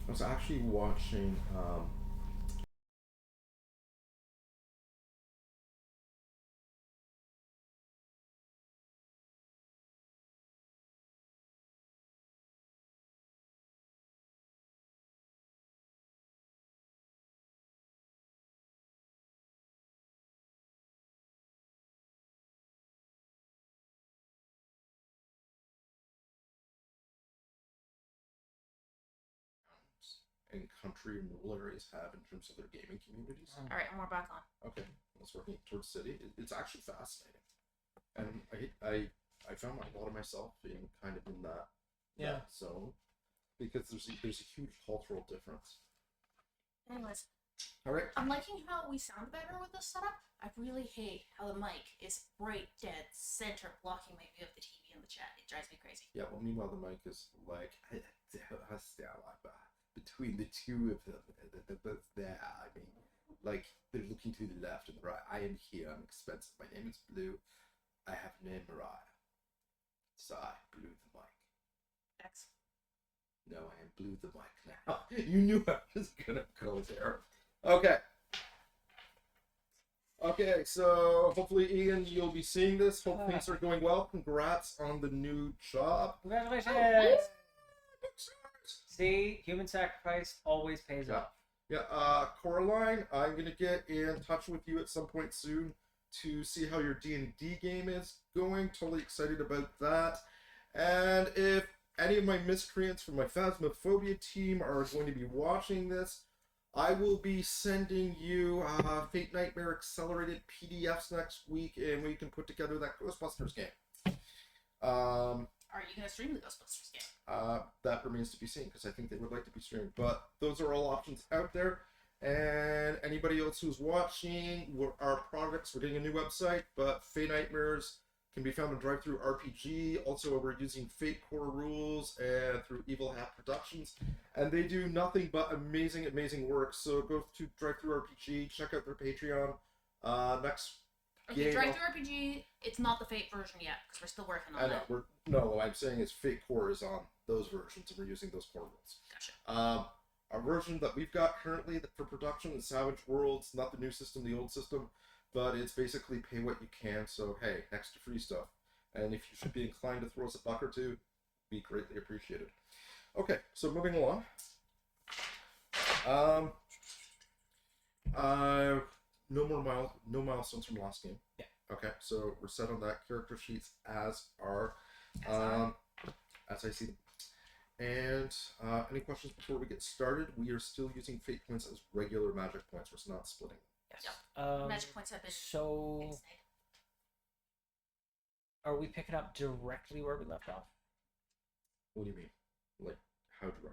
I was actually watching. And country and rural areas have in terms of their gaming communities. All right, and we're back on. Okay, let's working towards city. It's actually fascinating, and I found a lot of myself being kind of in that zone because there's a huge cultural difference. Anyways, All right. I'm liking how we sound better with this setup. I really hate how the mic is right dead center blocking my view of the TV and the chat. It drives me crazy. Yeah. Well, meanwhile, the mic is like between the two of them. They're both there. I mean, like they're looking to the left and the right. I am here. I'm expensive. My name is Blue. I have a name, Mariah. So I blew the mic. X. No, I am blew the mic now. You knew I was gonna go there. Okay. Okay, so hopefully, Ian, you'll be seeing this. Hope things are going well. Congrats on the new job. Congratulations! See, human sacrifice always pays off. Yeah, Coraline, I'm gonna get in touch with you at some point soon to see how your D&D game is going. Totally excited about that. And if any of my miscreants from my Phasmophobia team are going to be watching this, I will be sending you Fate Nightmare Accelerated PDFs next week, and we can put together that Ghostbusters game. Are you gonna stream the Ghostbusters game? That remains to be seen because I think they would like to be streamed. But those are all options out there. And anybody else who's watching, our products, we're getting a new website, but Fate Nightmares can be found on Drive-Thru RPG. Also, we're using Fate Core Rules and through Evil Hat Productions, and they do nothing but amazing, amazing work. So go to Drive-Thru RPG, check out their Patreon. Next Okay, game. Drive-Thru RPG. It's not the Fate version yet because we're still working on that. What I'm saying is Fate Core is on those versions, and we're using those core rules. Gotcha. Our version that we've got currently for production is Savage Worlds, not the new system, the old system, but it's basically pay what you can. So hey, next to free stuff, and if you should be inclined to throw us a buck or two, be greatly appreciated. Okay, so moving along. No milestones from last game. Yeah. Okay, so we're set on that. Character sheets as are, as I see them. And any questions before we get started? We are still using fate points as regular magic points. We're not splitting. Yes. Yep. Magic points have been So, are we picking up directly where we left off? What do you mean? Like, how directly?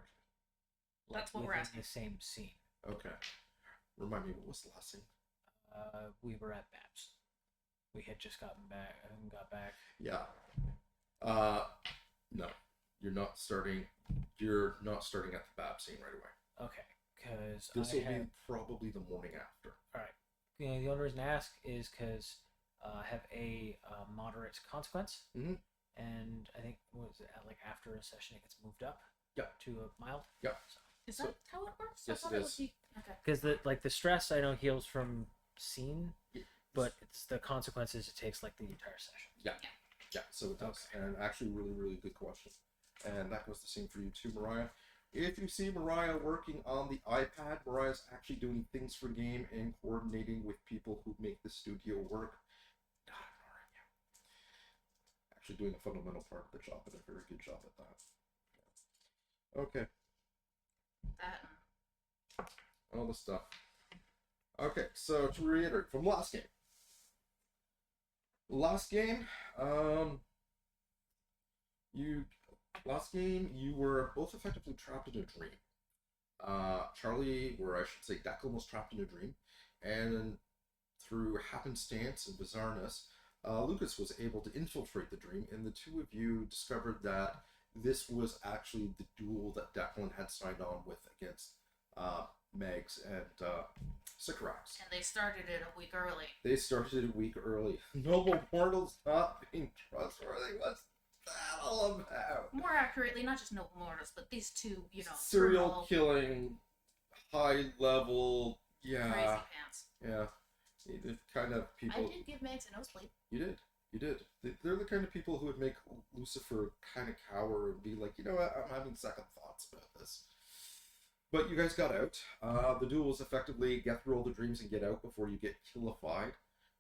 That's what we're within asking. The same scene. Okay. Remind me, what was the last scene? We were at Babs. We had just got back. Yeah. No. You're not starting at the Bab scene right away. Okay, because This will be probably the morning after. All right. Yeah, the only reason I ask is because I have a moderate consequence, Mhm. and I think like after a session it gets moved up. Yeah. To a mild. Yeah. Is that how it works? Yes, I thought it it is. would be okay. Because the stress I know heals from scene, Yeah. but it's the consequences it takes like the entire session. Yeah, so it does. Okay. And actually, really, really good question. And that goes the same for you too, Mariah. If you see Mariah working on the iPad, Mariah's actually doing things for game and coordinating with people who make the studio work. Not ignoring you. Actually doing a fundamental part of the job, and a very good job at that. Okay. That. All the stuff. Okay, so to reiterate from last game. You were both effectively trapped in a dream. Charlie, or I should say Declan, was trapped in a dream, and through happenstance and bizarreness, Lucas was able to infiltrate the dream, and the two of you discovered that this was actually the duel that Declan had signed on with against Megs and Sycorax. And they started it a week early. They started it a week early. Noble mortals not being trustworthy. What's that all about? More accurately, not just noble mortals, but these two, Serial criminal, killing, high level, crazy yeah, pants. yeah. The kind of I people. did give Megs a nosebleed. You did. You did. They're the kind of people who would make Lucifer kind of cower and be like, you know what, I'm having second thoughts about this. But you guys got out. The duel was effectively get through all the dreams and get out before you get killified,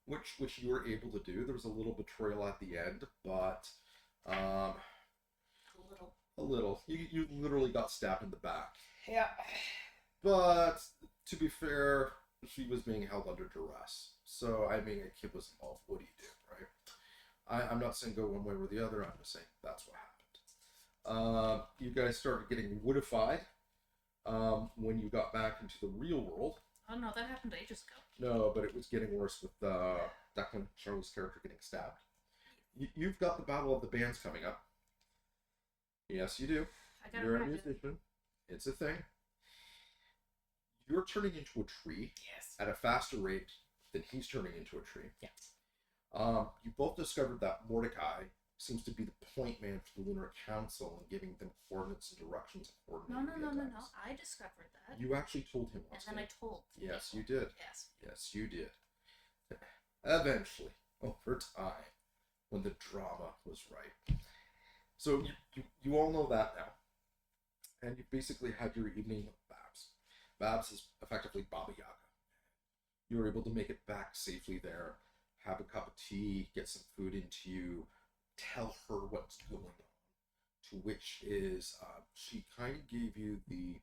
which you were able to do. There was a little betrayal at the end, but A little. a little. You literally got stabbed in the back. Yeah. But to be fair, she was being held under duress. So I mean, a kid was involved. What do you do, right? I'm not saying go one way or the other. I'm just saying that's what happened. You guys started getting woodified when you got back into the real world. Oh no, that happened ages ago. No, but it was getting worse with Declan Charlie's character getting stabbed. You've got the Battle of the Bands coming up. Yes, you do. I gotta You're a practice. musician. It's a thing. You're turning into a tree Yes. at a faster rate than he's turning into a tree. Yeah. You both discovered that Mordecai seems to be the point man for the Lunar Council and giving them coordinates and directions. No. attacks. I discovered that. You actually told him And once. then I didn't told. you? Yes, you people. did. Yes. Yes, you did. Eventually, over time, when the drama was right. So you all know that now. And you basically had your evening with Babs. Babs is effectively Baba Yaga. You were able to make it back safely there, have a cup of tea, get some food into you, tell her what's going on. To which is, she kind of gave you the,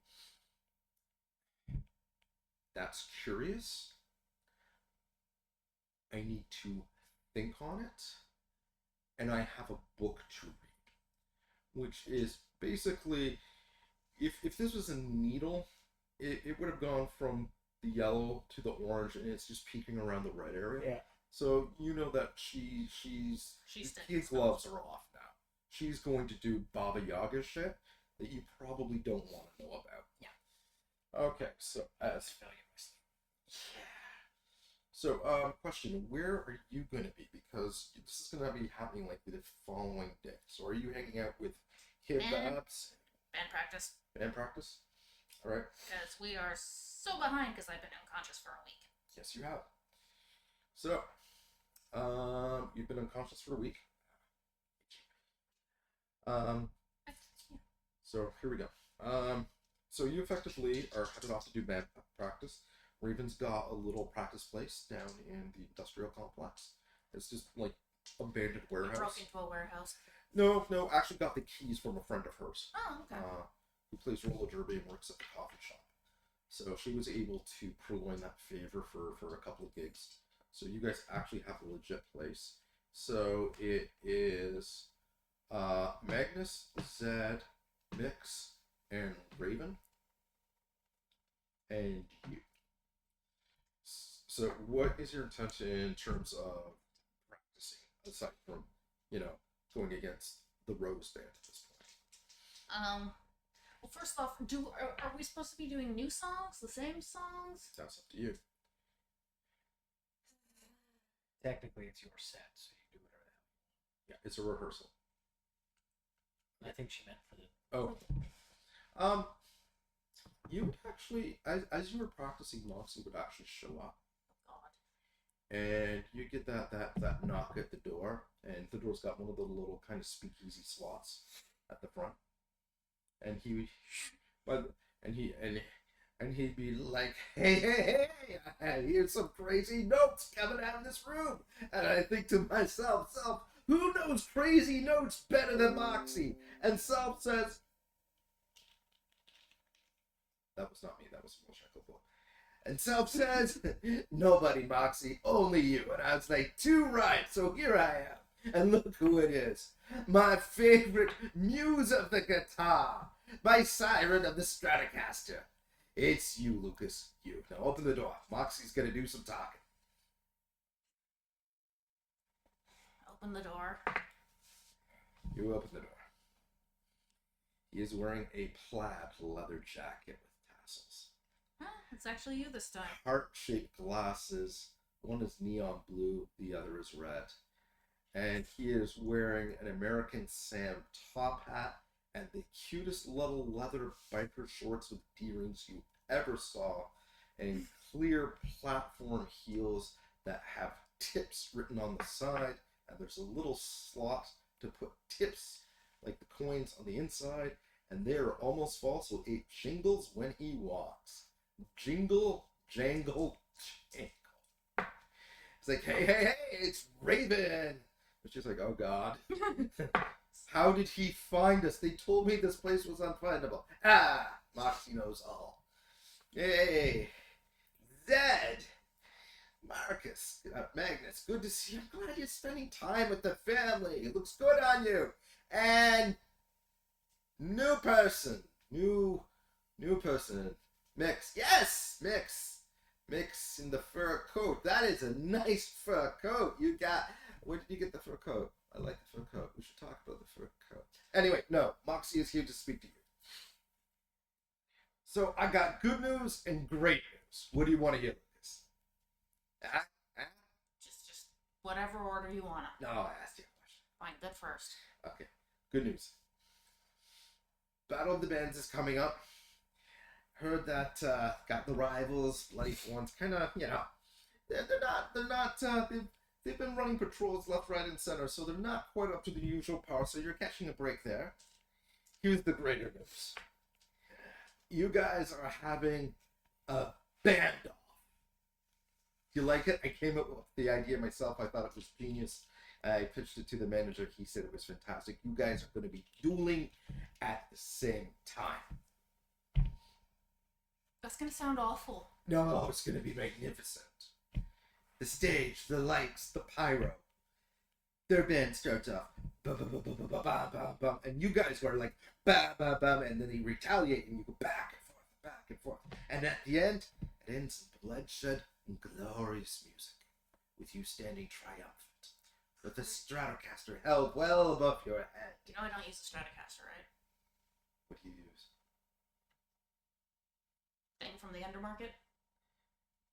that's curious. I need to think on it. And I have a book to read. Which is basically, if this was a needle, it would have gone from the yellow to the orange, and it's just peeking around the red area. Yeah. So you know that she's She's the steady. kid gloves are off now. She's going to do Baba Yaga shit that you probably don't want to know about. Yeah. Okay, so as so question, where are you gonna be? Because this is gonna be happening like the following day. So are you hanging out with Kid Band. Babs? Band practice. Band practice? Alright. Because we are so behind because I've been unconscious for a week. Yes, you have. So, you've been unconscious for a week. So here we go. So you effectively are headed off to do band practice. Raven's got a little practice place down in the industrial complex. It's just like abandoned We warehouse. broke into a warehouse. No, actually got the keys from a friend of hers. Oh, okay. Who plays roller derby and works at the coffee shop. So she was able to purloin that favor for a couple of gigs. So you guys actually have a legit place. So it is Magnus, Zed, Mix, and Raven. And you. So what is your intention in terms of practicing, aside from, going against the Rose Band at this point? Well, first off, are we supposed to be doing new songs, the same songs? That's up to you. Technically, it's your set, so you do whatever the Yeah, it's a rehearsal. hell. I think she meant for the. Oh. You would actually, as you were practicing, Moxie would actually show up. God. And you get that knock at the door, and the door's got one of the little kind of speakeasy slots at the front. And he'd be like, hey, I hear some crazy notes coming out of this room. And I think to myself, who knows crazy notes better than Moxie? And Self says, that was not me, that was Will Shackleford. And Self says, nobody, Moxie, only you. And I was like, too right, so here I am. And look who it is. My favorite muse of the guitar. My siren of the Stratocaster. It's you, Lucas. You. Now open the door. Moxie's gonna do some talking. Open the door. You open the door. He is wearing a plaid leather jacket with tassels. Huh, it's actually you this time. Heart-shaped glasses. One is neon blue, the other is red. and he is wearing an American Sam top hat and the cutest little leather biker shorts with D-rings you ever saw, and clear platform heels that have tips written on the side, and there's a little slot to put tips like the coins on the inside, and they are almost false, so it jingles when he walks. Jingle, jangle, jangle. It's like, hey, hey, hey, it's Raven. And she's like, oh God. How did he find us? They told me this place was unfindable. Ah, Moxie knows all. Hey, Zed, Marcus, Magnus, good to see you. I'm glad you're spending time with the family. It looks good on you. And new person, new person, Mix. Yes, Mix. Mix in the fur coat. That is a nice fur coat. You got. Where did you get the fur coat? I like the fur coat. We should talk about the fur coat. Anyway, no. Moxie is here to speak to you. So I got good news and great news. What do you want to hear with this? Just whatever order you wanna. No, I asked you a question. Fine, good first. Okay. Good news. Battle of the Bands is coming up. Heard that got the rivals, Bloody Ones, kind of, you know, they've been running patrols left, right, and center, so they're not quite up to the usual power, so you're catching a break there. Here's the greater news. You guys are having a band-off. You like it? I came up with the idea myself. I thought it was genius. I pitched it to the manager. He said it was fantastic. You guys are going to be dueling at the same time. That's gonna sound awful. No, it's going to be magnificent. The stage, the lights, the pyro. Their band starts off, bum, bum, bum, bum, bum, bum, bum, bum, and you guys are like, bam, bam, bam, and then they retaliate, and you go back and forth, back and forth. And at the end, it ends in bloodshed and glorious music, with you standing triumphant, with the Stratocaster held well above your head. You know I don't use the Stratocaster, right? What do you use? Thing from the Undermarket?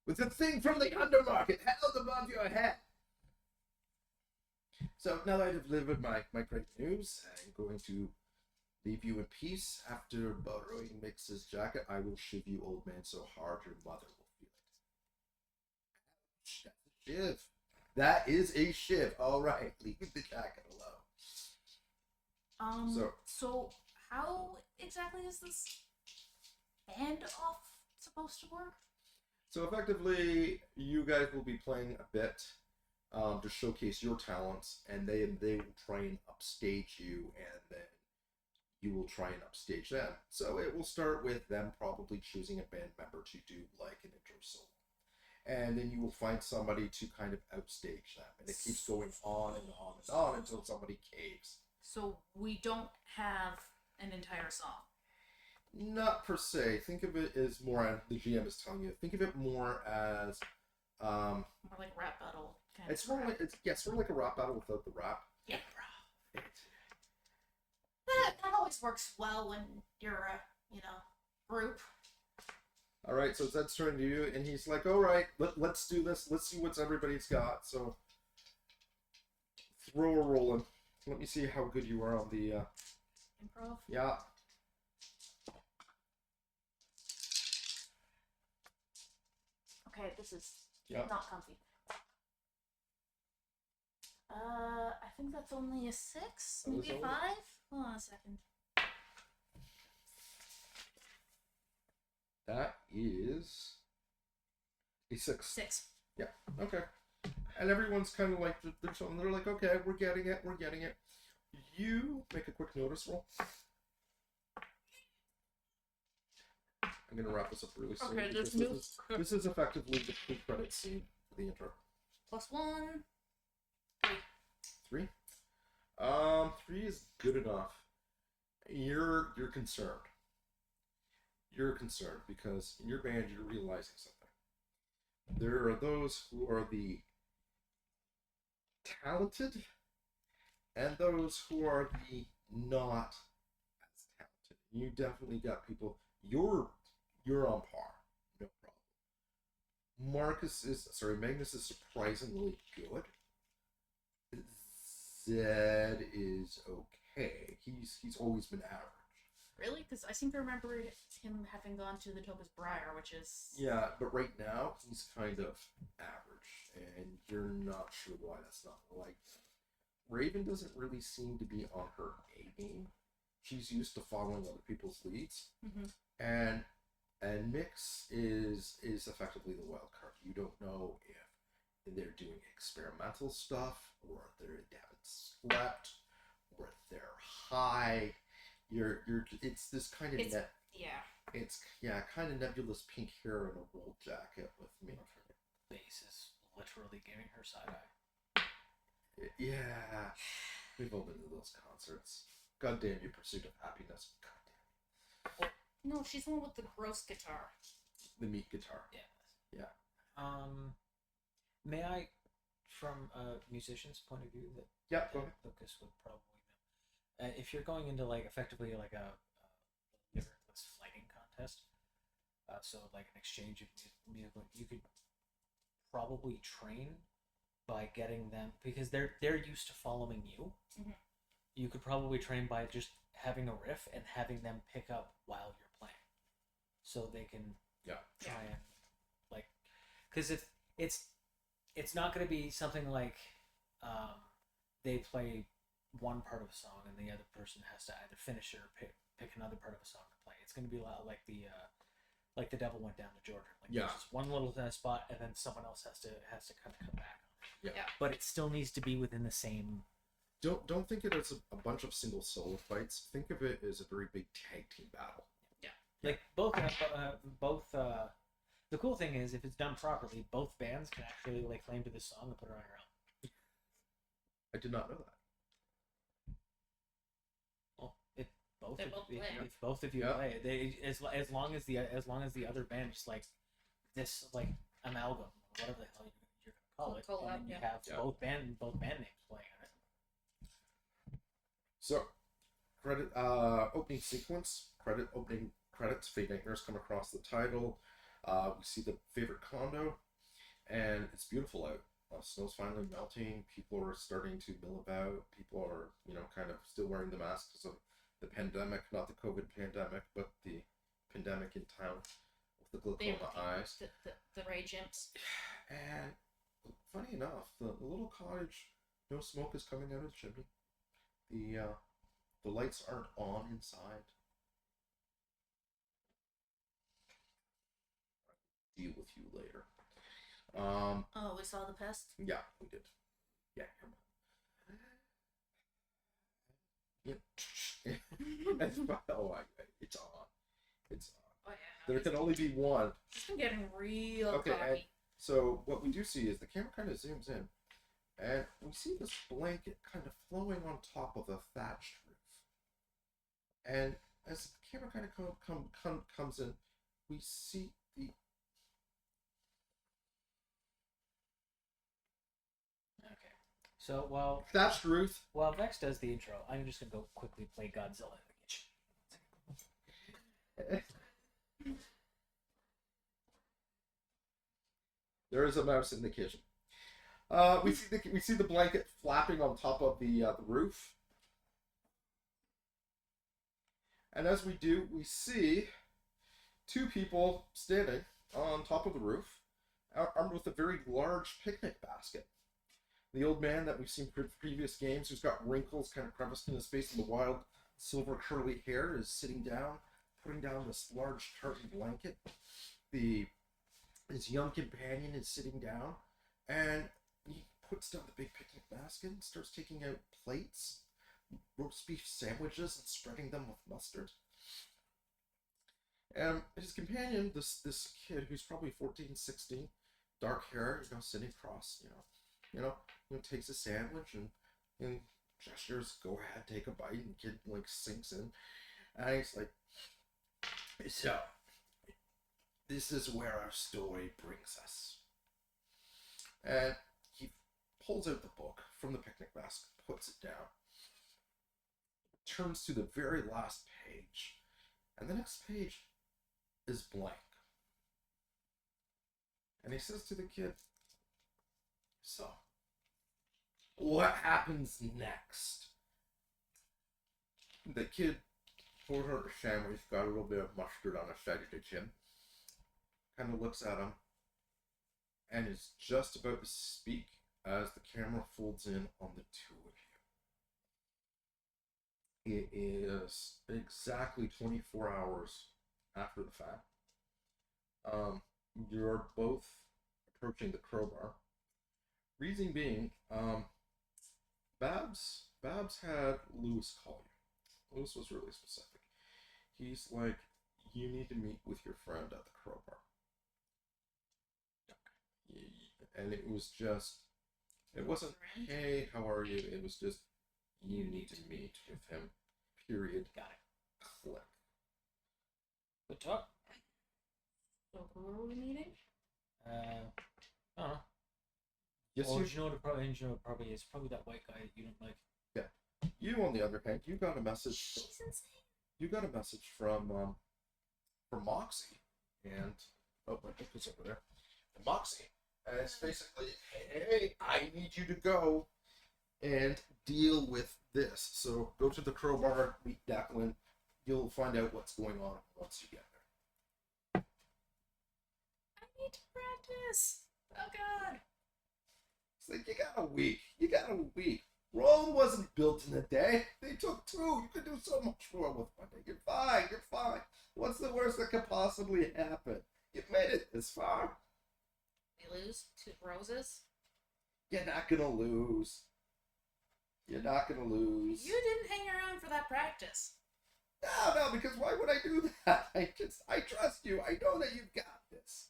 With the thing from the Undermarket held above your head. So now that I've delivered my great news, I'm going to leave you in peace. After borrowing Mix's jacket, I will shiv you, old man, so hard your mother will feel it. Ouch, that's a shiv. That is a shiv. All right, leave the jacket alone. So how exactly is this band-off supposed to work? So effectively, you guys will be playing a bit to showcase your talents, and they will try and upstage you, and then you will try and upstage them. So it will start with them probably choosing a band member to do like an intro solo, and then you will find somebody to kind of outstage them, and it keeps going on and on and on until somebody caves. So we don't have an entire song. Not per se. Think of it as more. The GM is telling you. Think of it more as. More like rap battle. It's more like sort of like a rap battle without the rap. Yeah, bro. That always works well when you're a group. All right, so Zed's turning to you, and he's like, "All right, let's do this. Let's see what everybody's got." So throw a roll in. Let me see how good you are on the. Improv. Yeah. Okay, this is Yeah. not comfy. I think that's only a 6, That was maybe a only- 5. Hold on a second. That is a 6. 6. Yeah. Okay. And everyone's kind of like they're like, okay, we're getting it. You make a quick notice roll. I'm gonna wrap this up really soon. Okay, because this is effectively the pre-credit scene for the intro. +1. 3. 3 is good enough. You're concerned. You're concerned because in your band you're realizing something. There are those who are the talented and those who are the not as talented. You definitely got people. You're on par, no problem. Magnus is surprisingly good. Zed is okay. He's always been average. Really? Because I seem to remember him having gone to the Tokus Briar, which is Yeah, but right now he's kind of average, and you're not sure why that's not like. Raven doesn't really seem to be on her A game. She's used to following other people's leads, and Mix is effectively the wild card. You don't know if they're doing experimental stuff, or they haven't slept, or they're high. You're it's this kind of It's- net. yeah. It's kind of nebulous pink hair and a wool jacket with me. Face is literally giving her side eye. Yeah, we've all been to those concerts. God damn you, Pursuit of Happiness. God damn No, she's the one with the gross guitar. the meat guitar. Yeah. May I, from a musician's point of view, that Yeah, go ahead. Lucas would probably know. If you're going into like effectively like a limitless fighting contest, so like an exchange of musical, you could probably train by getting them because they're used to following you. Mhm. You could probably train by just having a riff and having them pick up while you're playing, so they can try and like, because if it's not going to be something like they play one part of a song and the other person has to either finish it or pick another part of a song to play. It's going to be a lot like the Devil Went Down to Georgia. Like there's just one little spot and then someone else has to kind of come back. Yeah. But it still needs to be within the same. Don't think it as a bunch of single solo fights. Think of it as a very big tag team battle. Like both. The cool thing is, if it's done properly, both bands can actually lay claim to this song and put it on your own. I did not know that. Well, if both They of, both if, play. if both of you Yeah. play, they as long as the other band is like this like amalgam, whatever the hell you're gonna call it, Call and out, then you yeah. have both band names playing on it. So, opening sequence, opening credits, Fate Nightmares come across the title. We see the favorite condo, and it's beautiful out. Snow's finally melting. People are starting to mill about. People are, kind of still wearing the masks because of the pandemic, not the COVID pandemic, but the pandemic in town with the glaucoma eyes. The rage imps. And funny enough, the little cottage, no smoke is coming out of the chimney. The lights aren't on inside. Deal with you later. Oh, we saw the pest. Yeah, we did. Yeah. It's on. It's on. Oh yeah. There can only be one. It's been getting real Okay, and cocky. so what we do see is the camera kind of zooms in, and we see this blanket kind of flowing on top of a thatched roof. And as the camera kind of comes in, we see the Okay. So while thatched roof. Vex does the intro, I'm just gonna go quickly play Godzilla in the kitchen. There is a mouse in the kitchen. We see the blanket flapping on top of the roof, and as we do, we see two people standing on top of the roof, armed with a very large picnic basket. The old man that we've seen in previous games, who's got wrinkles kind of creviced in his face and the wild silver curly hair, is sitting down, putting down this large tartan blanket. His young companion is sitting down, and he puts down the big picnic basket and starts taking out plates, roast beef sandwiches, and spreading them with mustard. And his companion, this kid who's probably 14, 16, dark hair, sitting across, takes a sandwich and gestures, go ahead, take a bite, and the kid sinks in, and he's like, so, this is where our story brings us. And he pulls out the book from the picnic basket, puts it down, turns to the very last page, and the next page is blank. And he says to the kid, so, what happens next? The kid pulls out a sandwich, got a little bit of mustard on the side of the chin, kind of looks at him, and is just about to speak as the camera folds in on the two of you. It is exactly 24 hours after the fact. You're both approaching the crowbar. Reason being, Babs had Lewis call you. Lewis was really specific. He's like, you need to meet with your friend at the crowbar. And it was just, it wasn't, hey, how are you? It was just, you need to meet with him. Period. Got it. Click. Good talk. So who are we meeting? I don't know. Yes, Or you, you know what it probably, you know what it probably is? Probably that white guy that you don't like. you on the other hand, you got a message. She's insane. You got a message from Moxie, and oh, my book is over there. From Moxie, and it's basically, hey, I need you to go and deal with this. So go to the crowbar, meet Declan. You'll find out what's going on once you get there. I need to practice. Oh God. It's like you got a week. You got a week. Rome wasn't built in a day. They took 2. You could do so much more with 1 day. You're fine. You're fine. What's the worst that could possibly happen? You've made it this far. We lose 2 roses. You're not gonna lose. You're not gonna lose. You didn't hang around for that practice. No, because why would I do that? I trust you. I know that you've got this.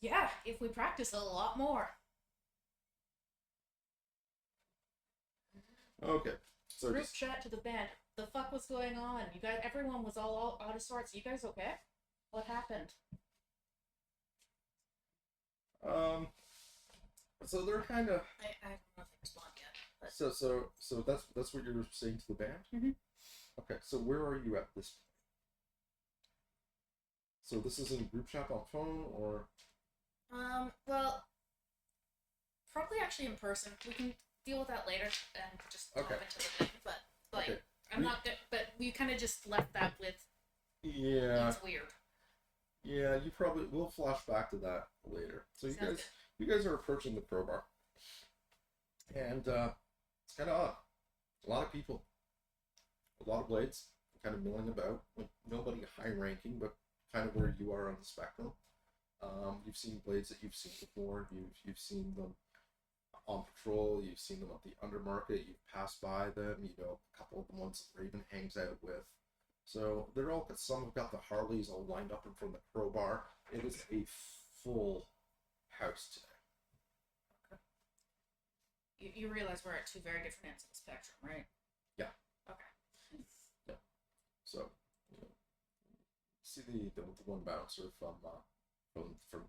Yeah, if we practice a lot more. Okay. So Group just, chat to the band. The fuck was going on? You guys, everyone was all out of sorts. You guys okay? What happened? so they're kind of. I don't know if I respond yet. But So that's what you're saying to the band. Mhm. Okay. So where are you at this point? So this is in group chat on phone or? well, probably actually in person. We can deal with that later and just Okay. hop into the thing. But like, Okay. I'm not good. But we kind of just left that with. Yeah. It's weird. Yeah. You probably we'll flash back to that later. So Sounds you guys are approaching the crowbar, and it's kind of odd. A lot of people, a lot of blades, kind of milling about. Like nobody high ranking, but kind of where you are on the spectrum. You've seen blades that you've seen before. You've seen them on patrol. You've seen them at the undermarket. You've passed by them. You know a couple of the ones that Raven hangs out with. So they're all. Some have got the Harleys all lined up in front of the crowbar. It is a full house today. You realize we're at 2 very different ends of the spectrum, right? Yeah. Okay. So, you know, see the one bouncer from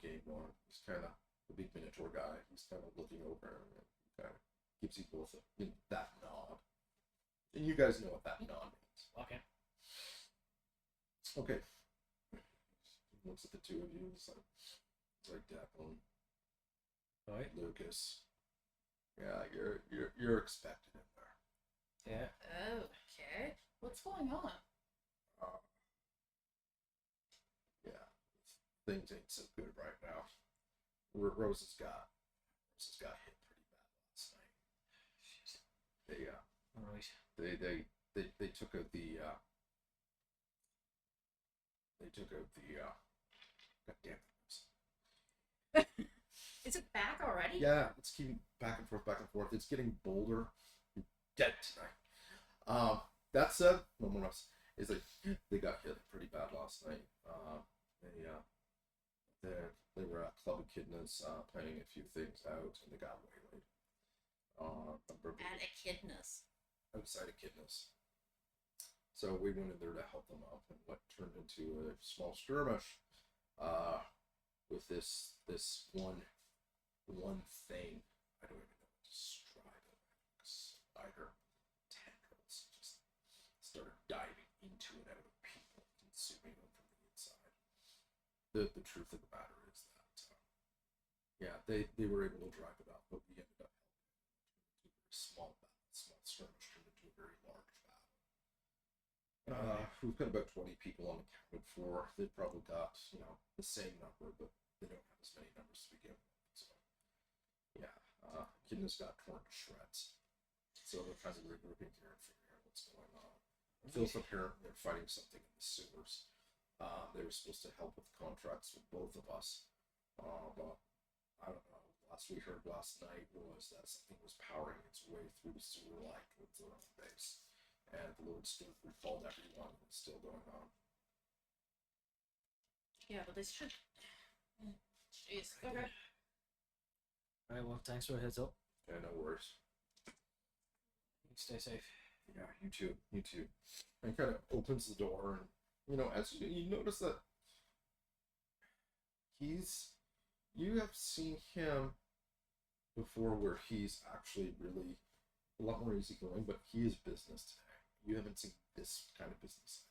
Game One. He's kind of the big minotaur guy. He's kind of looking over and kind of gives you both that nod. And you guys know what that nod means. Okay. Okay. He looks at the two of you. It's like Declan, Alright. Lucas. Yeah, you're expected in there. Yeah. Oh, okay. What's going on? Yeah, things ain't so good right now. Rose has got hit pretty bad last night. Alright. They took out the goddamn. Is it back already? Yeah, it's keeping back and forth. It's getting bolder. You're dead tonight. That said, no one else is like they got hit pretty bad last night. They were at Club Echidnas playing a few things out, and they got waylaid. At Echidnas. Outside Echidnas. So we went in there to help them out, and what turned into a small skirmish. With this one thing, I don't even know what to describe it. Spider tendrils just started diving into and out of people, consuming them from the inside. The truth of the matter is that Yeah, they were able to drive it up, but we ended up helping to a very small battle, small skirmish turned into a very large battle. We've got about 20 people unaccounted for. They've probably got, the same number, but they don't have as many numbers to begin with. So, yeah, Kidna's got torn to shreds. So they're kind of regrouping here and figuring out what's going on. Phil's apparently they're fighting something in the sewers. They were supposed to help with contracts with both of us. But I don't know. Last we heard last night was that something was powering its way through the sewer line towards their own base. And the Lord still recalled everyone. It's still going on. Yeah, but this should. Jeez. Okay. Alright, well, thanks for the heads up. Yeah, no worries. Stay safe. Yeah, you too. You too. And kind of opens the door, and as you notice that you have seen him before, where he's actually really a lot more easygoing, but he is business today. You haven't seen this kind of business.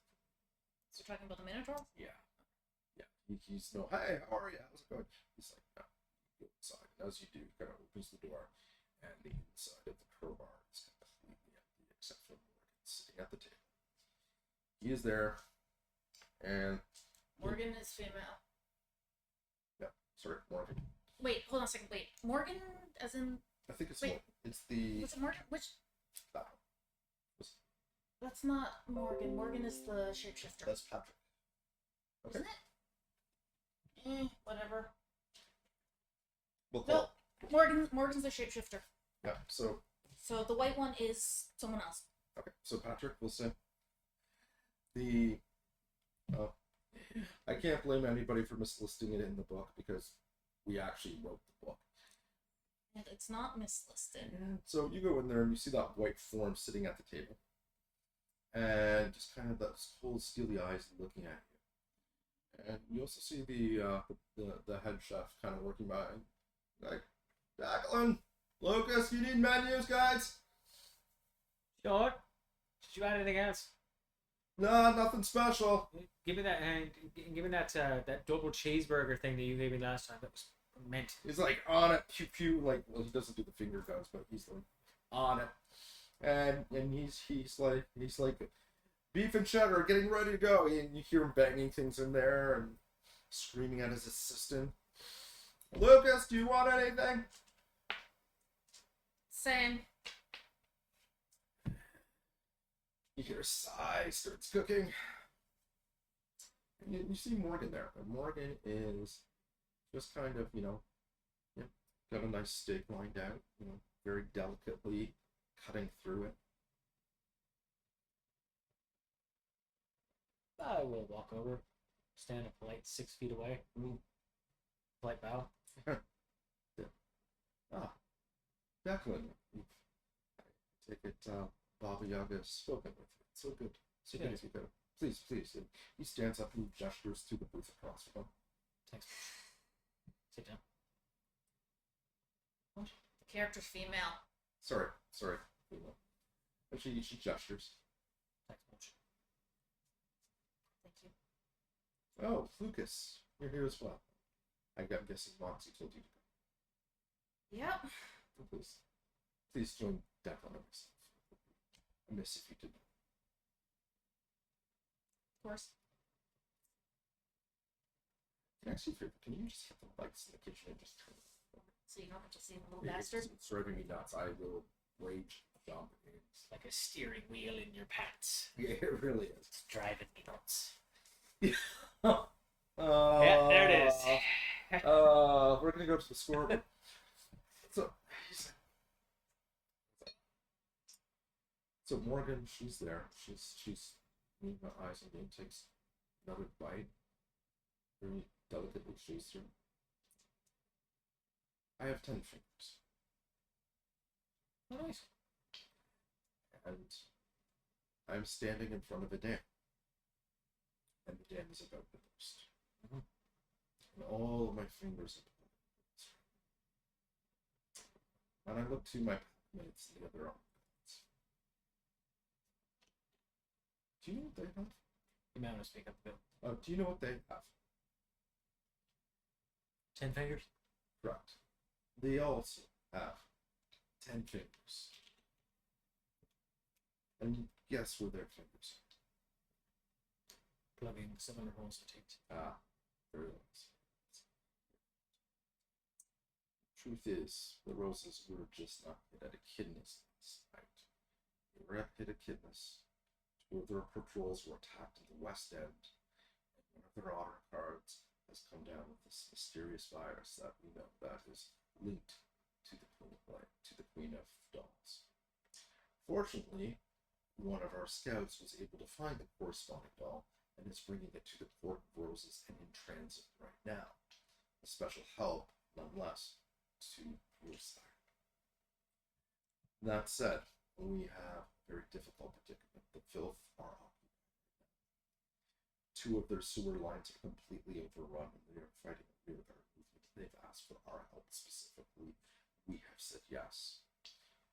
So you're talking about the Minotaur? Yeah. He's no, hey, how are you? How's it going? He's like, no, go inside. And as you do, he kind of opens the door, and the inside of the crowbar is completely empty, except for Morgan sitting at the table. He is there, and Morgan is female. yeah, sorry, Morgan. Wait, hold on a second. Wait, Morgan, as in. I think it's Wait. it's the Was it Morgan? Which? that one. That's not Morgan. Morgan is the shapeshifter. That's Patrick. Okay. Isn't it? Whatever. We'll No, call Morgan's the shapeshifter. Yeah. So So the white one is someone else. okay. So Patrick will say the. I can't blame anybody for mislisting it in the book because we actually wrote the book. And it's not mislisted. So you go in there and you see that white form sitting at the table, and just kind of those cold, steely eyes looking at you. And you also see the head chef kind of working by, like, Jacqueline, Lucas, you need menus, guys? Sure. Did you add anything else? No, nothing special. Give me that, give me that double cheeseburger thing that you gave me last time. That was mint. He's like on it, pew pew. Like, well, he doesn't do the finger guns, but he's like on it, and he's like beef and cheddar, getting ready to go. And you hear him banging things in there and screaming at his assistant. Lucas, do you want anything? Same. You hear a sigh, starts cooking. And you see Morgan there. And Morgan is just kind of, got a nice steak lined out, very delicately cutting through it. I will walk over, stand a polite 6 feet away. Polite bow. Ah, Jacqueline. I take it, Baba Yaga has spoken with you. It's so good. So good if you go. Please, please. And he stands up and gestures to the booth across from him. Thanks. Sit down. The character's female. Sorry. And she gestures. Thanks much. Thank you. Oh, Lucas, you're here as well. I'm guessing Moxie told you to go. Yep. Please join Declan and myself. I miss if you didn't. Of course. Actually, can you just hit the lights in the kitchen and just turn it on? So you don't have to see the little bastard. It's driving me nuts. I will rage jump. It's like a steering wheel in your pants. Yeah, it really is. It's driving me nuts. Yeah, Yeah, there it is. We're gonna go to the scoreboard. So Morgan, she's there. She's meeting her eyes and then takes another bite. Very delicately shades through. I have 10 fingers. Oh, nice. And I'm standing in front of a dam. And the dam is about to burst. And all of my fingers are blown. And I look to my mates in the other arm. Do you know what they have? You might want to speak up a bit. Do you know what they have? 10 fingers? Correct. they also have 10 fingers. And guess where their fingers Plugging similar holes to teeth. are? Very nice. Truth is, the Roses were just not hit at Echidnas last night. They were at hit Echidnas. Two of their patrols were attacked in the West End, and one of their honor cards has come down with this mysterious virus that we know that is linked to the Queen of Light, to the Queen of Dolls. Fortunately, one of our scouts was able to find the corresponding doll and is bringing it to the Port of Roses and in transit right now. A special help, nonetheless, to your side. That said, we have a very difficult predicament. The Filth are occupied. Two of their sewer lines are completely overrun and they are fighting a rearguard movement. They've asked for our help specifically. We have said yes.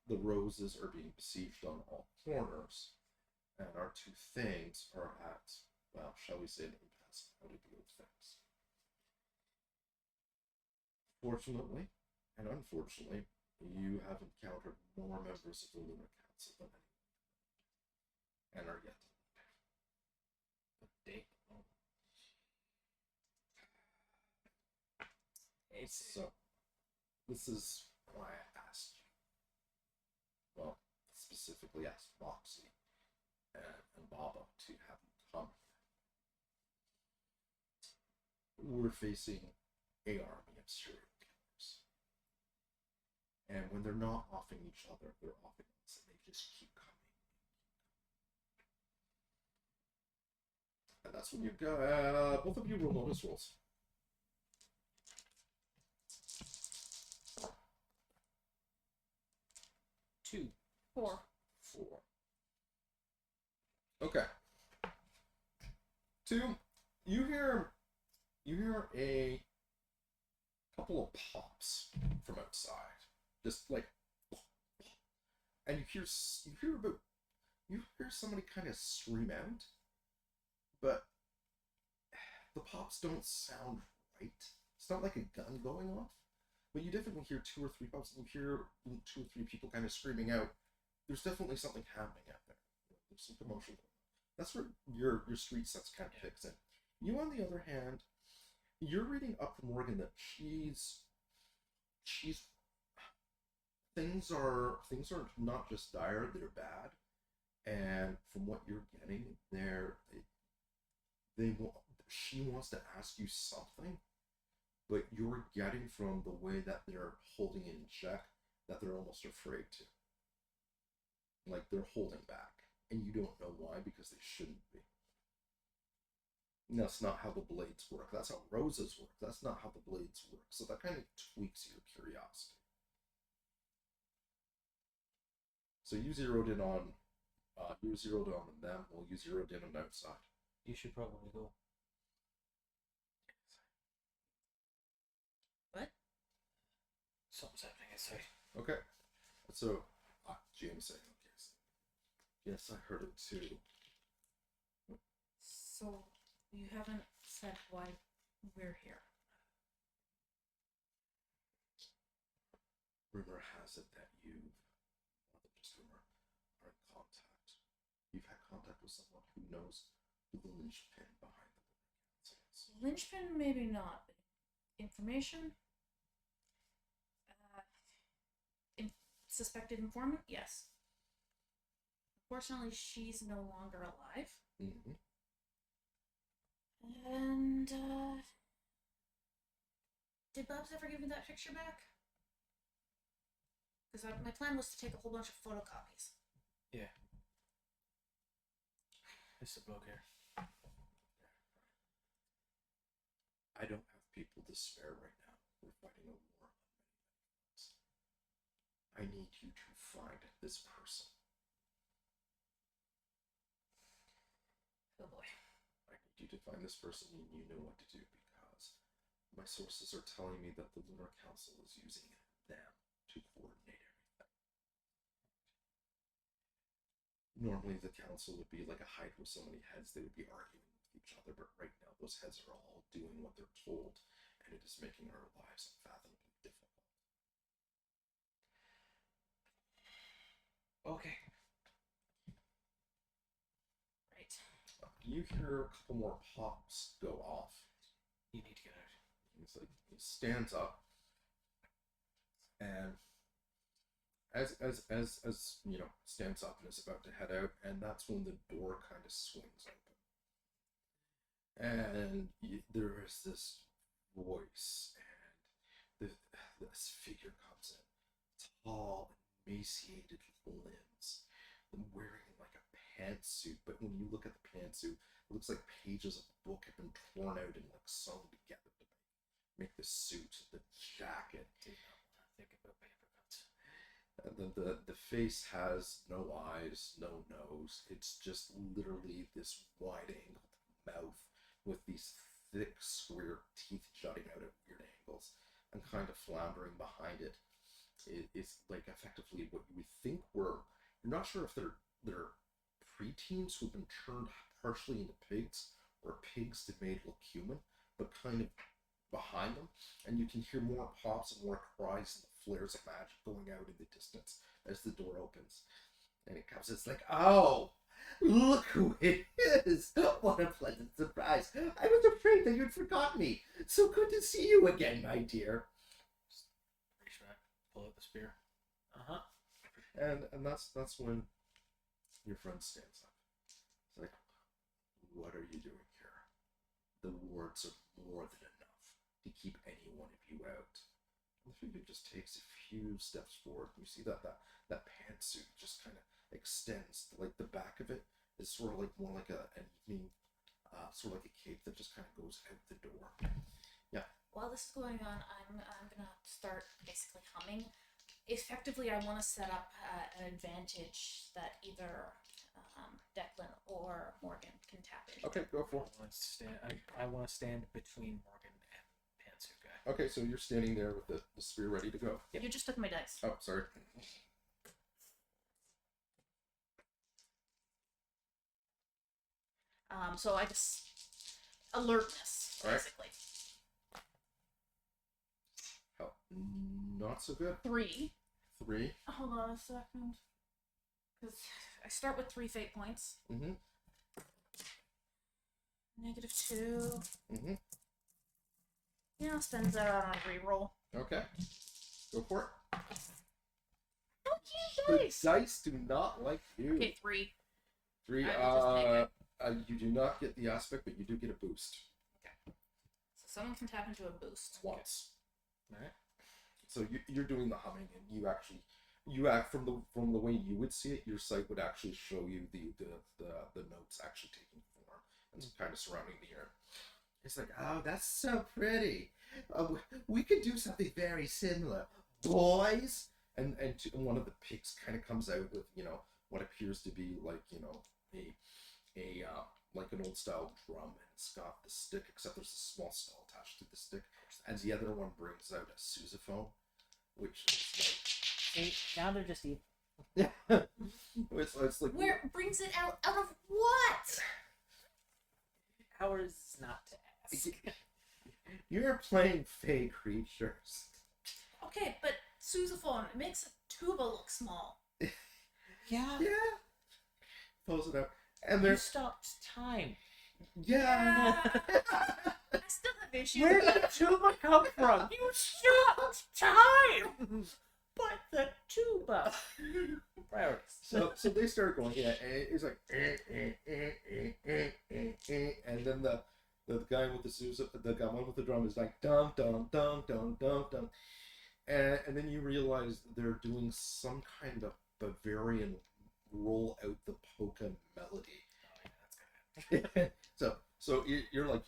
The Roses are being besieged on all corners, and our two things are at, well, shall we say, an impasse on how to deal with things. Fortunately, and unfortunately, you have encountered more members of the Lunar Council than anyone, and are yet to leave. But date. It's So, this is why I asked you. Well, specifically asked Roxy and Baba to have you come here. We're facing a army of serial killers. And when they're not offing each other, they're offing us, and they just keep coming. And that's when you go. Both of you roll notice rolls. 2. 4. 4. Okay. 2. You hear a couple of pops from outside, just like, and you hear somebody kind of scream out, but the pops don't sound right. It's not like a gun going off, but you definitely hear 2 or 3 pops, and you hear 2 or 3 people kind of screaming out. There's definitely something happening out there. There's some commotion. That's where your street sense kind of kicks in. You, on the other hand, you're reading up from Morgan that she's things are not just dire, they're bad, and from what you're getting, she wants to ask you something, but you're getting from the way that they're holding it in check that they're almost afraid to. Like they're holding back, and you don't know why, because they shouldn't be. And that's not how the blades work. That's how roses work. That's not how the blades work. So that kind of tweaks your curiosity. So you zeroed in on them, while you zeroed in on outside. You should probably go. What? Something's happening inside. Okay. So, James saying, okay. Yes, I heard it too. So, you haven't said why we're here. Rumor has it that you, more than just rumor, are in contact. You've had contact with someone who knows who the linchpin behind the Lunar Council is. Linchpin, maybe not. But information? Suspected informant? Yes. Unfortunately, she's no longer alive. Mm-hmm. And, did Bubs ever give me that picture back? Because my plan was to take a whole bunch of photocopies. Yeah. It's a bloke here. I don't have people to spare right now. We're fighting a war on many fronts. I need you to find this person. Oh boy. I need you to find this person, and you know what to do, because my sources are telling me that the Lunar Council is using them to coordinate everything. Normally the council would be like a hide with so many heads, they would be arguing with each other, but right now those heads are all doing what they're told, and it is making our lives unfathomably difficult. Okay. Right. You hear a couple more pops go off. You need to get out. He's like, he stands up, and as you know, stands up and is about to head out, and that's when the door kind of swings open, and there is this voice, and this figure comes in, tall and emaciated limbs, and wearing like a pantsuit. But when you look at the pantsuit, it looks like pages of a book have been torn out and like sewn together to make the suit, the jacket. Do not want to think about paper cuts. And the face has no eyes, no nose. It's just literally this wide-angled mouth with these thick, square teeth jutting out at weird angles, and kind of floundering behind it. It's like effectively what you would think were. You're not sure if they're preteens who've been turned partially into pigs, or pigs that made look human, but kind of behind them, and you can hear more pops and more cries and the flares of magic going out in the distance as the door opens. And it comes, it's like, oh, look who it is! What a pleasant surprise! I was afraid that you'd forgotten me. So good to see you again, my dear. Reach back, pull out the spear. Uh-huh. And that's when your friend stands up. It's like, what are you doing here? The wards are more than enough to keep any one of you out. And the figure just takes a few steps forward. You see that pantsuit just kind of extends. Like the back of it is sort of like more like an evening, sort of like a cape that just kind of goes out the door. Yeah. While this is going on, I'm gonna start basically humming. Effectively, I want to set up an advantage that either Declan or Morgan can tap into. Okay, go for it. I want to stand between Morgan and Pantsuit guy. Okay, so you're standing there with the spear ready to go. Yep. You just took my dice. Oh, sorry. So I just alertness, All right. basically. Oh, not so good. 3. 3. Hold on a second. Because I start with 3 fate points. Mm-hmm. -2. Mm-hmm. Yeah, spends that on a reroll. Okay. Go for it. Don't The use dice! dice do not like you. Okay, 3. 3. I will just take You do not get the aspect, but you do get a boost So someone can tap into a boost. once. Alright. So you're doing the humming, and you act from the way you would see it. Your sight would actually show you the notes actually taking form and some kind of surrounding the air. It's like, oh, that's so pretty. We could do something very similar, boys. And one of the pigs kind of comes out with what appears to be like a like an old style drum, and it's got the stick, except there's a small skull attached to the stick, and the other one brings out a sousaphone, which is Now they're just evil. like it's like Where brings it out of what? Ours not to ask. you're playing fey creatures. Okay, but sousaphone, it makes a tuba look small. Yeah. Yeah. Pulls it out, and You there's stopped time. yeah. I still have issues. Where did the tuba come from? You stopped time! But the tuba. Priorities. So they start going, yeah, and it's like, and then the guy with the one with the drum is like, dum dum dum dum dum dum, and then you realize they're doing some kind of Bavarian roll out the polka melody. Oh, yeah, that's good. So you're like,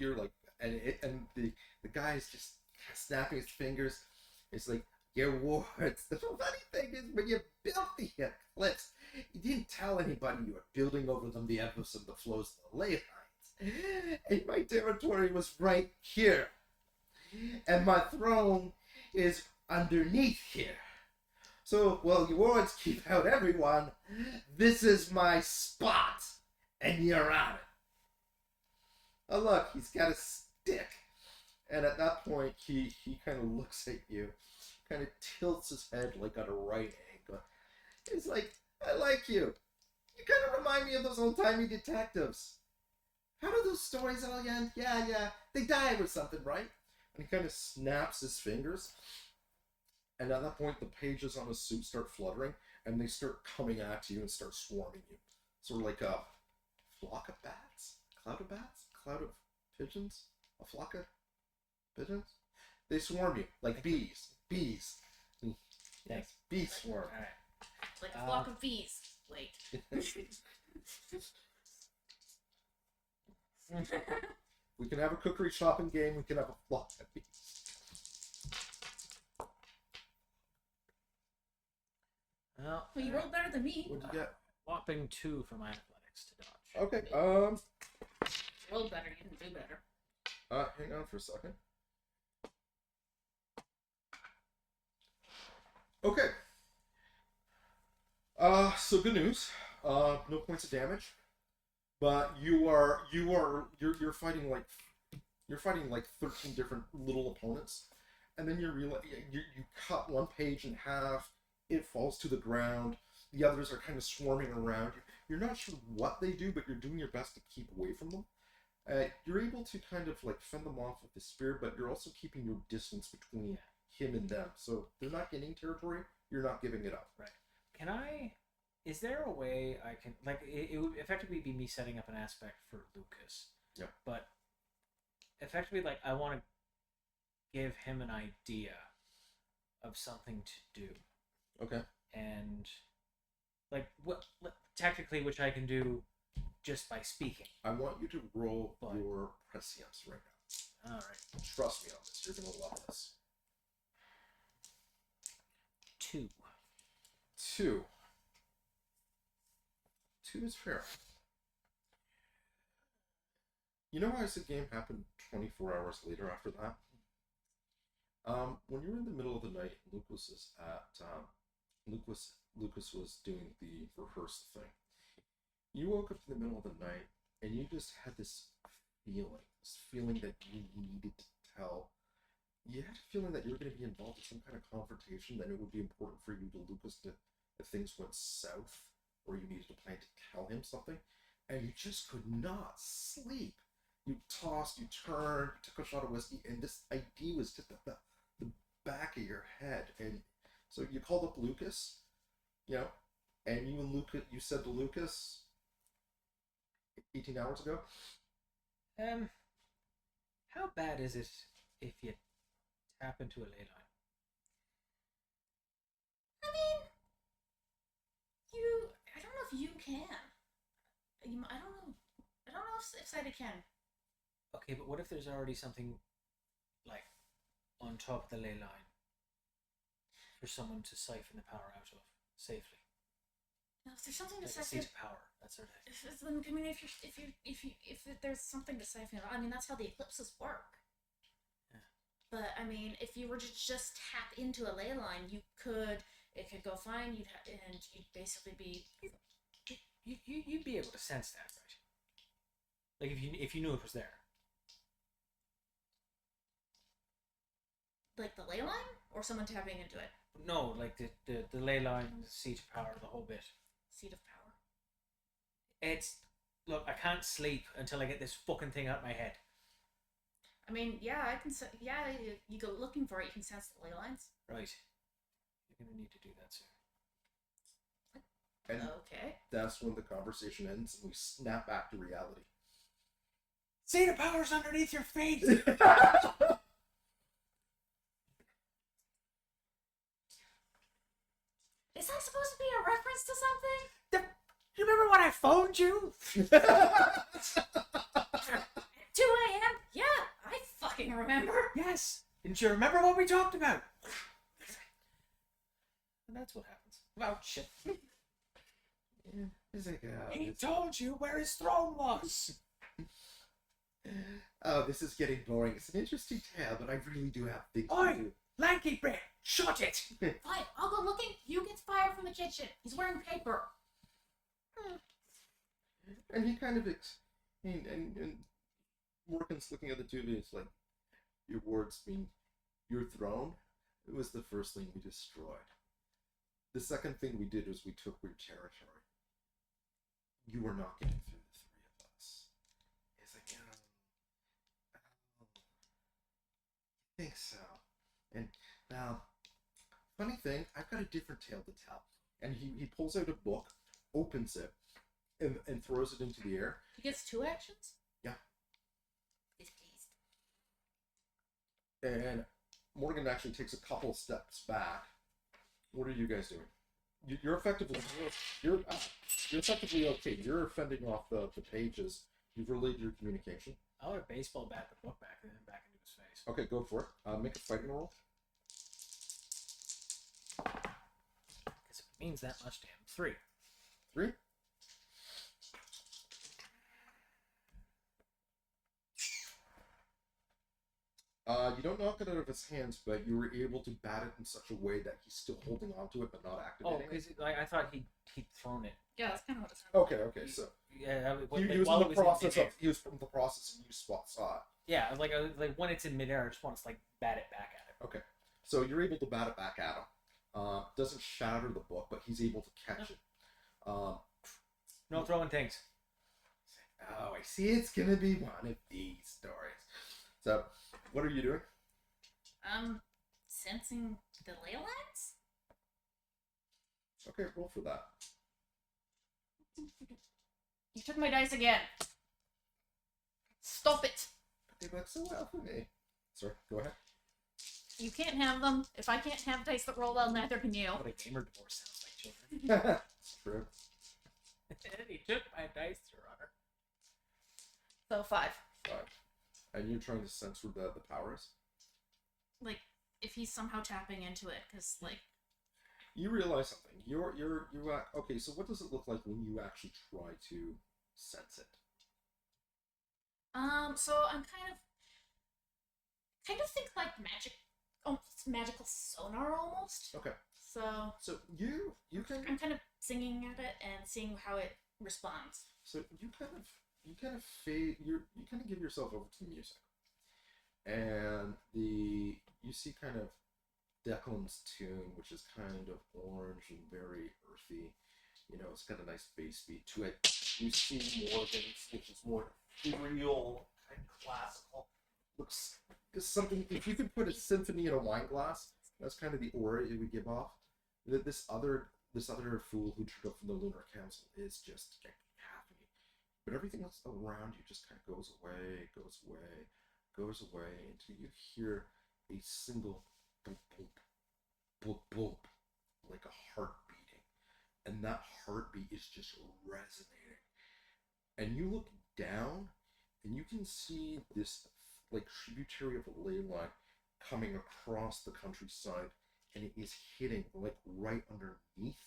and the guy's just snapping his fingers. It's like, your wards. The funny thing is, when you built the eclipse, you didn't tell anybody you were building over them the echoes of the flows of the ley lines. And my territory was right here. And my throne is underneath here. So, while you wards keep out everyone, this is my spot. And you're on it. Oh, look, he's got a stick. And at that point, he kind of looks at you, kind of tilts his head like at a right angle. It's like, I like you. You kind of remind me of those old-timey detectives. How do those stories all end? Yeah. They die or something, right? And he kind of snaps his fingers. And at that point, the pages on his suit start fluttering, and they start coming at you and start swarming you. Sort of like a flock of bats? Cloud of bats? Cloud of pigeons? A flock of pigeons? They swarm you like bees. Bees. Yes, bee swarm. All right. Like a flock of bees. Wait. We can have a cookery shopping game. We can have a flock of bees. Well, You rolled better than me. What'd you get? whopping 2 for my athletics to dodge. Okay. Rolled better. You didn't do better. Hang on for a second. Okay. So good news. No points of damage, but you're fighting like 13 different little opponents, and then you cut one page in half. It falls to the ground. The others are kind of swarming around you. You're not sure what they do, but you're doing your best to keep away from them. You're able to kind of like fend them off with the spear, but you're also keeping your distance between him and them. So they're not gaining territory. You're not giving it up. Right. Is there a way I can, like, it would effectively be me setting up an aspect for Lucas. Yeah. But effectively, like, I want to give him an idea of something to do. Okay. And, like, what tactically, which I can do just by speaking. I want you to roll Fine. your prescience right now. All right. Trust me on this. You're gonna love this. 2. 2. 2 is fair. You know how I said game happened 24 hours later after that? When you were in the middle of the night, Lucas was doing the rehearsal thing. You woke up in the middle of the night and you just had this feeling that you needed to tell. You had a feeling that you were going to be involved in some kind of confrontation, that it would be important for you to Lucas if things went south, or you needed to plan to tell him something, and you just could not sleep. You tossed, you turned, you took a shot of whiskey, and this idea was just at the back of your head. And so you called up Lucas, and you said to Lucas 18 hours ago, how bad is it if you tap into a ley line? I mean, I don't know if you can. I don't know. I don't know if Saida can. Okay, but what if there's already something, like, on top of the ley line for someone to siphon the power out of safely? Now, if there's something to Like a siphon, seat of power, that sort of thing. I mean, if there's something to siphon it, I mean, that's how the eclipses work. Yeah. But I mean, if you were to just tap into a ley line, it could go fine. You'd basically be. You'd be able to sense that, right? Like if you knew it was there. Like the ley line, or someone tapping into it. No, like the ley line, the seat of power, the whole bit. Seat of power. Look, I can't sleep until I get this fucking thing out of my head. I mean, yeah, I can. Yeah, you go looking for it. You can sense the ley lines. Right. You're gonna need to do that soon. and Okay. that's when the conversation ends and we snap back to reality. Seat of power's underneath your feet. Is that supposed to be a reference to something? You remember when I phoned you? 2 a.m. Yeah, I fucking remember. Yes. Didn't you remember what we talked about? And that's what happens. Well, shit. He's like, He told you where his throne was. oh, this is getting boring. It's an interesting tale, but I really do have things Oi! to do. Lanky Brit, shut it! Fine, I'll go looking. You get fired from the kitchen. He's wearing paper. And he kind of and Morgan's looking at the two of you. It's like, your words mean your throne. It was the first thing we destroyed. The second thing we did was we took your territory. You were not getting through the three of us. He's like, I think so. And now, funny thing, I've got a different tale to tell. And he pulls out a book, opens it, and throws it into the air. He gets 2 actions? Yeah. He's pleased. And Morgan actually takes a couple steps back. What are you guys doing? You're effectively you're effectively okay. You're fending off the pages. You've relayed your communication. I would baseball bat the book back and then back into his face. Okay, go for it. Make a fighting roll. Because if it means that much to him. 3. 3. You don't knock it out of his hands, but you were able to bat it in such a way that he's still holding onto it, but not Oh, activating it. because I thought he'd thrown it. Yeah, that's kind of what it sounded Okay, so Yeah, he was in the process of he was from the process, and you saw it. Yeah, like when it's in midair, I just want to like bat it back at him. Okay, so you're able to bat it back at him. Doesn't shatter the book, but he's able to catch it. No throwing things. Oh, I see. It's gonna be one of these stories. So, what are you doing? Sensing the ley lines? Okay, roll for that. You took my dice again. Stop it. They work so well for me. Sorry, go ahead. You can't have them. If I can't have dice that roll well, neither can you. What a gamer divorce sounds like, children. It's true. He took my dice, Your Honor. So 5. 5. And you're trying to sense where the power is? Like, if he's somehow tapping into it, because, like... You realize something. Okay, so what does it look like when you actually try to sense it? So I'm kind of think like magical sonar almost. Okay. So you can I'm kind of singing at it and seeing how it responds. So you kind of fade. You kind of give yourself over to the music, and you see kind of Declan's tune, which is kind of orange and very earthy. You know, it's got a nice bass beat to it. You see Morgan's, which is more ethereal, kind of classical. Looks something. If you could put a symphony in a wine glass, that's kind of the aura it would give off. This other fool who turned up from the Lunar Council is just happening, but everything else around you just kind of goes away until you hear a single boop boop boop boop, like a heart beating, and that heartbeat is just resonating. And you look down, and you can see this like tributary of a ley line coming across the countryside, and it is hitting like right underneath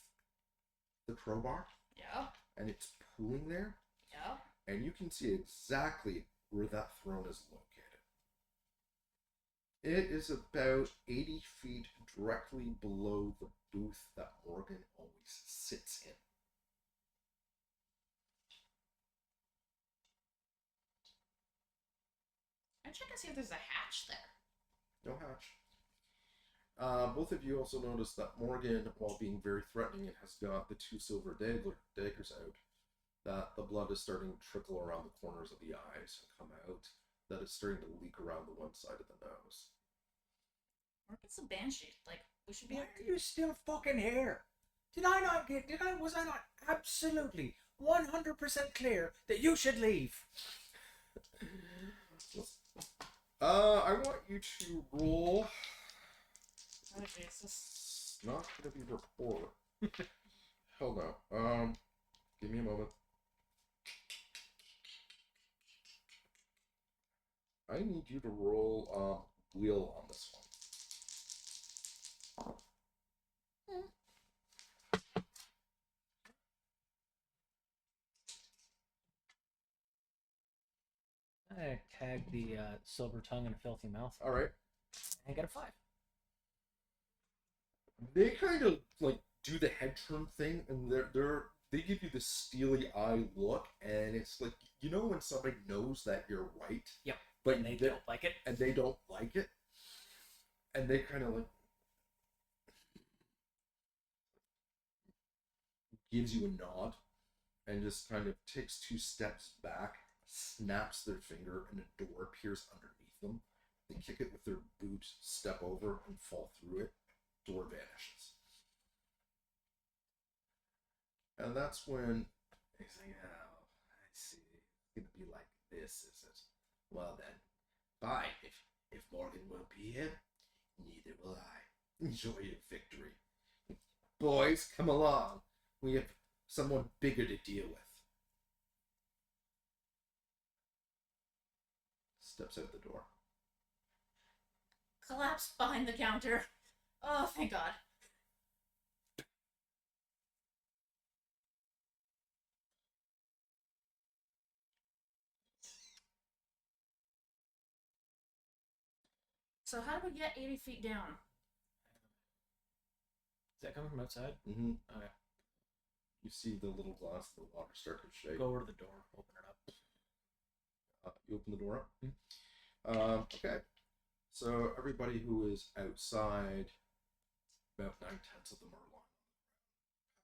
the crowbar. Yeah. And it's pooling there. Yeah. And you can see exactly where that throne is located. It is about 80 feet directly below the booth that Morgan always sits in. I'm checking to see if there's a hatch there. No hatch. Both of you also notice that Morgan, while being very threatening, has got the 2 silver daggers out. That the blood is starting to trickle around the corners of the eyes and come out. That it's starting to leak around the one side of the nose. Morgan's a banshee. Like, we should be. Why are you still fucking here? Was I not absolutely 100% clear that you should leave? I want you to roll. Oh, Jesus. It's not gonna be rapport. Hell no. Give me a moment. I need you to roll wheel on this one. I tagged the silver tongue and a filthy mouth. All right. And I got a 5. They kind of like do the head turn thing, and they give you this steely eye look, and it's like, you know when somebody knows that you're right. Yep. But And they don't like it. And they don't like it. And they kind of like, gives you a nod and just kind of takes 2 steps back, snaps their finger, and a door appears underneath them. They kick it with their boot, step over, and fall through it. Door vanishes. And that's when he's like, oh, I see. It's gonna be like this, is it? Well then, fine. If Morgan won't be here, neither will I. Enjoy your victory. Boys, come along. We have someone bigger to deal with. Steps out the door. Collapse behind the counter. Oh, thank God. So how do we get 80 feet down? Is that coming from outside? Mm-hmm. Okay. You see the little glass of the water start to shake. Go over to the door. Open it up. You open the door up. Mm-hmm. Okay. So everybody who is outside, about 9/10 of them are lying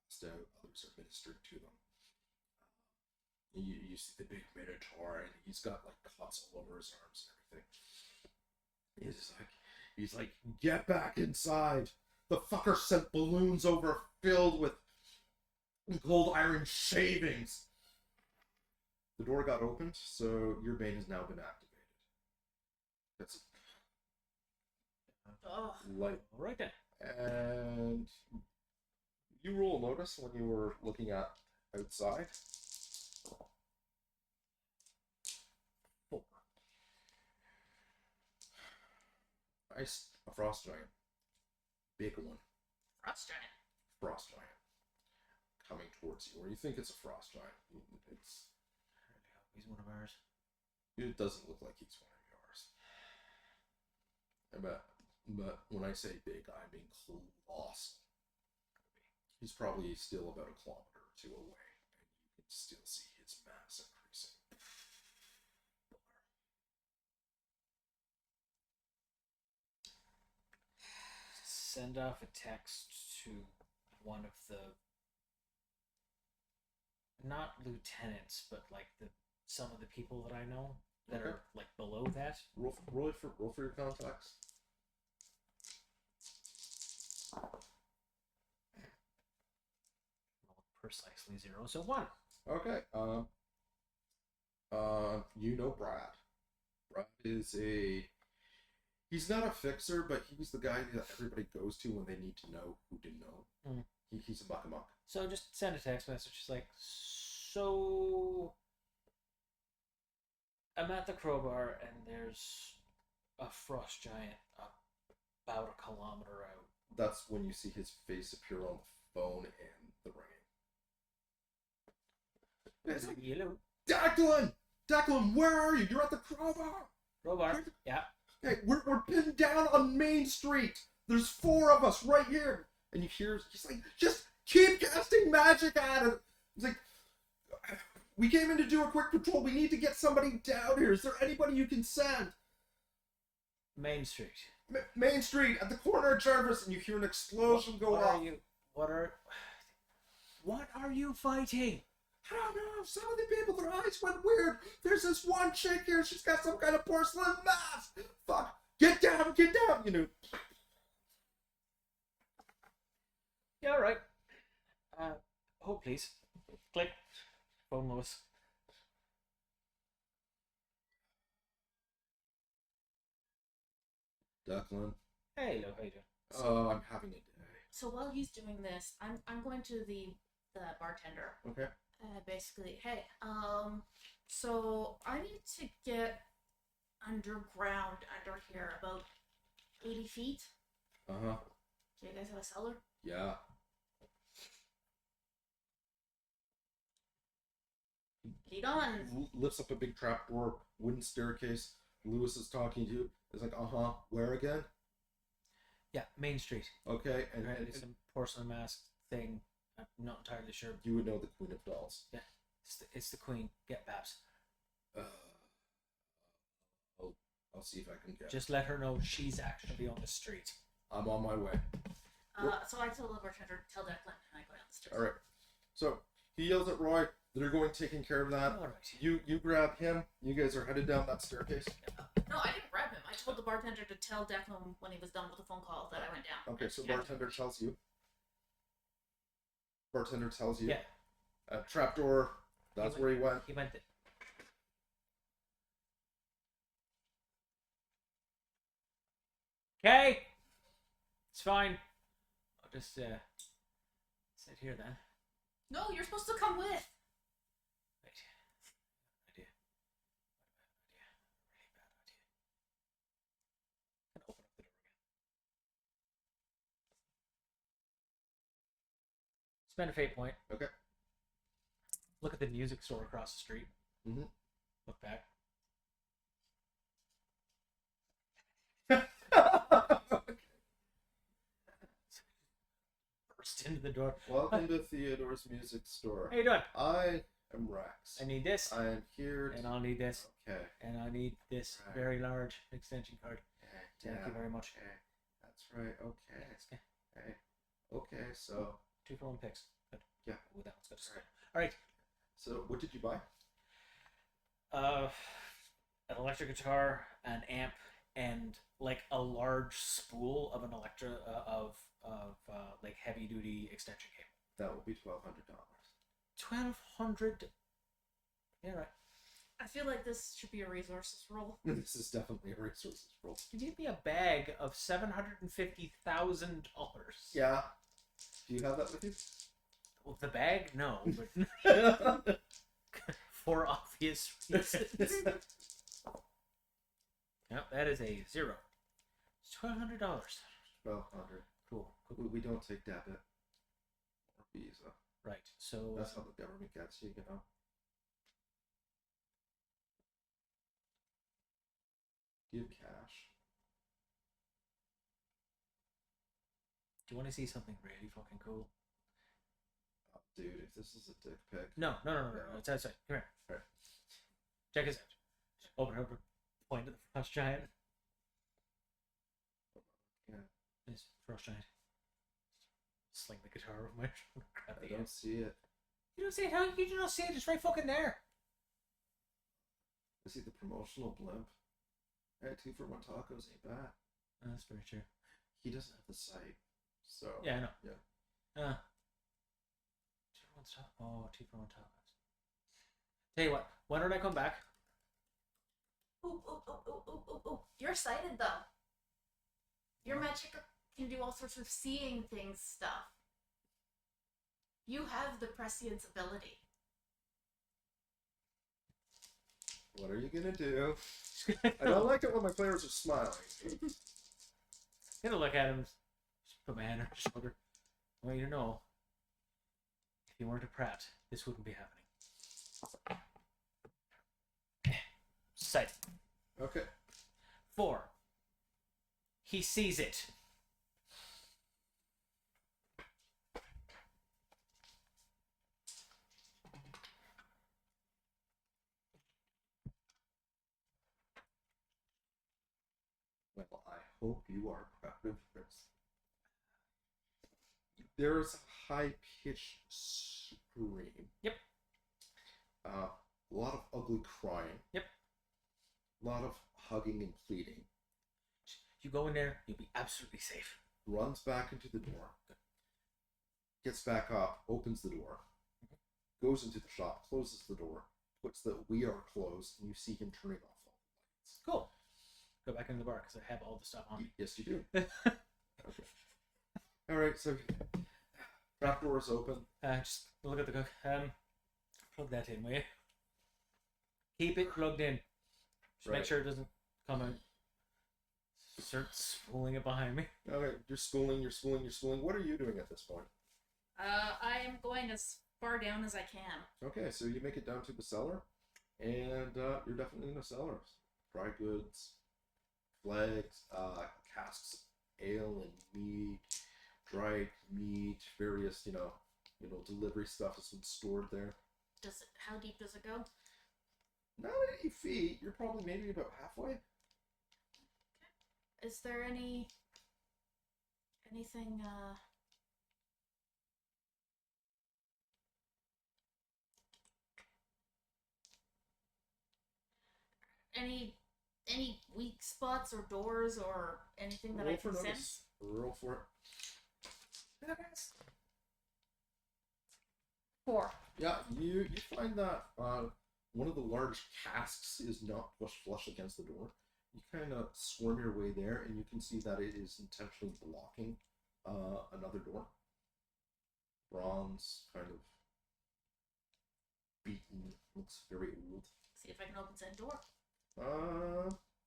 passed out. Others are ministered to them. You see the big Minotaur, and he's got like cuts all over his arms and everything. He's like, get back inside. The fucker sent balloons over filled with cold iron shavings. The door got opened, so your bane has now been activated. That's Oh. light. All right then. And you roll a notice when you were looking at outside. 4. Nice. A frost giant. Big one. Frost giant. Frost giant. Coming towards you. Or you think it's a frost giant. He's one of ours. It doesn't look like he's one of yours. But when I say big, I mean colossal. He's probably still about 1 kilometer or 2 away, and you can still see his mass increasing. Send off a text to one of the, not lieutenants, but like some of the people that I know that Okay. are like below that. Roll for your contacts. Precisely 0, so 1. Okay. You know Brad. Brad is he's not a fixer, but he's the guy that everybody goes to when they need to know who to know. Mm. He's a muck-a-muck. So just send a text message. Just like, so I'm at the crowbar and there's a frost giant about 1 kilometer out. That's when you see his face appear on the phone and the ringing. It's like, Yellow. Declan, where are you? You're at the crowbar. Crowbar. Yeah. Hey, we're pinned down on Main Street. There's 4 of us right here. And you hear, he's like, just keep casting magic at it. He's like, we came in to do a quick patrol. We need to get somebody down here. Is there anybody you can send? Main Street. Main Street, at the corner of Jarvis, and you hear an explosion go What off. What are you fighting? I don't know, some of the people, their eyes went weird. There's this one chick here, she's got some kind of porcelain mask. Fuck, get down, you know. Yeah, all right. Hold please. Click. Phone Lewis. Declan. Hey, Lou, how you doing? I'm having a day. So while he's doing this, I'm going to the bartender. Okay. Basically, hey, so I need to get underground under here, about 80 feet. Uh-huh. Do you guys have a cellar? Yeah. Lead on. Lifts up a big trapdoor, wooden staircase. Lewis is talking to you. It's like, uh-huh, where again? Yeah, Main Street. Okay, and Some porcelain mask thing. I'm not entirely sure. you would know the Queen of Dolls. Yeah, it's the Queen. Get Babs. I'll see if I can get. Just let her know she's actually on the street. I'm on my way. So I tell the bartender, tell Declan, and I go down the stairs. All right. So he yells at Roy. They're going taking care of that. All right. You grab him. You guys are headed down that staircase. No, I didn't grab him. I told the bartender to tell Declan when he was done with the phone call that I went down. Okay, so Yeah. bartender tells you. Bartender tells you. Yeah. Trapdoor. That's where he went. He went. Okay. It's fine. I'll just sit here then. No, you're supposed to come with. Wait. Idea. Idea. Really bad idea. I'm gonna open up the door again. Spend a fate point. Okay. Look at the music store across the street. Mm-hmm. Look back. Burst into the door. Welcome to Theodore's Music Store. How you doing? I am Rex. I need this, I am here. and I'll need this, Okay. and I need this Right. very large extension card. Yeah, Thank you very much. Okay. That's right. Okay. Okay. Okay. So 2 for 1 picks. Good. Yeah. Ooh, that one's good. Right. All right. So what did you buy? An electric guitar, an amp, and like a large spool of an like heavy duty extension cable. That will be $1,200. 1,200. Yeah, right. I feel like this should be a resources roll. This is definitely a resources roll. You gave me a bag of $750,000. Yeah. Do you have that with you? Well, the bag, no, but for obvious reasons. Yep, that is a 0. It's $1,200. 1,200. Cool. We don't take debit or Visa. Right. So That's how the government gets you, you know. Do you have cash? do you want to see something really fucking cool? Oh, dude, if this is a dick pic. No. It's outside. Come here. Right. Check this out. Open. Point at the frost giant. Yeah. This frost giant. Sling the guitar over my shoulder. Grab I the don't amp. see it. You don't see it? How you don't see it? It's right fucking there. I see the promotional blimp. Hey, 2 for 1 tacos ain't bad. That's very true. He doesn't have the site, so Yeah, I know. Yeah. 2 for 1 top. Oh, 2 for 1 tacos. Tell you what. When did I come back? Ooh. You're sighted though. Your magic can do all sorts of seeing things stuff. You have the prescience ability. what are you gonna do? I don't like it when my players are smiling. Gonna look at him. Just put my hand on his shoulder. I want you to know, if you weren't a Pratt, this wouldn't be happening. Sight. Okay. 4. He sees it. Well, I hope you are proud of this. There's a high-pitched scream. Yep. A lot of ugly crying. Yep. A lot of hugging and pleading. You go in there, you'll be absolutely safe. Runs back into the door. Gets back up, opens the door. Goes into the shop, closes the door, puts the "we are closed," and you see him turning off all the lights. Cool. Go back into the bar because I have all the stuff on me. Yes, you do. Okay. All right, so trap door is open. Just look at the cook. Plug that in, will you? Keep it plugged in. Just Right. make sure it doesn't come out. Start spooling it behind me. Okay, you're schooling. What are you doing at this point? I am going as far down as I can. Okay, so you make it down to the cellar, and you're definitely in the cellar. Dry goods, flags, casks, of ale and meat, dried meat, various delivery stuff has been stored there. How deep does it go? Not 80 feet. You're probably maybe about halfway. Is there anything any weak spots or doors or anything that Roll I for can notice. sense? Roll for it. 4. Yeah, you find that one of the large casks is not flush against the door. You kind of swarm your way there, and you can see that it is intentionally blocking another door. Bronze, kind of beaten, looks very old. See if I can open said door.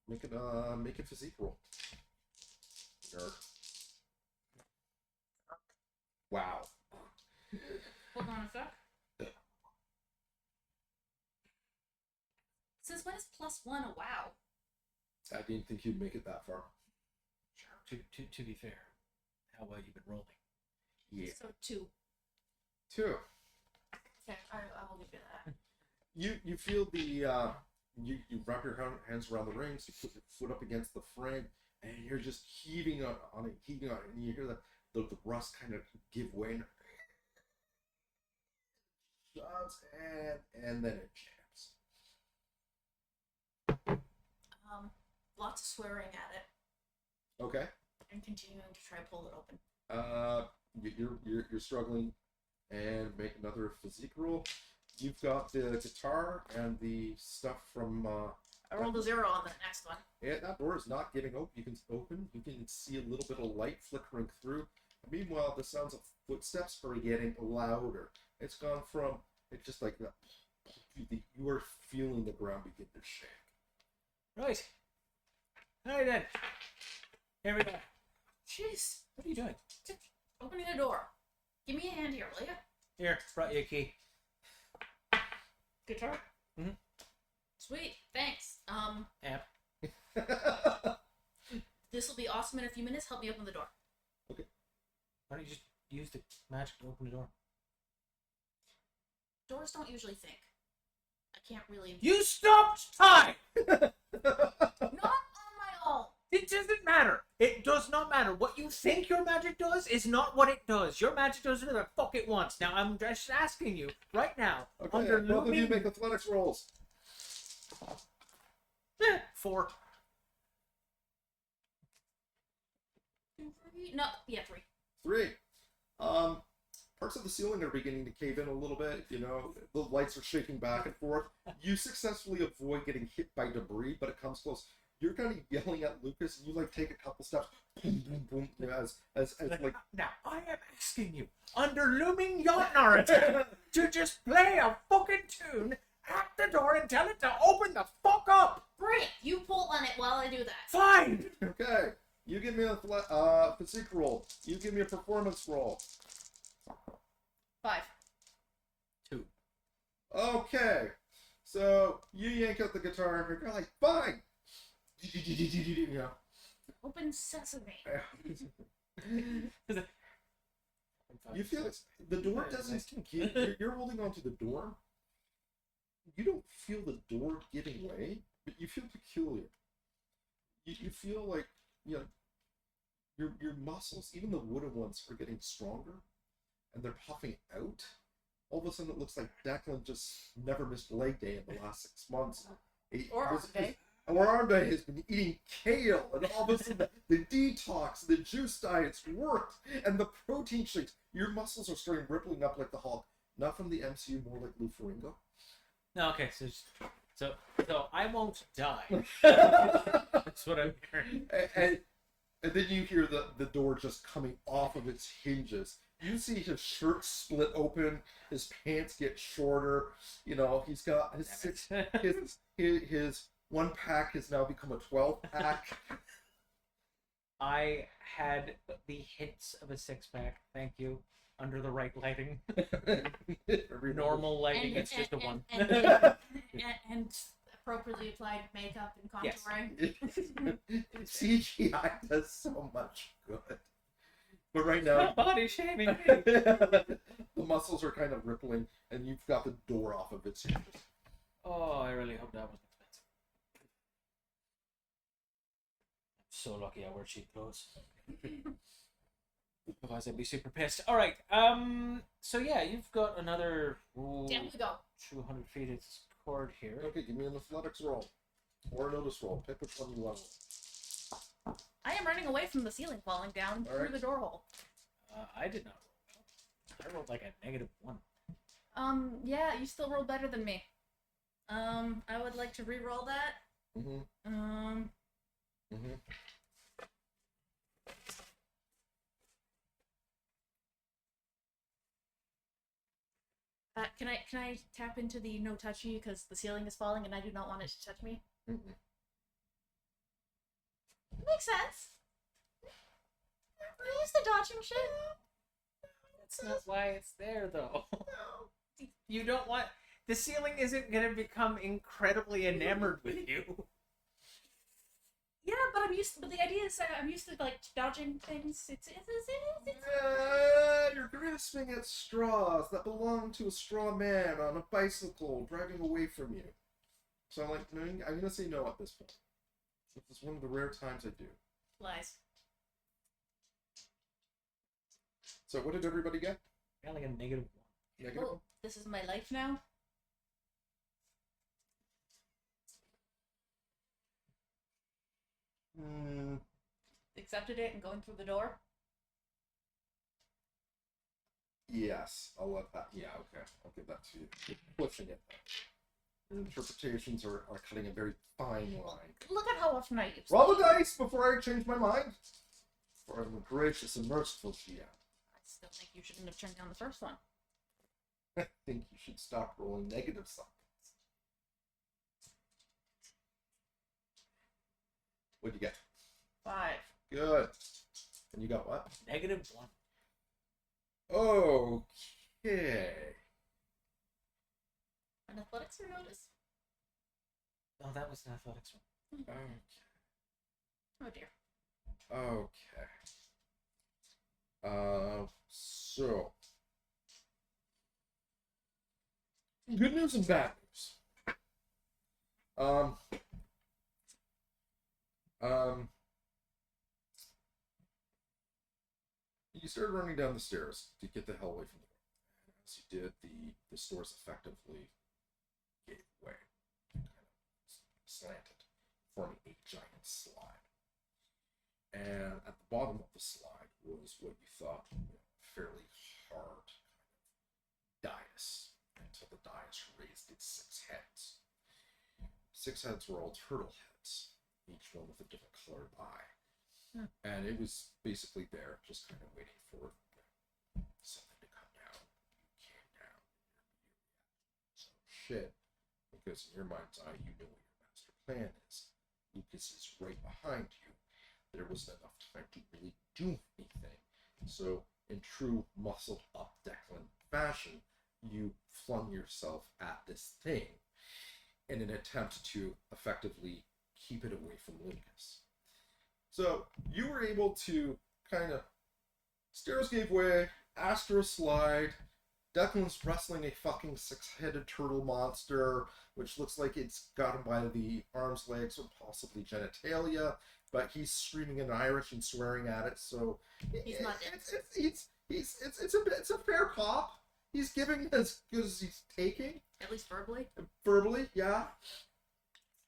Make a physique roll. Nerd. Wow. Hold on a sec. Since when is +1 a wow? I didn't think you'd make it that far. To be fair, how well you've been rolling? Yeah. So 2. 2. Okay, I will give you that. You feel the you wrap your hands around the rings, you put your foot up against the frame, and you're just heaving on it, and you hear the rust kind of give way, and shuts, and then it jams. Lots of swearing at it Okay. and continuing to try to pull it open. You're struggling, and make another physique roll. You've got the guitar and the stuff from. I rolled a 0 on the next one. Yeah, that door is not giving open. You can see a little bit of light flickering through. Meanwhile, the sounds of footsteps are getting louder. It's gone from it's just like that. You are feeling the ground begin to shake. Right. Alright then. Here we go. Jeez. What are you doing? Opening a door. Give me a hand here, will ya? Here, brought you a key. Guitar? Mhm. Sweet, thanks. Amp. This will be awesome in a few minutes. Help me open the door. Okay. Why don't you just use the magic to open the door? Doors don't usually think. I can't really. You stopped time! Not on my own! It doesn't matter. It does not matter. What you think your magic does is not what it does. Your magic does whatever the fuck it wants. Now, I'm just asking you, right now, Okay, under both of you looming... make athletics rolls. 4. 2, 3? No, yeah, 3. 3. Parts of the ceiling are beginning to cave in a little bit. You know, the lights are shaking back and forth. You successfully avoid getting hit by debris, but it comes close. You're kind of yelling at Lucas, and you like take a couple steps, boom, boom, boom, you know, as like. Now, I am asking you, under looming Jotnar attack, to just play a fucking tune at the door and tell it to open the fuck up! Great! You pull on it while I do that. Fine! Okay, you give me a physique roll. You give me a performance roll. 5. 2. Okay, so you yank out the guitar, and you're like, fine. You know. Open sesame. You feel the door doesn't give. You're holding onto the door. You don't feel the door giving way, but you feel peculiar. You feel like, you know, your muscles, even the wooden ones, are getting stronger, and they're puffing out. All of a sudden, it looks like Declan just never missed leg day in the last 6 months. Or arm day. Or arm day has been eating kale, and all of a sudden the detox, the juice diets worked, and the protein shakes. Your muscles are starting rippling up like the Hulk. Not from the MCU, more like Lou Ferrigno. No, okay, so I won't die. That's what I'm hearing. And then you hear the door just coming off of its hinges. You see his shirt split open, his pants get shorter. You know, he's got his 1 pack has now become a 12 pack. I had the hints of a 6-pack. Thank you. Under the right lighting. Normal lighting, it's just a 1. And appropriately applied makeup and Yes. contouring. CGI does so much good. But right now, Not body shaming me. the muscles are kind of rippling, and you've got the door off of its hinges. Oh, I really hope that wasn't expensive. I'm so lucky I wear cheap clothes. Otherwise, I'd be super pissed. All right. So yeah, you've got another Down we go. 200 feet of cord here. Okay, give me an athletics roll. Or a notice roll. Pick which one you want. I am running away from the ceiling falling down through Alright. the door hole. I did not roll well. I rolled like a -1. Yeah, you still roll better than me. I would like to re-roll that. Mm-hmm. Can I tap into the no touchy because the ceiling is falling and I do not want it to touch me? Mm-hmm. Makes sense. I use the dodging shit. That's not why it's there, though. You don't want... The ceiling isn't going to become incredibly enamored with you. Yeah, but but the idea is I'm used to like dodging things. It's You're grasping at straws that belong to a straw man on a bicycle driving away from you. So I'm like, no, I'm gonna say no at this point. This is one of the rare times I do. lies. So what did everybody get? I got like a -1. Negative? Well, this is my life now. Accepted it and going through the door. Yes, I'll let that. Yeah, okay. I'll give that to you. Pushing it. Interpretations are cutting a very fine line. Look at how often I use Roll them. the dice before I change my mind. For I'm a gracious and merciful GM. I still think you shouldn't have turned down the first one. I think you should stop rolling negative signs. What'd you get? 5. Good. And you got what? -1. Okay. An athletics or notice? Oh, that was an athletics one. Okay. Oh dear. Okay. So. Good news and bad news. You started running down the stairs to get the hell away from the door. As you did, the stairs effectively gave way, kind of slanted, forming a giant slide. And at the bottom of the slide was what you thought fairly hard kind of dais, until the dais raised its 6 heads. 6 heads were all turtle heads, each one with a different colored eye. And it was basically there, just kind of waiting for something to come down. You came down. So shit, because in your mind's eye, you know what your master plan is. Lucas is right behind you. There wasn't enough time to really do anything. So, in true muscled up Declan fashion, you flung yourself at this thing in an attempt to effectively keep it away from Lucas. So, you were able to kind of... Stairs gave way, Astra slide, Declan's wrestling a fucking 6-headed turtle monster, which looks like it's got him by the arms, legs, or possibly genitalia, but he's screaming in Irish and swearing at it, so... He's not dead. It's a fair cop. He's giving as good as he's taking. At least verbally. Verbally, yeah.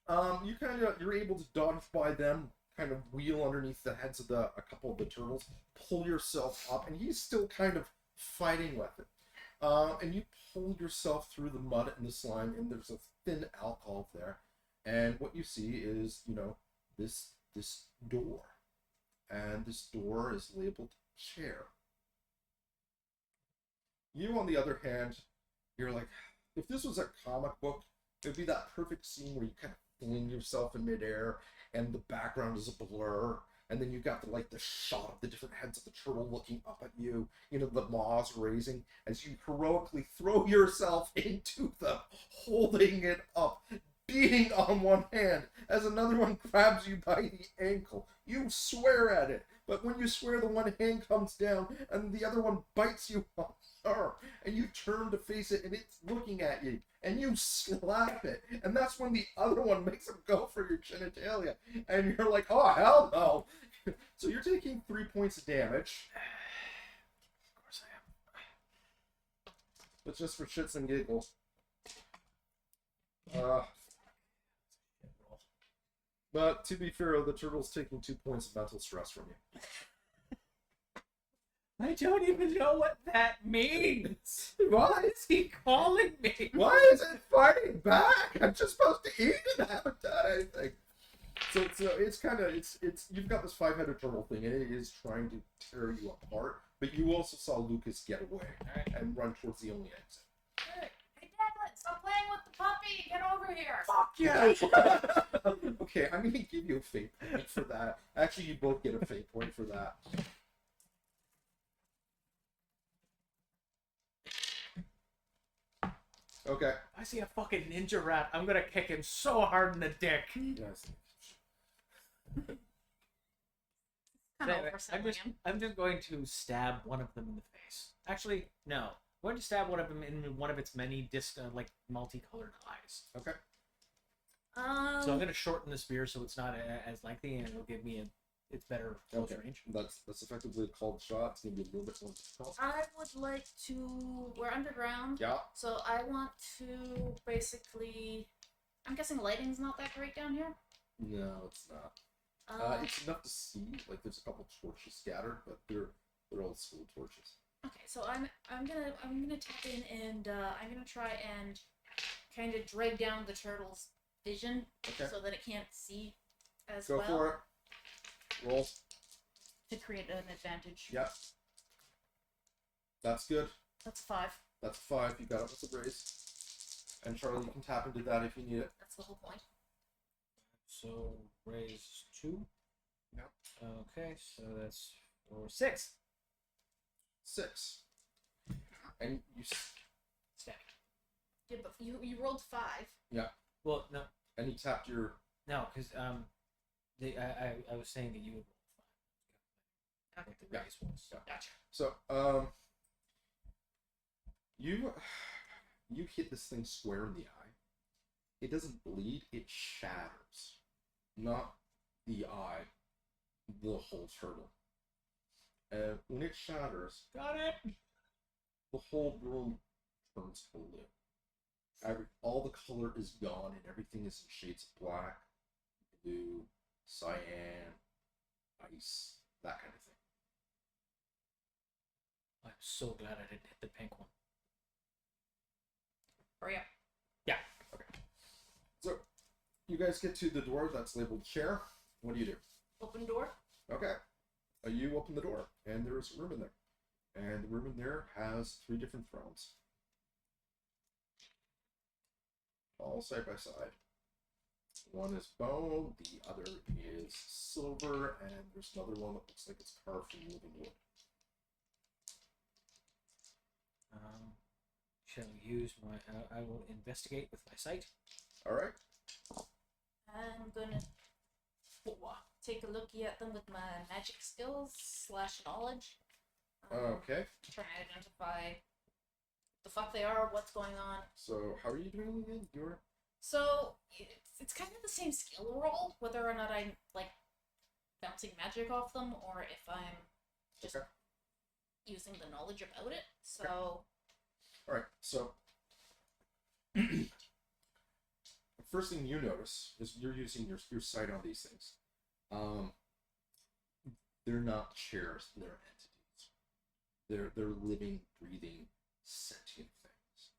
You're able to dodge by them, kind of wheel underneath the heads of a couple of the turtles, pull yourself up, and he's still kind of fighting with it. And you pull yourself through the mud and the slime, and there's a thin alcove there. And what you see is, this door. And this door is labeled chair. You, on the other hand, you're like, if this was a comic book, it would be that perfect scene where you kind of fling yourself in midair, and the background is a blur, and then you got the shot of the different heads of the turtle looking up at you, the maws raising, as you heroically throw yourself into them, holding it up, beating on one hand, as another one grabs you by the ankle. You swear at it, but when you swear, the one hand comes down, and the other one bites you on the arm, and you turn to face it, and it's looking at you, and you slap it, and that's when the other one makes him go for your genitalia, and you're like, oh, hell no! So you're taking 3 points of damage. Of course I am. But just for shits and giggles. But to be fair, the turtle's taking 2 points of mental stress from you. I don't even know what that means. Why? What is he calling me? Why is it fighting back? I'm just supposed to eat it. I haven't done anything. So it's kind of it's you've got this 5-headed turtle thing, and it is trying to tear you apart. But you also saw Lucas get away and run towards the only exit. Hey, Declan, stop playing with the puppy. Get over here. Fuck you! Okay, I'm gonna give you a fate point for that. Actually, you both get a fate point for that. Okay. If I see a fucking ninja rat, I'm gonna kick him so hard in the dick. Yes. Kind of Anyway, overselling him. I'm just going to stab one of them in the face. Actually, no. I'm going to stab one of them in one of its many like multicolored eyes. Okay. So I'm going to shorten the spear so it's not as lengthy, and it'll give me it's better close range. That's effectively a called shot. It's gonna be a little bit more difficult. I would like to. We're underground. Yeah. So I want to basically. I'm guessing lighting's not that great down here. No, it's not. It's enough to see. Like there's a couple torches scattered, but they're old school torches. Okay, so I'm gonna tap in and I'm gonna try and kind of drag down the turtle's vision so that it can't see as Go well. for it. Roll. To create an advantage. Yep. That's good. That's 5. That's 5. You got it with the raise. And Charlie, you can tap into that if you need it. That's the whole point. So raise 2. Yep. Okay, so that's 6. 6. And you. Stab. Yeah, but you rolled 5. Yeah. Well, no, And you tapped your. no, because I was saying that you would roll 5. Okay. What the raise was. Yeah. Gotcha. So you hit this thing square in the eye. It doesn't bleed. It shatters. Not the eye. The whole turtle. And when it shatters, Got it. the whole room turns blue. All the color is gone, and everything is in shades of black, blue, cyan, ice, that kind of thing. I'm so glad I didn't hit the pink one. Hurry up. Yeah. Okay. So, you guys get to the door that's labeled chair. What do you do? Open door. Okay. You open the door, and there's a room in there. And the room in there has 3 different thrones. All side by side. One is bone, the other is silver, and there's another one that looks like it's carved from living wood. Shall use my? I will investigate with my sight. Alright. I'm gonna take a looky at them with my magic skills / knowledge. Okay. Trying to identify the fuck they are, what's going on. So, how are you doing again? You're. So it's kind of the same skill roll, whether or not I'm like bouncing magic off them or if I'm just using the knowledge about it. So. Alright, so. First thing you notice is you're using your sight on these things. They're not chairs, they're entities. They're living, breathing, sentient things.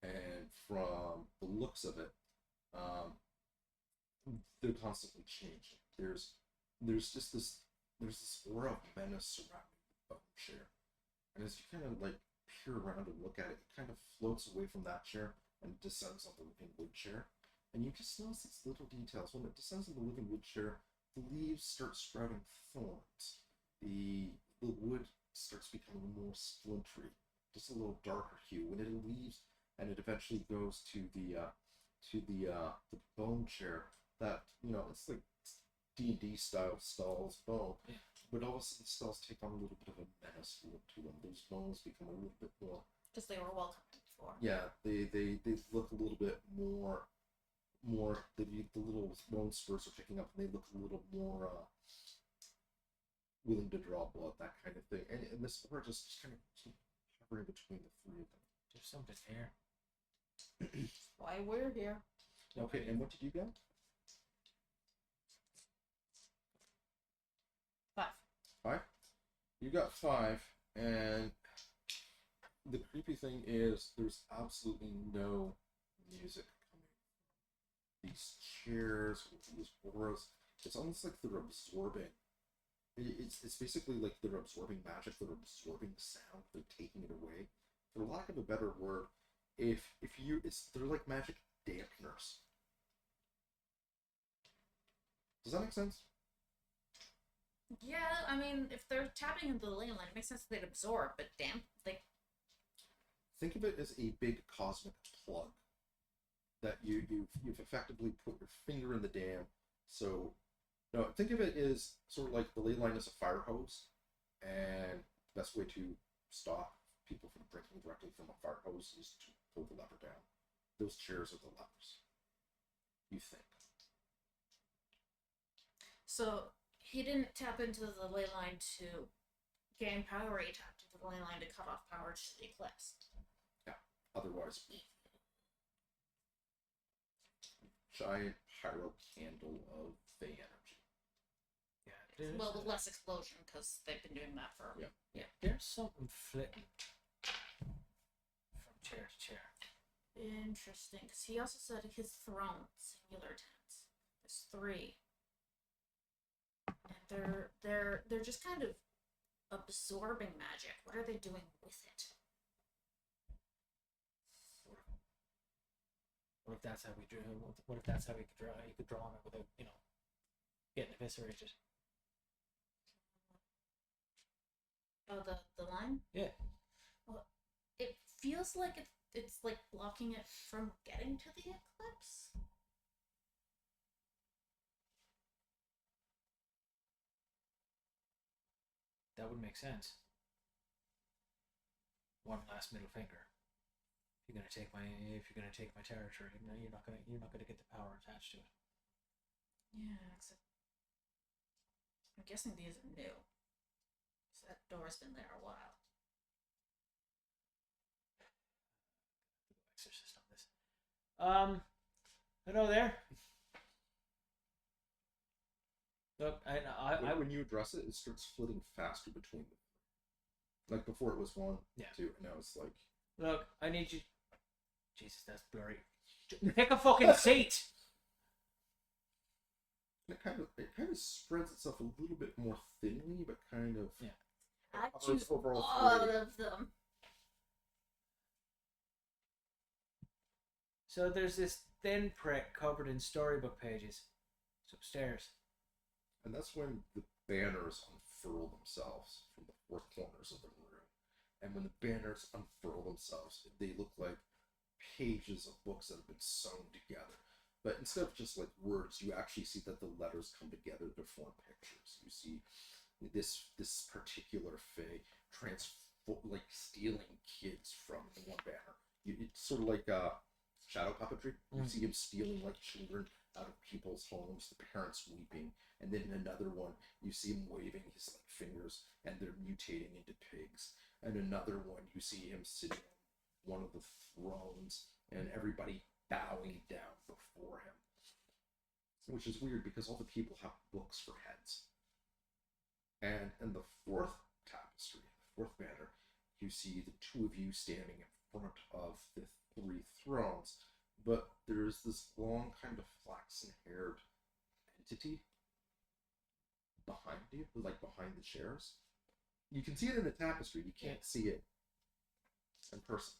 And from the looks of it, they're constantly changing. There's just this aura of menace surrounding the bone chair. And as you kind of like peer around and look at it, it kind of floats away from that chair and descends on the living wood chair. And you just notice these little details. When it descends on the living wood chair, the leaves start sprouting thorns. The wood starts becoming more splintery, just a little darker hue. When it leaves and it eventually goes to the bone chair, that it's like D&D style stalls bone. Yeah. But all of a sudden, the stalls take on a little bit of a menace look to them. Those bones become a little bit more. Because they were welcome before. Yeah, they look a little bit more. The little bone spurs are picking up, and they look a little more willing to draw blood, that kind of thing. And this spur just kind of keep hovering between the 3 of them. There's something here. Why we're here. Okay, and what did you get? you got 5, and the creepy thing is there's absolutely no music coming. These chairs with these auras, it's almost like they're absorbing. It's basically like they're absorbing magic, they're absorbing the sound, they're taking it away. For lack of a better word, they're like magic dampeners. Does that make sense? Yeah, I mean, if they're tapping into the ley line, it makes sense that they'd absorb, but Think of it as a big cosmic plug that you've effectively put your finger in the dam. So, no, think of it as sort of like the ley line is a fire hose, and the best way to stop people from drinking directly from a fire hose is to pull the lever down. Those chairs are the levers. You think. So he didn't tap into the ley line to gain power, he tapped into the ley line to cut off power to the eclipse. Otherwise, giant pyro candle of the energy. Yeah. Well, with less explosion, because they've been doing that for... Yeah. There's something flitting from chair to chair. Interesting, because he also said his throne, singular tense. There's 3. And they're just kind of absorbing magic. What are they doing with it? What if that's how we drew? What if that's how he could draw? He could draw on it without, getting eviscerated. Oh, the line? Yeah. Well, it feels like it's like blocking it from getting to the eclipse. That would make sense. One last middle finger. If you're gonna take my territory, you're not gonna get the power attached to it. Yeah, except I'm guessing these are new. So that door's been there a while. Exorcist on this. Hello there. Look, When you address it, it starts flitting faster between them. Like before, it was 1, 2, and now it's like. Look, I need you. Jesus, that's blurry. Pick a fucking seat. It kind of spreads itself a little bit more thinly, but kind of. Yeah. I covers choose overall all three. of them. So there's this thin prick covered in storybook pages. It's upstairs. And that's when the banners unfurl themselves from the 4 corners of the room. And when the banners unfurl themselves, they look like pages of books that have been sewn together. But instead of just like words, you actually see that the letters come together to form pictures. You see this particular fae stealing kids from one banner. It's sort of like shadow puppetry. You see him stealing like children out of people's homes, the parents weeping, and then in another one you see him waving his like fingers and they're mutating into pigs. And another one you see him sitting on one of the thrones and everybody bowing down before him. Which is weird because all the people have books for heads. And in the 4th tapestry, the 4th banner, you see the 2 of you standing in front of the 3 thrones, but there's this long kind of flaxen-haired entity behind you, like behind the chairs. You can see it in the tapestry, you can't see it in person.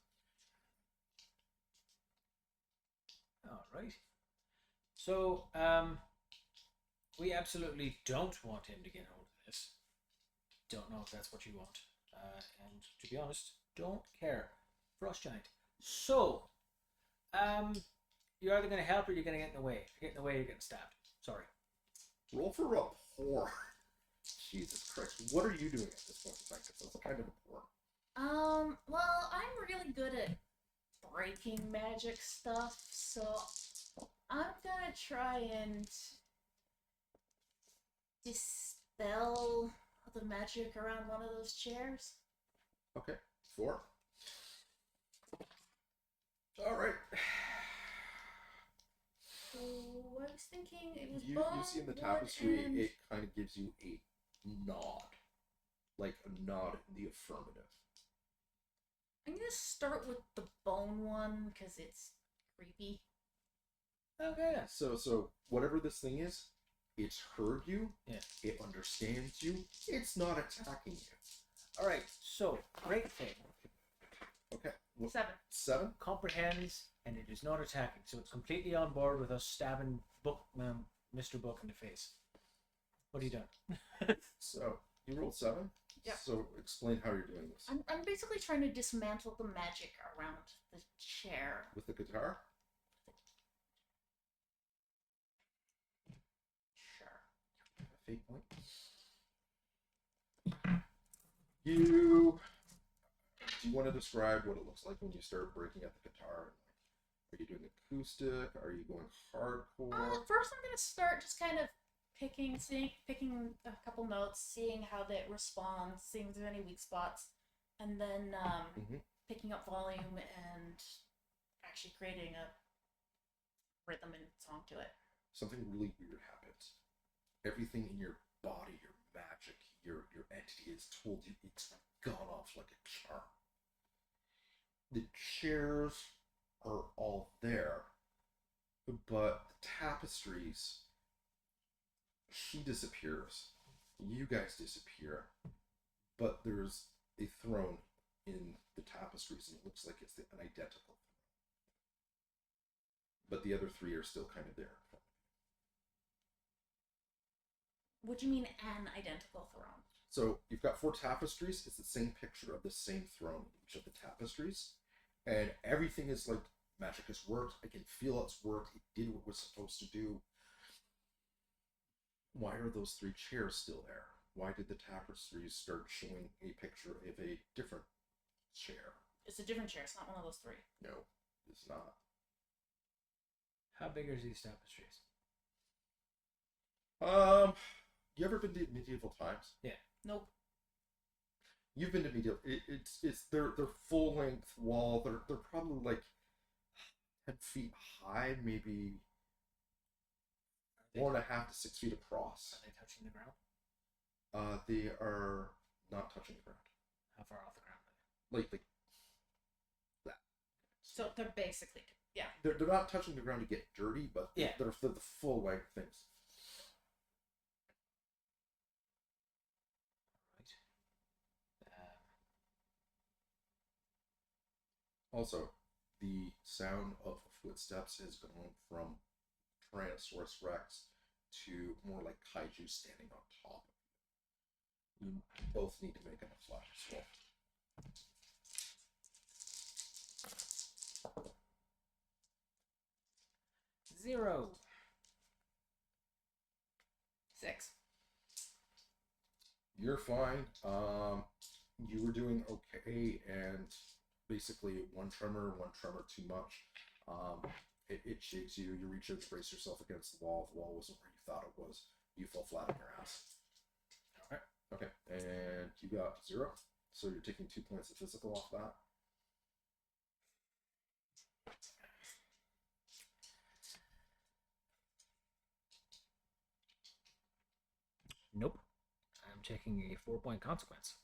Alright. So, we absolutely don't want him to get hold of this. Don't know if that's what you want. And to be honest, don't care. Frost Giant. So, you're either going to help or you're going to get in the way. If you get in the way, you're getting stabbed. Sorry. Roll for rapport. Jesus Christ. What are you doing at this point in time? Because that's kind of rapport. Well, I'm really good at breaking magic stuff, so I'm gonna try and dispel the magic around one of those chairs. Okay. 4. Alright. So I was thinking it was You bone, see in the wood, tapestry, and... it kind of gives you a nod. like a nod in the affirmative. I'm gonna start with the bone one because it's creepy. Okay. So whatever this thing is, it's heard you. Yeah. It understands you. It's not attacking you. All right. So great thing. Okay. 7. 7. Comprehends, and it is not attacking. So it's completely on board with us stabbing Mr. Book in the face. What are you doing? So you rolled 7. Yeah. So explain how you're doing this I'm basically trying to dismantle the magic around the chair. with the guitar. Sure. Fate point. Do you want to describe what it looks like when you start breaking at the guitar? Are you doing acoustic? Are you going hardcore? First, I'm gonna start just kind of picking a couple notes, seeing how they respond, seeing if there's any weak spots, and then picking up volume and actually creating a rhythm and song to it. Something really weird happens. Everything in your body, your magic, your entity has told you it's gone off like a charm. The chairs are all there, but the tapestries, she disappears. You guys disappear, but there's a throne in the tapestries, and it looks like it's an identical throne. But the other 3 are still kind of there. What do you mean an identical throne? So you've got 4 tapestries. It's the same picture of the same throne in each of the tapestries. And everything is like magic has worked. I can feel it's worked. It did what it was supposed to do. Why are those 3 chairs still there? Why did the tapestries start showing a picture of a different chair? It's a different chair. It's not one of those 3. No, it's not. How big are these tapestries? You ever been to medieval times? Yeah. Nope. You've been to medieval. It's they're full length wall. They're probably like 10 feet high, maybe 4.5 to 6 feet across. Are they touching the ground? They are not touching the ground. How far off the ground are they? Like that. So they're basically, yeah. They're not touching the ground to get dirty, but Yeah. they're the full length things. Right. Also, the sound of footsteps has gone from Tyrannosaurus Rex to more like kaiju standing on top. You both need to make an athletics roll. 0. 6. You're fine. You were doing okay, and basically one tremor too much. It shakes you. You reach out to brace yourself against the wall. The wall wasn't where you thought it was. You fall flat on your ass. Alright. Okay, and you got 0. So you're taking 2 points of physical off that. Nope. I'm taking a 4-point consequence.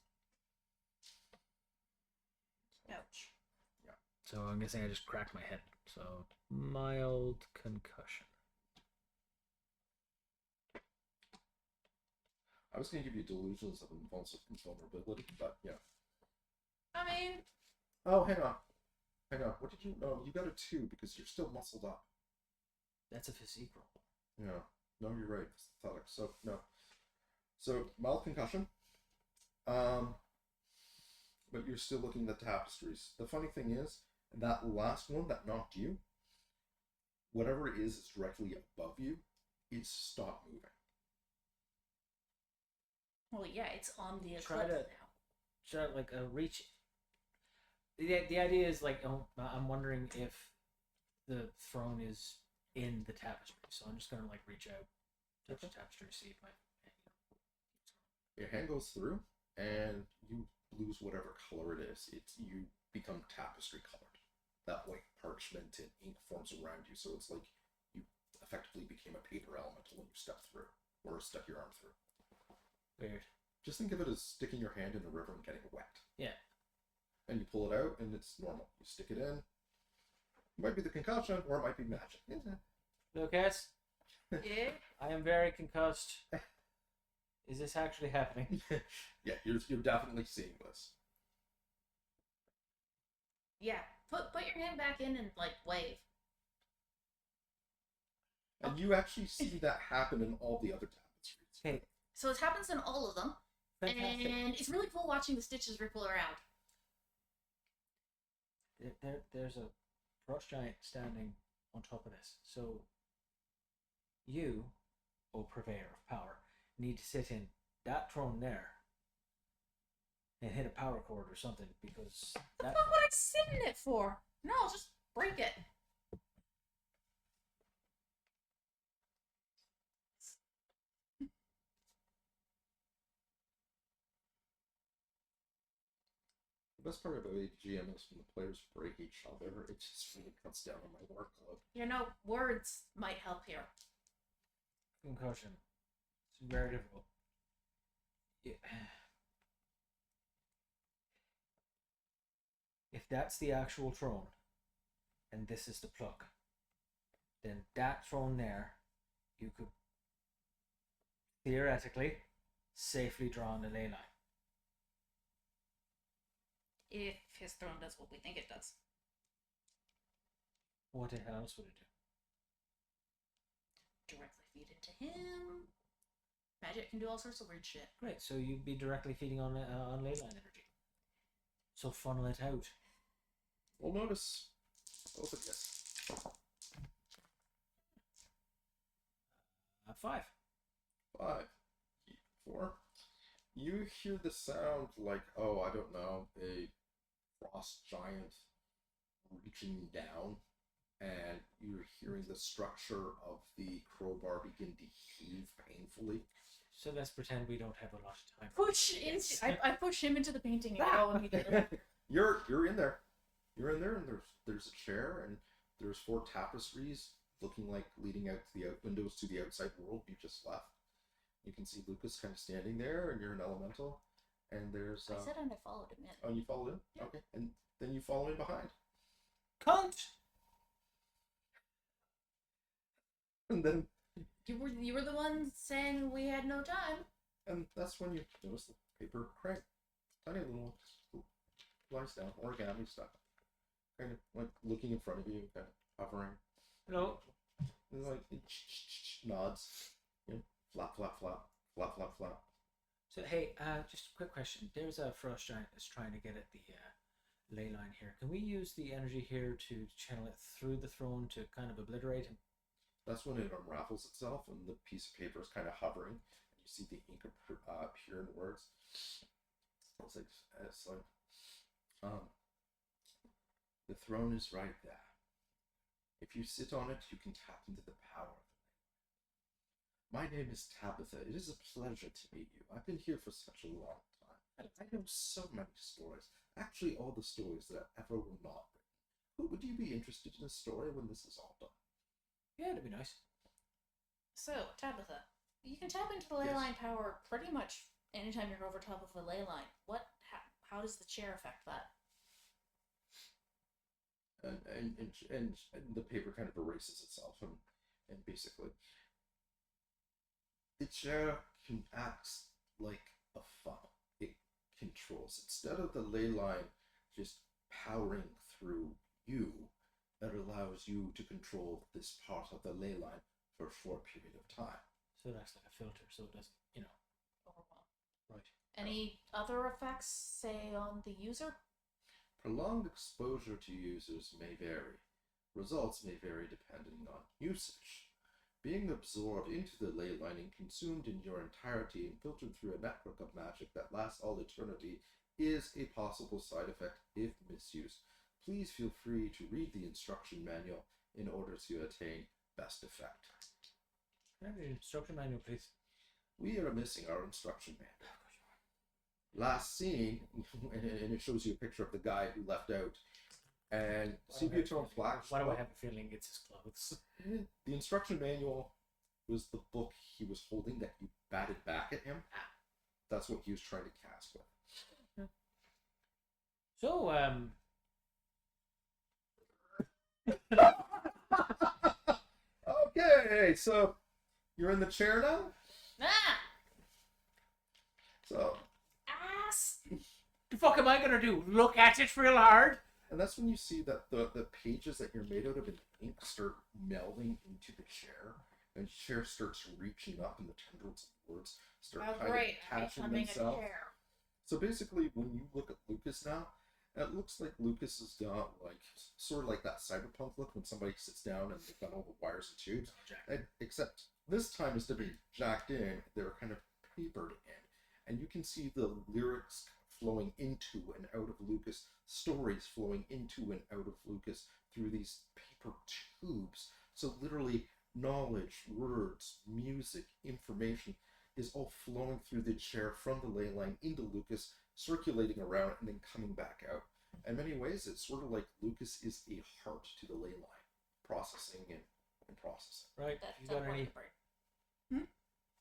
Ouch. So I'm guessing I just cracked my head. So mild concussion. I was going to give you delusions of invulnerability, but yeah. I mean, Oh, hang on. What did you? Oh, you got a 2 because you're still muscled up. That's a physique roll. Yeah. No, you're right. It's athletic. So no. So mild concussion. But you're still looking at the tapestries. The funny thing is, that last one that knocked you, whatever it is directly above you, it's stopped moving. well, yeah, it's on the Try eclipse to- now. Should I like reach? The idea is like, oh, I'm wondering if the throne is in the tapestry. So I'm just gonna like reach out, touch the tapestry, see if my Your hand goes through, and you lose whatever color it is. You become tapestry colored. That white parchment and ink forms around you, so it's like you effectively became a paper elemental when you stepped through, or stuck your arm through. weird. Just think of it as sticking your hand in a river and getting wet. Yeah. And you pull it out, and it's normal. You stick it in. It might be the concoction, or it might be magic. Lucas, Yeah. I am very concussed. Is this actually happening? Yeah, you're definitely seeing this. Yeah. Put your hand back in and like wave. And you actually see that happen in all the other tapestries. Okay, So it happens in all of them, fantastic. and it's really cool watching the stitches ripple around. There's a frost giant standing on top of this. So you, O purveyor of power, need to sit in that throne there and hit a power cord or something, because That's that not what I sit in it for. No, I'll just break it. The best part about AGM is when the players break each other, it just really cuts down on my workload. You know, words might help here. concussion. It's very difficult. Yeah. If that's the actual throne, and this is the plug, then that throne there, you could theoretically safely draw on the ley line. If his throne does what we think it does. What the hell else would it do? Directly feed into him. Magic can do all sorts of weird shit. Great, so you'd be directly feeding on ley line energy. So funnel it out. Well, notice both of this. 5. 5, 4. You hear the sound like, oh, I don't know, a frost giant reaching down, and you're hearing the structure of the crowbar begin to heave painfully. So let's pretend we don't have a lot of time. Push into. I push him into the painting and go immediately. You're in there. You're in there, and there's a chair, and there's 4 tapestries looking like leading out to the windows to the outside world you just left. You can see Lucas kind of standing there, and you're an elemental. And there's. I said and I followed him in. Oh, you followed in? Yeah. Okay, and then you follow in behind. Cunt! And then, You were the one saying we had no time. and that's when you notice the paper crane. Tiny little lies down, origami stuff. Kind of like looking in front of you, kind of hovering. Hello. And like it nods. You know, flap, flap, flap, flap, flap, flap. So hey, just a quick question. There's a frost giant that's trying to get at the ley line here. Can we use the energy here to channel it through the throne to kind of obliterate him? That's when it unravels itself, and the piece of paper is kind of hovering, and you see the ink appear in words. It's like, the throne is right there. If you sit on it, you can tap into the power of it. My name is Tabitha. It is a pleasure to meet you. I've been here for such a long time, and I know so many stories. Actually, all the stories that ever were not written. Would you be interested in a story when this is all done? Yeah, that'd be nice. So, Tabitha, you can tap into the ley Yes. line power pretty much anytime you're over top of a ley line. How does the chair affect that? And the paper kind of erases itself, and basically the chair can act like a funnel. It controls, instead of the ley line just powering through you, it allows you to control this part of the ley line for a short period of time. So that's like a filter, so it doesn't, Overwhelm. Right. Any other effects, say, on the user? Prolonged exposure to users may vary. Results may vary depending on usage. Being absorbed into the ley line and consumed in your entirety and filtered through a network of magic that lasts all eternity is a possible side effect if misused. Please feel free to read the instruction manual in order to attain best effect. Can I have the instruction manual, please? We are missing our instruction manual. Last scene, and it shows you a picture of the guy who left out. And Subiotone flash. Why do I have a feeling it's his clothes? The instruction manual was the book he was holding that you batted back at him. that's what he was trying to cast with. So, Okay, so you're in the chair now. Ah! So, Ass! the fuck am I gonna do? Look at it real hard? and that's when you see that the pages that you're made out of in ink start melding into the chair, and the chair starts reaching up, and the tendrils of words start Oh, kind great. of attaching themselves. So basically, when you look at Lucas now, it looks like Lucas has got like sort of like that cyberpunk look when somebody sits down and they've got all the wires and tubes. Except this time, instead of being jacked in, they're kind of papered in, and you can see the lyrics flowing into and out of Lucas, stories flowing into and out of Lucas through these paper tubes. So literally, knowledge, words, music, information is all flowing through the chair from the ley line into Lucas, circulating around and then coming back out. In many ways, it's sort of like Lucas is a heart to the ley line, processing and processing. Right. That's If you got any, important to break.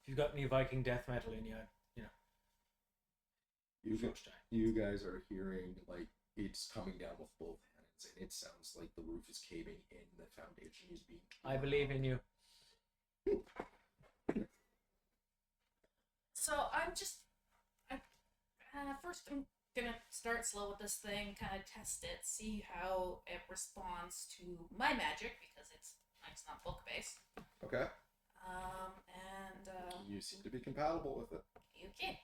if you got any Viking death metal in you, You guys are hearing like it's coming down with both hands, and it sounds like the roof is caving in. The foundation is being. I believe in you. So first I'm gonna start slow with this thing, kind of test it, see how it responds to my magic because it's not book based. Okay. And You seem to be compatible with it. okay.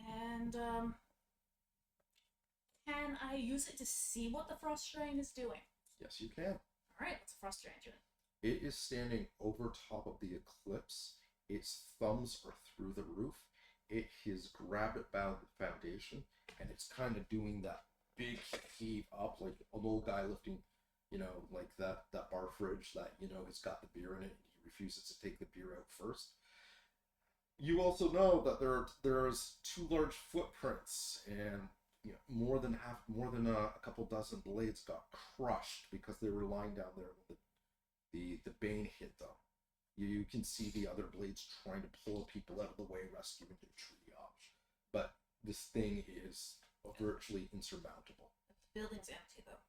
And can I use it to see what the frost strain is doing? Yes, you can. All right, what's the frost strain doing? It is standing over top of the eclipse. Its thumbs are through the roof. It has grabbed it by the foundation, and it's kind of doing that big heave up, like an old guy lifting, like that bar fridge that, has got the beer in it, and he refuses to take the beer out first. You also know that there's 2 large footprints, and more than a couple dozen blades got crushed because they were lying down there when the bane hit them. You can see the other blades trying to pull people out of the way, rescuing the triage. But this thing is virtually insurmountable. The building's empty though.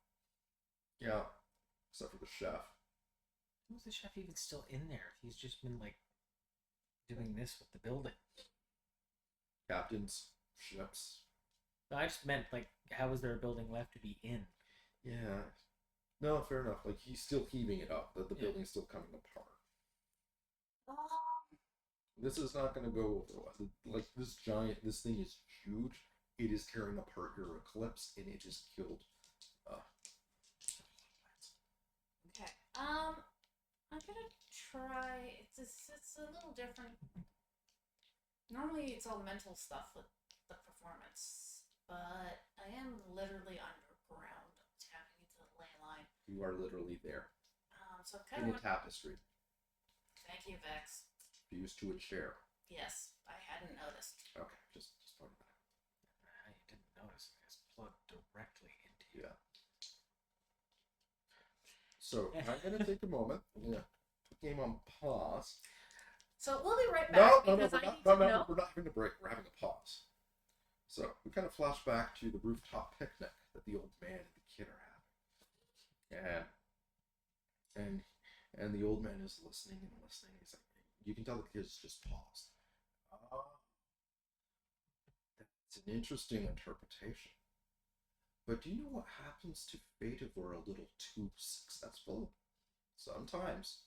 Yeah, except for the chef. How's the chef even still in there? He's just been like doing this with the building. Captains, ships. No, I just meant like, how is there a building left to be in? Yeah. No, fair enough. Like, he's still heaving it up. The building's still coming apart. This is not going to go over well. Like, this thing is huge. It is tearing apart your eclipse, and it just killed. Okay. I'm gonna try. It's a little different. Normally, it's all mental stuff with the performance, but I am literally underground, tapping into the ley line. You are literally there. So kind In of. a tapestry. Thank you, Vex. Fused to a chair. Yes, I hadn't noticed. Okay, just pointing that out. I didn't notice. It's plugged directly into you. Yeah. So I'm gonna take a moment. Yeah. Put the game on pause. So we'll be right No, back no, because we're I not, need no, to no, know. we're not having a break. We're having a pause. So we kind of flash back to the rooftop picnic that the old man and the kid are having, and the old man is listening and listening. He's like, you can tell the kid's just paused. That's an interesting interpretation. But do you know what happens to fate if we're a little too successful? Sometimes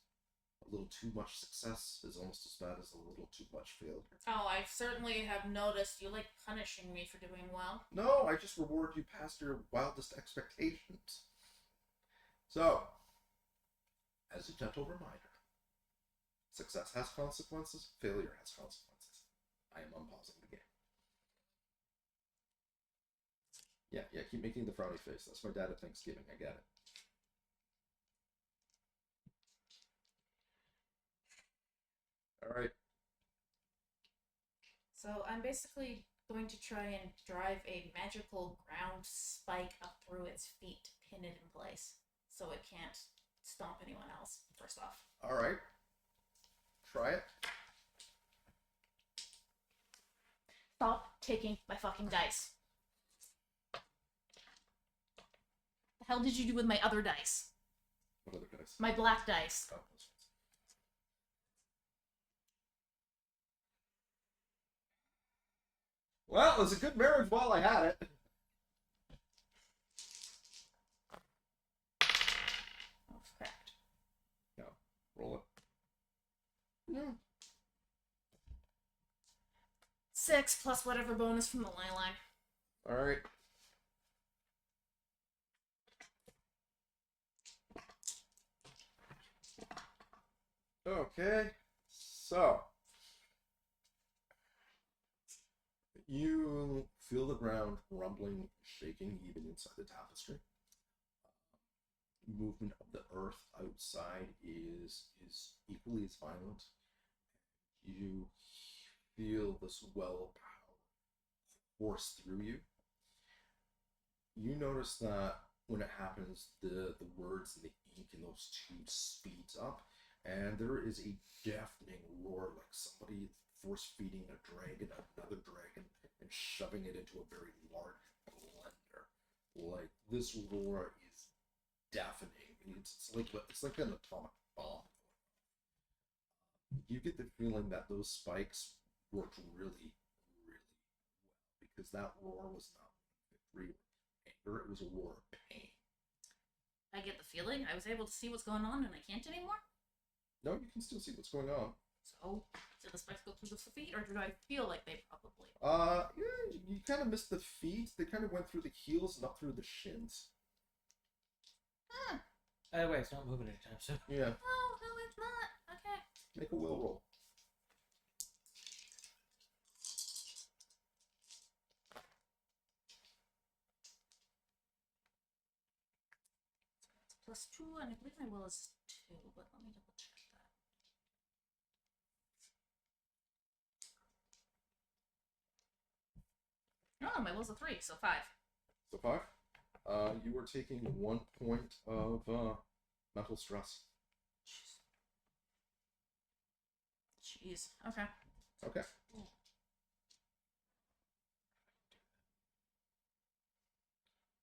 a little too much success is almost as bad as a little too much failure. Oh, I certainly have noticed you like punishing me for doing well. No, I just reward you past your wildest expectations. So, as a gentle reminder, success has consequences, failure has consequences. I am unpausing the game. Yeah, keep making the frowny face. That's my dad at Thanksgiving, I get it. Alright. So I'm basically going to try and drive a magical ground spike up through its feet to pin it in place so it can't stomp anyone else, first off. Alright. Try it. taking my fucking dice. The hell did you do with my other dice? What other dice? My black dice. Oh, those ones. Well, it was a good marriage while I had it. Oh, cracked. No, roll it. No. 6 plus whatever bonus from the ley line. All right. Okay, so you feel the ground rumbling, shaking even inside the tapestry. Movement of the earth outside is equally as violent. You feel this well of power force through you. You notice that when it happens, the words and the ink in those tubes speeds up, and there is a deafening roar, like somebody force feeding a dragon another dragon and shoving it into a very large blender. Like, this roar is deafening. It's like an atomic bomb. You get the feeling that those spikes worked really, really well, because that roar was not victory or anger, it was a roar of pain. I get the feeling I was able to see what's going on and I can't anymore. No, you can still see what's going on. So, did the spikes go through the feet, or do I feel like they probably? Yeah, you kind of missed the feet. They kind of went through the heels, not through the shins. Either way, it's not moving anytime soon. Yeah. Oh, no, it's not. Okay. Make a will roll. +2, and I believe my will is 2, but let me double check that. Oh, my will's a 3, so 5. So 5. You are taking 1 point of mental stress. Jeez. Okay. Okay.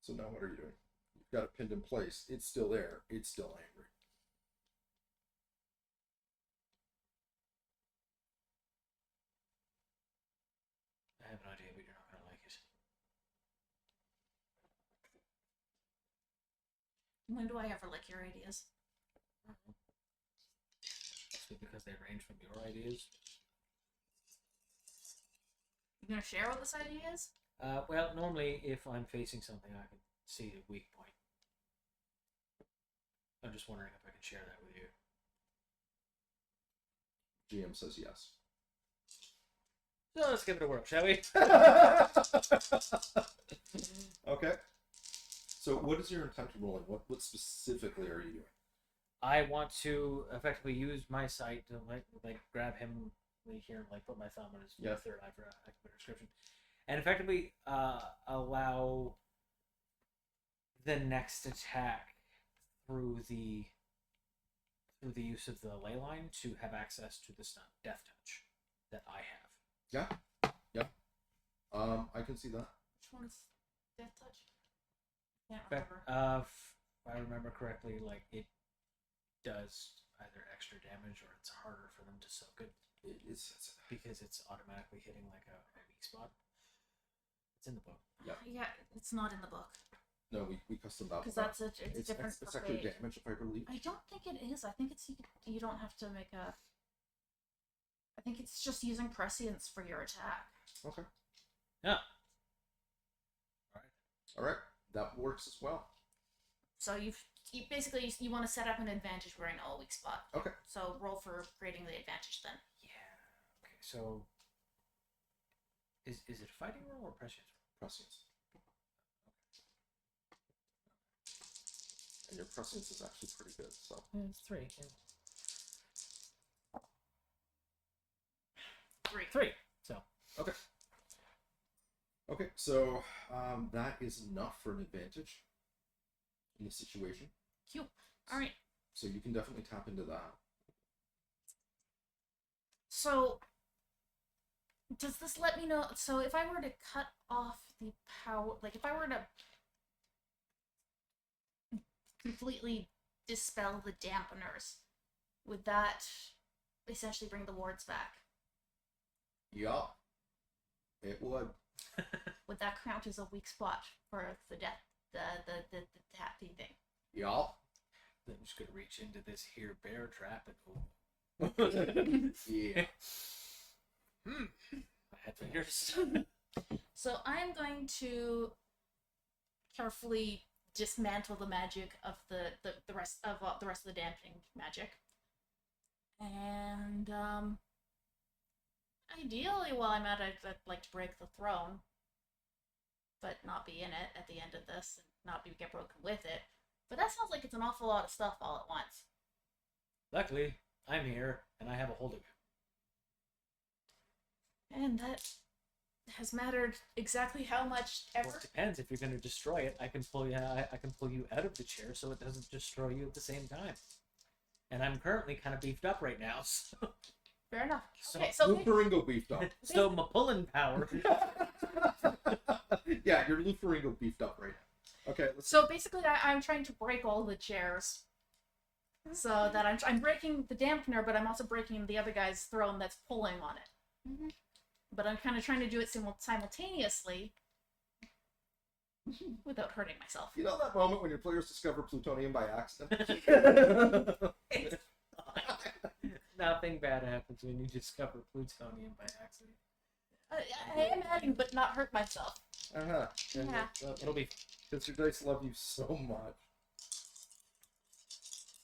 So now what are you doing? You've got it pinned in place. It's still there. It's still angry. I have an idea, but you're not gonna like it. When do I ever like your ideas? So because they range from your ideas. You gonna share what this idea is? Well, normally if I'm facing something, I can see the weak point. I'm just wondering if I can share that with you. GM says yes. So let's give it a whirl, shall we? Okay. So what is your intention rolling? What specifically are you doing? I want to effectively use my sight to like grab him here, like put my thumb on his third eye for a better description, and effectively allow the next attack through the use of the ley line to have access to the stun death touch that I have. Yeah. Yeah. I can see that. Which one's Death Touch? Can't But, remember. if I remember correctly, like it does either extra damage or it's harder for them to soak it It's because it's automatically hitting like a weak spot. It's in the book. Yeah, it's not in the book. no, we custom that. Because that's it's it's different. it's extra okay. damage if I believe. I don't think it is. I think it's you don't have to make a. I think it's just using prescience for your attack. Okay. Yeah. All right. That works as well. So you basically you want to set up an advantage where I know a weak spot. Okay. So roll for creating the advantage then. Yeah. Okay. So is it a fighting roll or prescience? Prescience. And your prescience is actually pretty good. So. Yeah, it's 3. Yeah. 3. So. Okay. Okay, so that is enough for an advantage in this situation. Cute. All right. So you can definitely tap into that. So Does this let me know? So if I were to cut off the power, like if I were to completely dispel the dampeners, would that essentially bring the wards back? Yup. It would. Would that count as a weak spot for the death, the happy thing? Yup. I'm just gonna reach into this here bear trap and Yeah. I had fingers. So I'm going to carefully dismantle the magic of the rest of the dampening magic, and ideally, while I'm at it, I'd like to break the throne, but not be in it at the end of this and not get broken with it. But that sounds like it's an awful lot of stuff all at once. Luckily, I'm here and I have a hold of it. And that has mattered exactly how much ever. Well, it depends. If you're going to destroy it, I can pull you. I can pull you out of the chair so it doesn't destroy you at the same time. And I'm currently kind of beefed up right now. So, Fair enough. So- Okay, so Lutheringo beefed up. so my pulling power. Yeah, your Lutheringo beefed up right now. Okay, let's So basically, I'm trying to break all the chairs, so that I'm breaking the dampener, but I'm also breaking the other guy's throne that's pulling on it. Mm-hmm. But I'm kind of trying to do it simultaneously without hurting myself. You know that moment when your players discover plutonium by accident? Nothing bad happens when you discover plutonium by accident. I am adding, but not hurt myself. Uh-huh. And Yeah. It'll be. because your dice love you so much.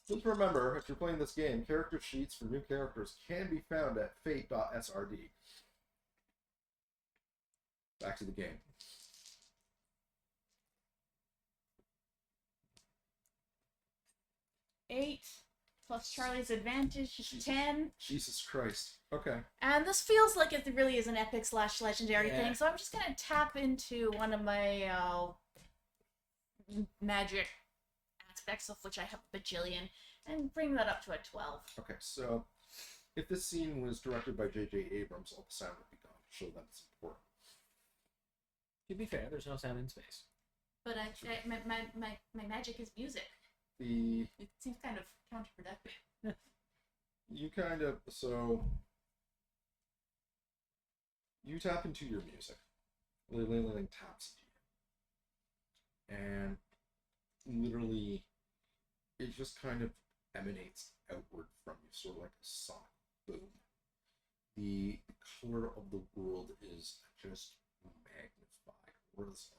Just remember, if you're playing this game, character sheets for new characters can be found at fate.srd. Back to the game. Eight plus Charlie's advantage is 10. Jesus Christ. Okay. And this feels like it really is an epic / legendary Yeah. thing, so I'm just gonna tap into one of my magic aspects, of which I have a bajillion, and bring that up to a 12. Okay, so if this scene was directed by J.J. Abrams, all the sound would be gone to show that it's important. To be fair, there's no sound in space. But my magic is music. The It seems kind of counterproductive. you kind of so you tap into your music. Lily taps into you, and literally, it just kind of emanates outward from you, sort of like a sonic boom. The color of the world is just magnified, horizontally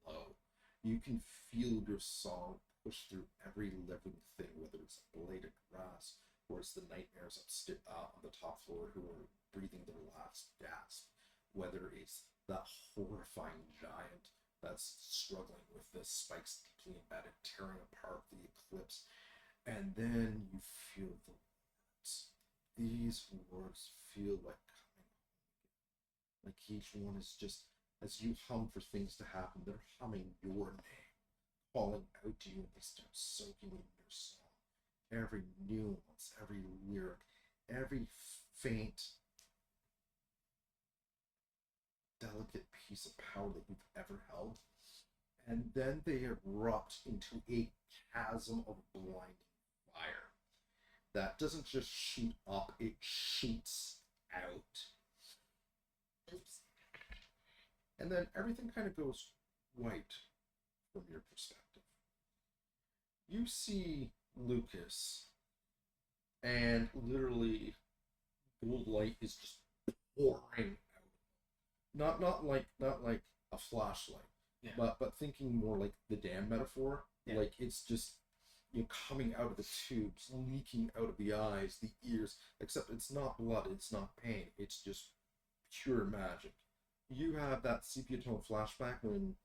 low. You can feel your song push through every living thing, whether it's a blade of grass or it's the nightmares on the top floor who are breathing their last gasp, whether it's that horrifying giant that's struggling with the spikes deeply embedded, tearing apart the eclipse, and then you feel the words. These words feel like coming home. Like each one is just, as you hum for things to happen, they're humming your name, calling out to you, and they start soaking in your song. Every nuance, every lyric, every faint, delicate piece of power that you've ever held. And then they erupt into a chasm of blinding fire that doesn't just shoot up, it shoots out. Oops. And then everything kind of goes white from your perspective. You see Lucas, and literally gold light is just pouring out. Not like a flashlight, Yeah. but thinking more like the dam metaphor. Yeah. Like it's just coming out of the tubes, leaking out of the eyes, the ears. Except it's not blood, it's not pain. It's just pure magic. You have that sepia tone flashback when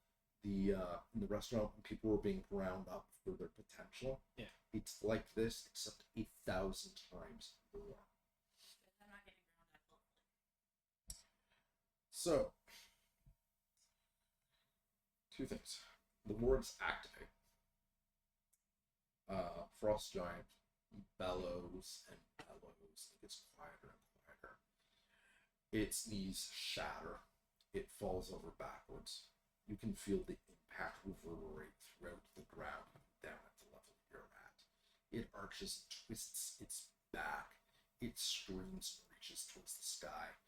in the restaurant when people were being ground up for their potential. Yeah. It's like this, except 1,000 times more. I'm not getting ground up. So, two things. The words activate. Frost Giant bellows and bellows. It gets quieter and quieter. its knees shatter. It falls over backwards. You can feel the impact reverberate throughout the ground down at the level you're at. It arches and twists its back. It screams and reaches towards the sky.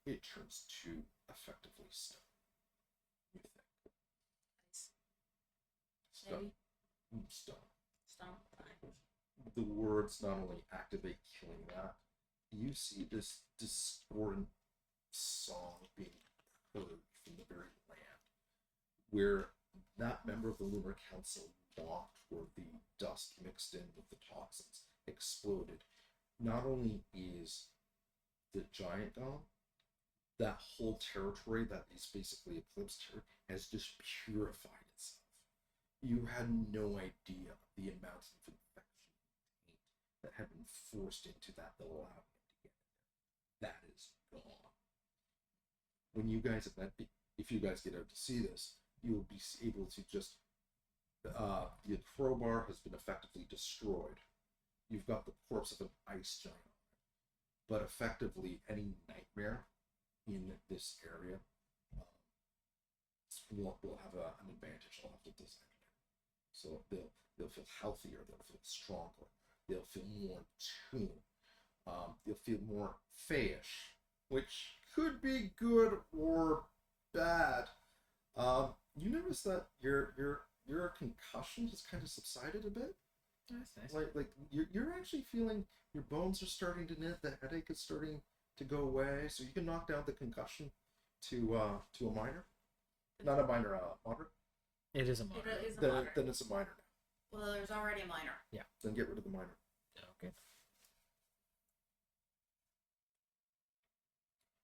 It turns to effectively stone. You think? Stone. Maybe. Stone. Stone. Fine. The words not only activate killing that, you see this discordant song being heard from the very land where that member of the Lunar Council walked where the dust mixed in with the toxins exploded. Not only is the giant gone, that whole territory that is basically Eclipse territory has just purified itself. You had no idea the amount of infection and pain that had been forced into that allowed it to get there. That is gone. When you guys if you guys get out to see this, you'll be able to just the crowbar has been effectively destroyed. You've got the corpse of an ice giant, but effectively any nightmare in this area will have an advantage. I'll have to design it. So they'll feel healthier. They'll feel stronger. They'll feel more in tune. They'll feel more fayish, which could be good or bad. You notice that your concussion has kind of subsided a bit. That's nice. Like you're actually feeling your bones are starting to knit. The headache is starting to go away. So you can knock down the concussion to a minor, not a minor, moderate. It is a minor. It is a Then moderate. then it's a minor now. Well, there's already a minor. Then get rid of the minor. Okay.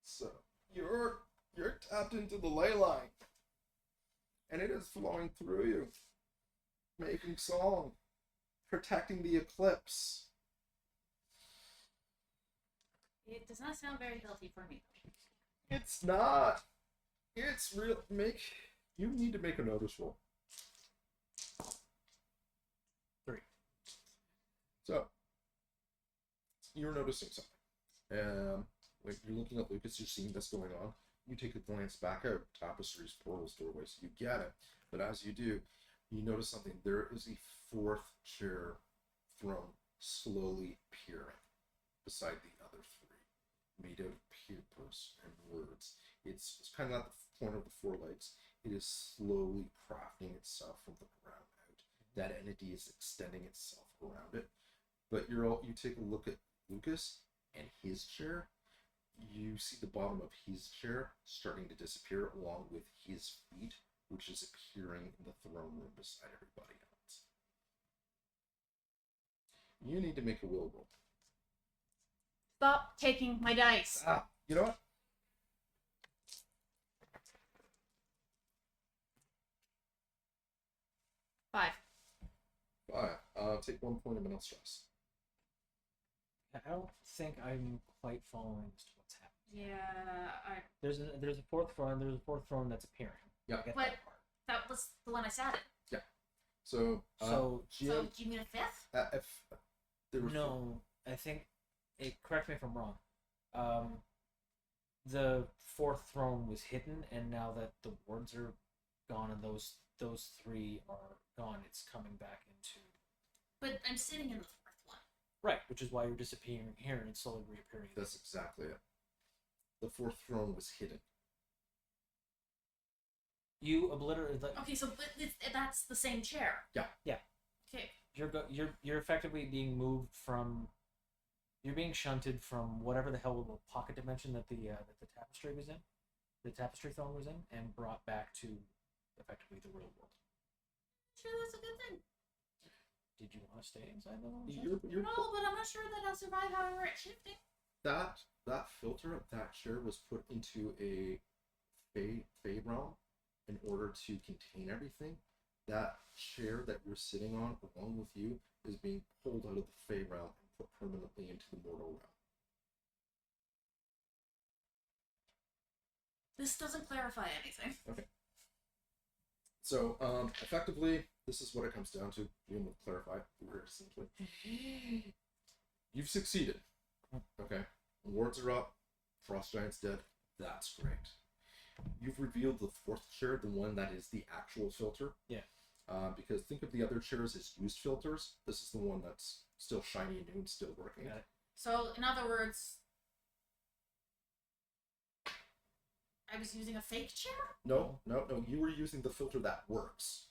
So you're tapped into the ley line, and it is flowing through you, making song, protecting the eclipse. It does not sound very healthy for me. It's not. It's real. You need to make a notice roll. 3. So you're noticing something. When you're looking at Lucas, you're seeing this going on. You take a glance back out, tapestries, portals, doorways. You get it. But as you do, you notice something. There is a 4th chair throne slowly appearing beside the other 3, made out of papers and words. It's kind of at the point of the 4 legs. It is slowly crafting itself from the ground out. That entity is extending itself around it. But you take a look at Lucas and his chair. You see the bottom of his chair starting to disappear along with his feet, which is appearing in the throne room beside everybody else. You need to make a will roll. Stop taking my dice. You know what? Five. 5. Take 1 point of mental stress. I don't think I'm quite following as to what's happening. Yeah, There's a 4th throne. There's a 4th throne that's appearing. Yeah. I get But- that part. that was the one I sat in. So, So, So Jim, do you mean a 5th? if there were No, I think. Correct me if I'm wrong. The 4th throne was hidden, and now that the wards are gone and those 3 are gone, it's coming back into But I'm sitting in the 4th one. right, which is why you're disappearing here and slowly reappearing. That's exactly it. The 4th throne was hidden. You obliterate. Like, Okay, so that's the same chair. Yeah. Yeah. Okay. You're effectively being moved from. You're being shunted from whatever the hell the pocket dimension that the tapestry was in, the tapestry throne was in, and brought back to effectively the real world. Sure, that's a good thing. Did you want to stay inside the world? You're No, but I'm not sure that I'll survive however it's shifting. that filter of that chair was put into a Fey realm in order to contain everything. That chair that you're sitting on, along with you, is being pulled out of the Fey realm and put permanently into the mortal realm. This doesn't clarify anything. So, effectively, this is what it comes down to. Being able to clarify very simply. You've succeeded. Okay. Wards are up. Frost Giant's dead. That's great. You've revealed the fourth chair, the one that is the actual filter. Yeah. Because think of the other chairs as used filters. This is the one that's still shiny and new and still working. Got it. So, in other words, I was using a fake chair? No. You were using the filter that works.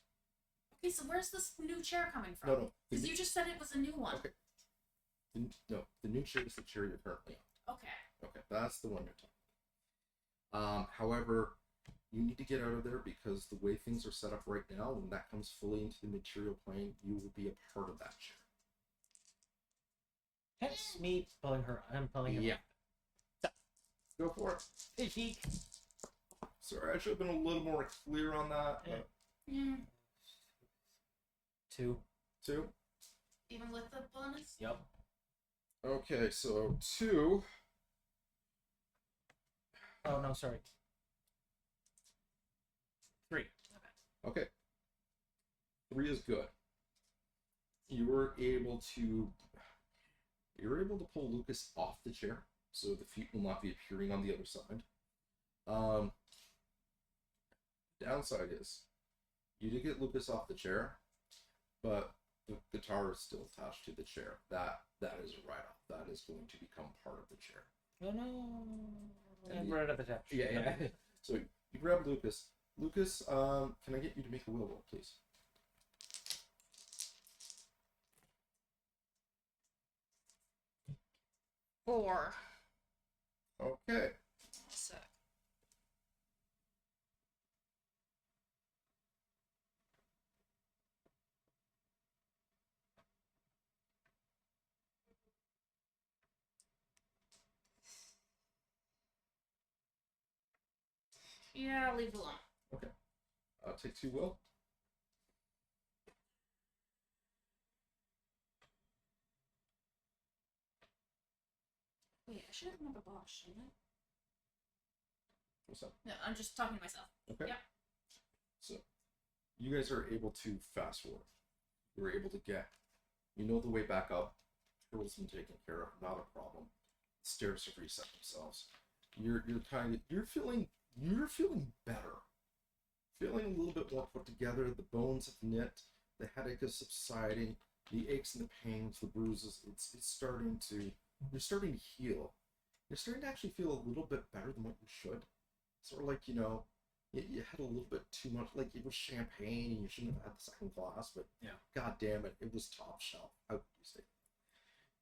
Okay, so where's this new chair coming from? No. Because you just said it was a new one. Okay. The new chair is the chair you're currently on. Okay. Okay, that's the one you're talking. However, you need to get out of there because the way things are set up right now, when that comes fully into the material plane, you will be a part of that chair. Hence me pulling her. I'm pulling him. Yeah. Go for it. Hey, she. Sorry, I should have been a little more clear on that. Yeah. Yeah. 2. 2. Even with the bonus? Yep. Okay, so 2. Oh no, sorry. 3. Okay. 3 is good. You were able to pull Lucas off the chair, so the feet will not be appearing on the other side. Downside is you did get Lucas off the chair, but the guitar is still attached to the chair. That is a write-off. That is going to become part of the chair. Oh no. And And right at the top. Yeah. So you grab Lucas. Lucas, can I get you to make a will roll, please? Four. Okay. So, yeah, leave it alone. Take 2 will. Wait, I should have another boss, shouldn't I? What's that? No, I'm just talking to myself. Okay. Yep. So, you guys are able to fast forward. You're able to get, the way back up. Turtle's been taken care of, not a problem. Stairs have reset themselves. You're feeling better. Feeling a little bit more put together. The bones have knit. The headache is subsiding. The aches and the pains, the bruises. It's starting to. You're starting to heal. You're starting to actually feel a little bit better than what you should. Sort of like, you had a little bit too much, like it was champagne and you shouldn't have had the second glass, but Yeah. God damn it, it was top shelf. How would you say?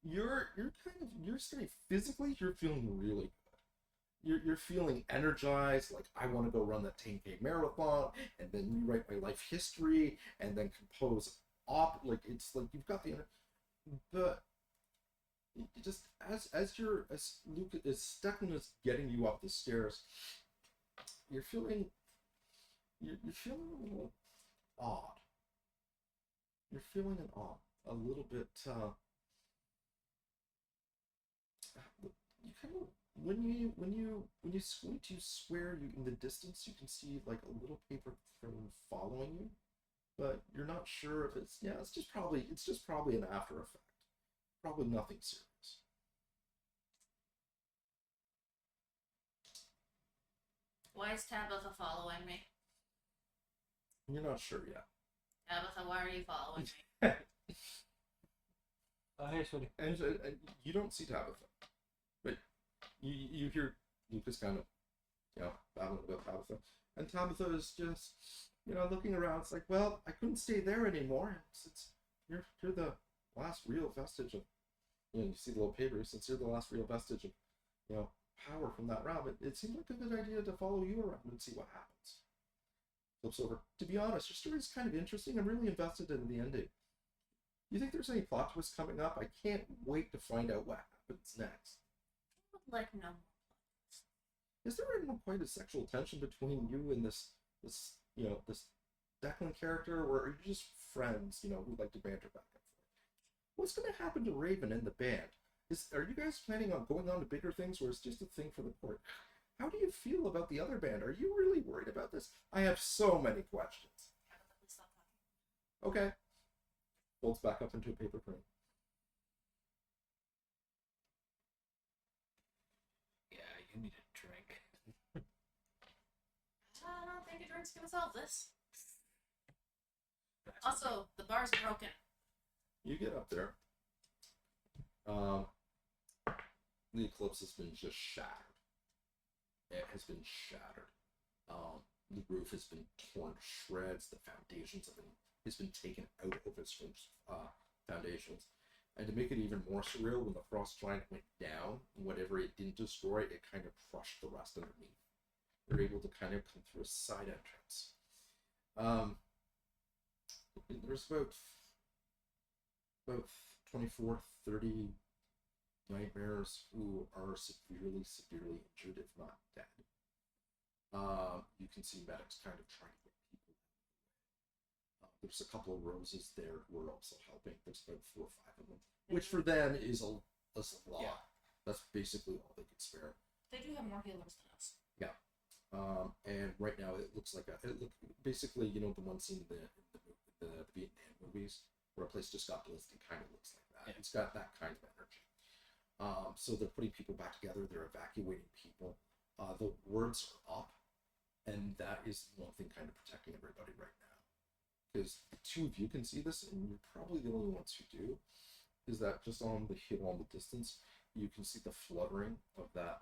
You're starting physically, you're feeling really good. You're feeling energized, like I want to go run that 10K marathon and then rewrite my life history and then compose like it's like you've got the but you just as Declan is getting you up the stairs, you're feeling a little odd. You're feeling an odd, a little bit. You kind of when you squint, you swear you in the distance you can see like a little paper trail following you, but you're not sure if it's it's just probably an after effect. Probably nothing serious. Why is Tabitha following me? You're not sure yet. Tabitha, why are you following me? Hey, sweetie. And you don't see Tabitha, but you hear Lucas kind of, babbling about Tabitha, and Tabitha is just, looking around. It's like, well, I couldn't stay there anymore. You're the last real vestige of, you see the little paper. Since you're the last real vestige of, power from that realm, it seemed like a good idea to follow you around and see what happens. Flips over. To be honest, your story is kind of interesting. I'm really invested in the ending. You think there's any plot twists coming up? I can't wait to find out what happens next. I would like no more. Is there any quite a sexual tension between you and this Declan character, or are you just friends, who like to banter back and forth? What's going to happen to Raven and the band? Are you guys planning on going on to bigger things, or is it just a thing for the court? How do you feel about the other band? Are you really worried about this? I have so many questions. Tabitha, please stop talking. Okay. Folds back up into a paper crane. Yeah, you need a drink. I don't think a drink's gonna solve this. Also, the bar's broken. You get up there. The eclipse has been just shattered. It has been shattered. The roof has been torn to shreds. The foundations has been taken out of its foundations. And to make it even more surreal, when the frost giant went down, whatever it didn't destroy, it kind of crushed the rest underneath. They're able to kind of come through a side entrance. There's about 24, 30 nightmares who are severely injured, if not dead. You can see medics kind of trying to get people. There's a couple of roses there who are also helping. There's about 4 or 5 of them, which for them is a lot. Yeah. That's basically all they could spare. They do have more healers than us. Yeah. And right now it looks like basically, you know, the one scene in the Vietnam movies where a place just got blitzed. It kind of looks like that. Yeah. It's got that kind of energy. So they're putting people back together. They're evacuating people. The words are up, and that is one thing kind of protecting everybody right now. Because the two of you can see this, and you're probably the only ones who do. Is that just on the hill on the distance, you can see the fluttering of that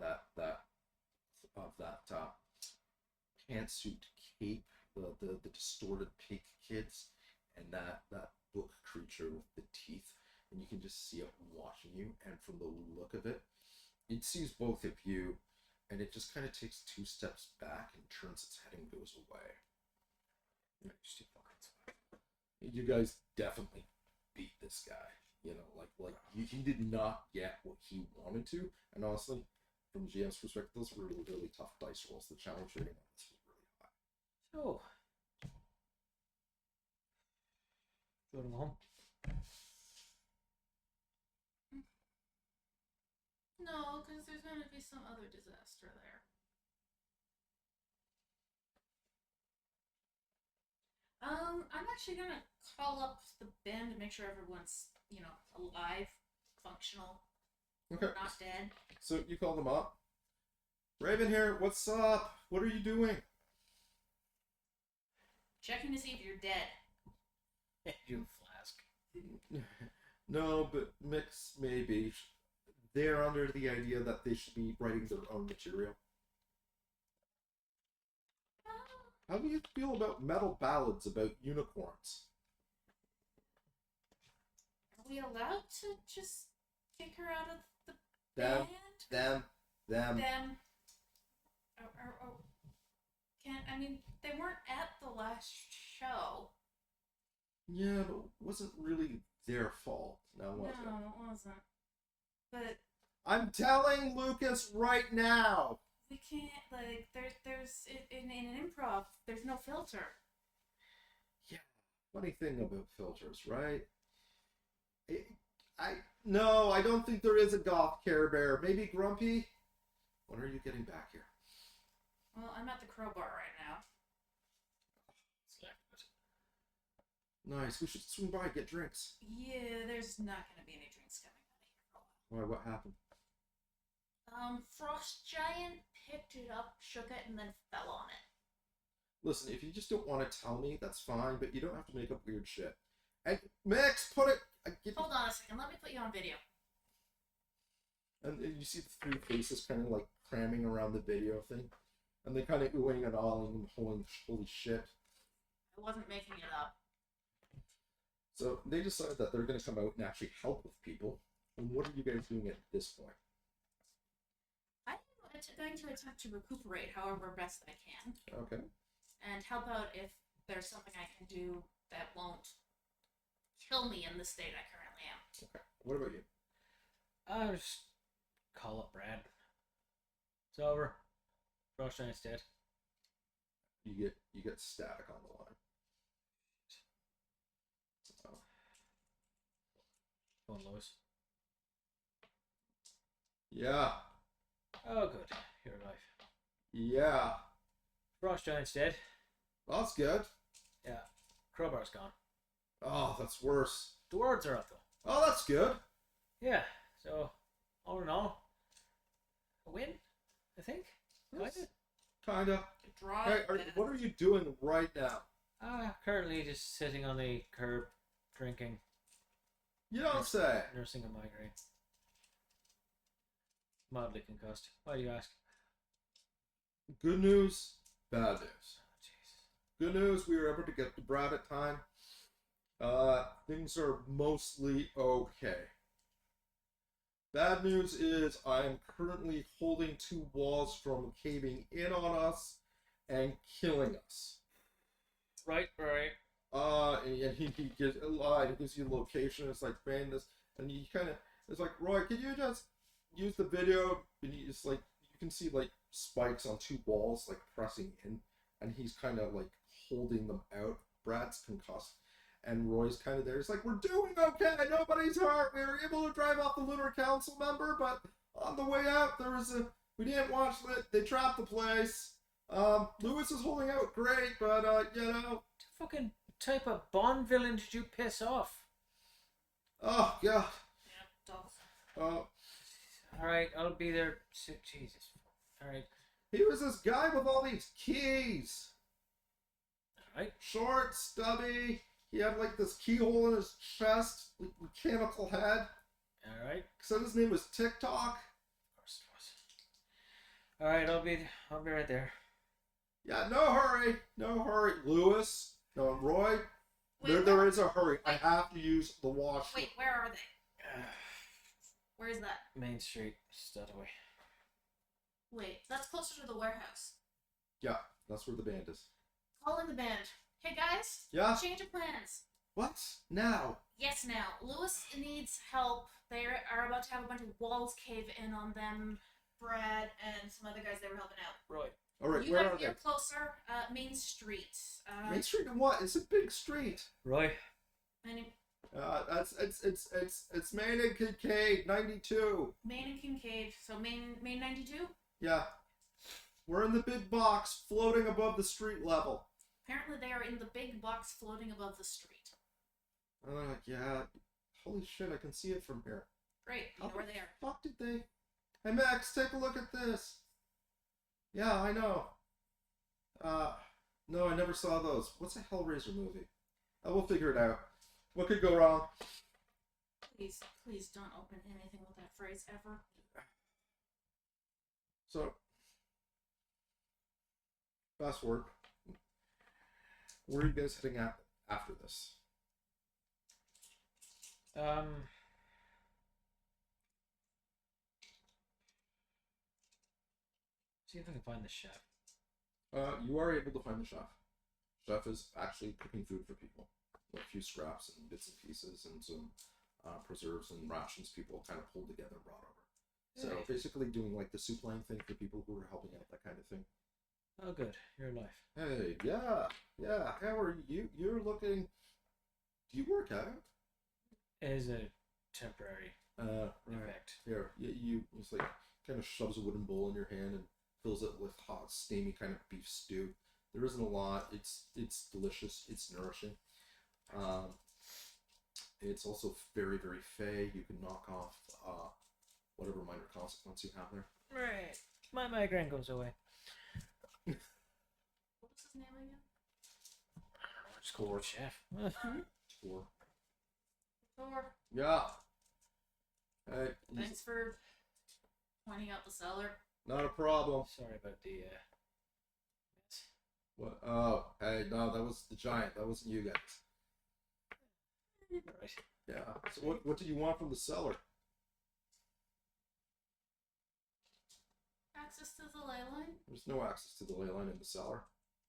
pantsuit cape, the distorted pink kids, and that book creature with the teeth, and you can just see it watching you. And from the look of it, it sees both of you, and it just kind of takes 2 steps back and turns its head and goes away. You guys definitely beat this guy. You know, he did not get what he wanted to, and honestly, from GM's perspective, those were really tough dice rolls. The challenge rating on this was really high. So, go to home. No, because there's going to be some other disaster there. I'm actually going to call up the band to make sure everyone's, alive, functional, Okay. not dead. So you call them up. Raven here, what's up? What are you doing? Checking to see if you're dead. You flask. No, but Mix maybe. They're under the idea that they should be writing their own material. How do you feel about metal ballads about unicorns? Are we allowed to just kick her out of the Them. band? Them. They weren't at the last show. Yeah, but it wasn't really their fault. Now was it? No, it wasn't. But I'm telling Lucas right now. we can't, there's in an improv, there's no filter. Yeah, funny thing about filters, right? No, I don't think there is a goth Care Bear. Maybe Grumpy? When are you getting back here? Well, I'm at the Crowbar right now. Nice, we should swing by, get drinks. Yeah, there's not gonna be any drinks coming out of here for a while. Why, what happened? Frost Giant picked it up, shook it, and then fell on it. Listen, if you just don't want to tell me, that's fine, but you don't have to make up weird shit. And Max, put it. Hold on a second, let me put you on video. And you see the 3 faces kind of like cramming around the video thing, and they kind of oohing and awing and holy shit. I wasn't making it up. So they decided that they're going to come out and actually help with people. And what are you guys doing at this point? I'm going to attempt to recuperate however best I can. Okay. And help out if there's something I can do that won't kill me in the state I currently am. Okay. What about you? I'll just call up Brad. It's over. Frost Giant's dead. You get static on the line. Going Lois. Yeah. Oh, good. You're alive. Yeah. Frost Giant's dead. Well, that's good. Yeah. Crowbar's gone. Oh, that's worse. The words are up, though. Oh, that's good. Yeah. So, all in all, a win. I think. Yes. Kinda. Kinda. Draw. Hey, what are you doing right now? Currently just sitting on the curb, drinking, You don't say. nursing a migraine. Mildly concussed. Why do you ask? Good news, bad news. Oh, Jesus. Good news, we were able to get to Brad at time. Things are mostly okay. Bad news is I am currently holding 2 walls from caving in on us and killing us. Right. And he gives you the location. It's like, man, this, and he kind of, it's like, Roy, can you just use the video? And you just like, you can see like spikes on 2 walls, like pressing in, and he's kind of like holding them out. Brad's concussed, and Roy's kind of there. It's like, we're doing okay. Nobody's hurt. We were able to drive off the lunar council member, but on the way out, we didn't watch it. They trapped the place. Lewis is holding out great, but What fucking type of Bond villain did you piss off? oh god. Yeah, dogs. Alright, I'll be there. Jesus. Alright. He was this guy with all these keys. Alright. Short, stubby. He had like this keyhole in his chest, like mechanical head. Alright. Said his name was TikTok. Of course it was. Alright, I'll be right there. Yeah, no hurry. No hurry. Lewis. No, Roy. Wait, There is a hurry. I have to use the washroom. Wait, where are they? Where is that? Main Street, Studaway. Wait, that's closer to the warehouse. Yeah, that's where the band is. Call in the band. Hey guys. Yeah? Change of plans. What? Now? Yes, now. Lewis needs help. They are about to have a bunch of walls cave in on them. Brad and some other guys they were helping out. Right. Alright, You where guys are they? are closer. Main Street. Main Street and what? It's a big street. Roy. Any- It's Main and Kincaid, 92. Main and Kincaid. So Main 92? Yeah. We're in the big box floating above the street level. Apparently they are in the big box floating above the street. And I'm like, yeah, holy shit, I can see it from here. Great, you know where they are. Fuck did they? Hey Max, take a look at this. Yeah, I know. No, I never saw those. What's a Hellraiser movie? We'll figure it out. What could go wrong? Please don't open anything with that phrase ever. So, fast forward. Where are you guys heading at after this? See if I can find the chef. You are able to find the chef. Chef is actually cooking food for people. A few scraps and bits and pieces and some preserves and rations people kind of pulled together and brought over. So Hey. basically doing like the soup line thing for people who are helping out, that kind of thing. Oh, good. You're alive. Hey, yeah. How are you? You're looking. Do you work out? It is a temporary Right. effect. Here, you just like kind of shoves a wooden bowl in your hand and fills it with hot, steamy kind of beef stew. There isn't a lot. It's delicious. It's nourishing. It's also very, very fey. You can knock off whatever minor consequence you have there. Right. My migraine goes away. What was his name again? It's cool, chef. Or Thor. yeah. Hey, Thanks for pointing out the cellar. not a problem. Sorry about the mess. What? Oh, hey, no, that was the giant. That wasn't you guys. Right. Yeah. So what do you want from the cellar? Access to the ley line? There's no access to the ley line in the cellar.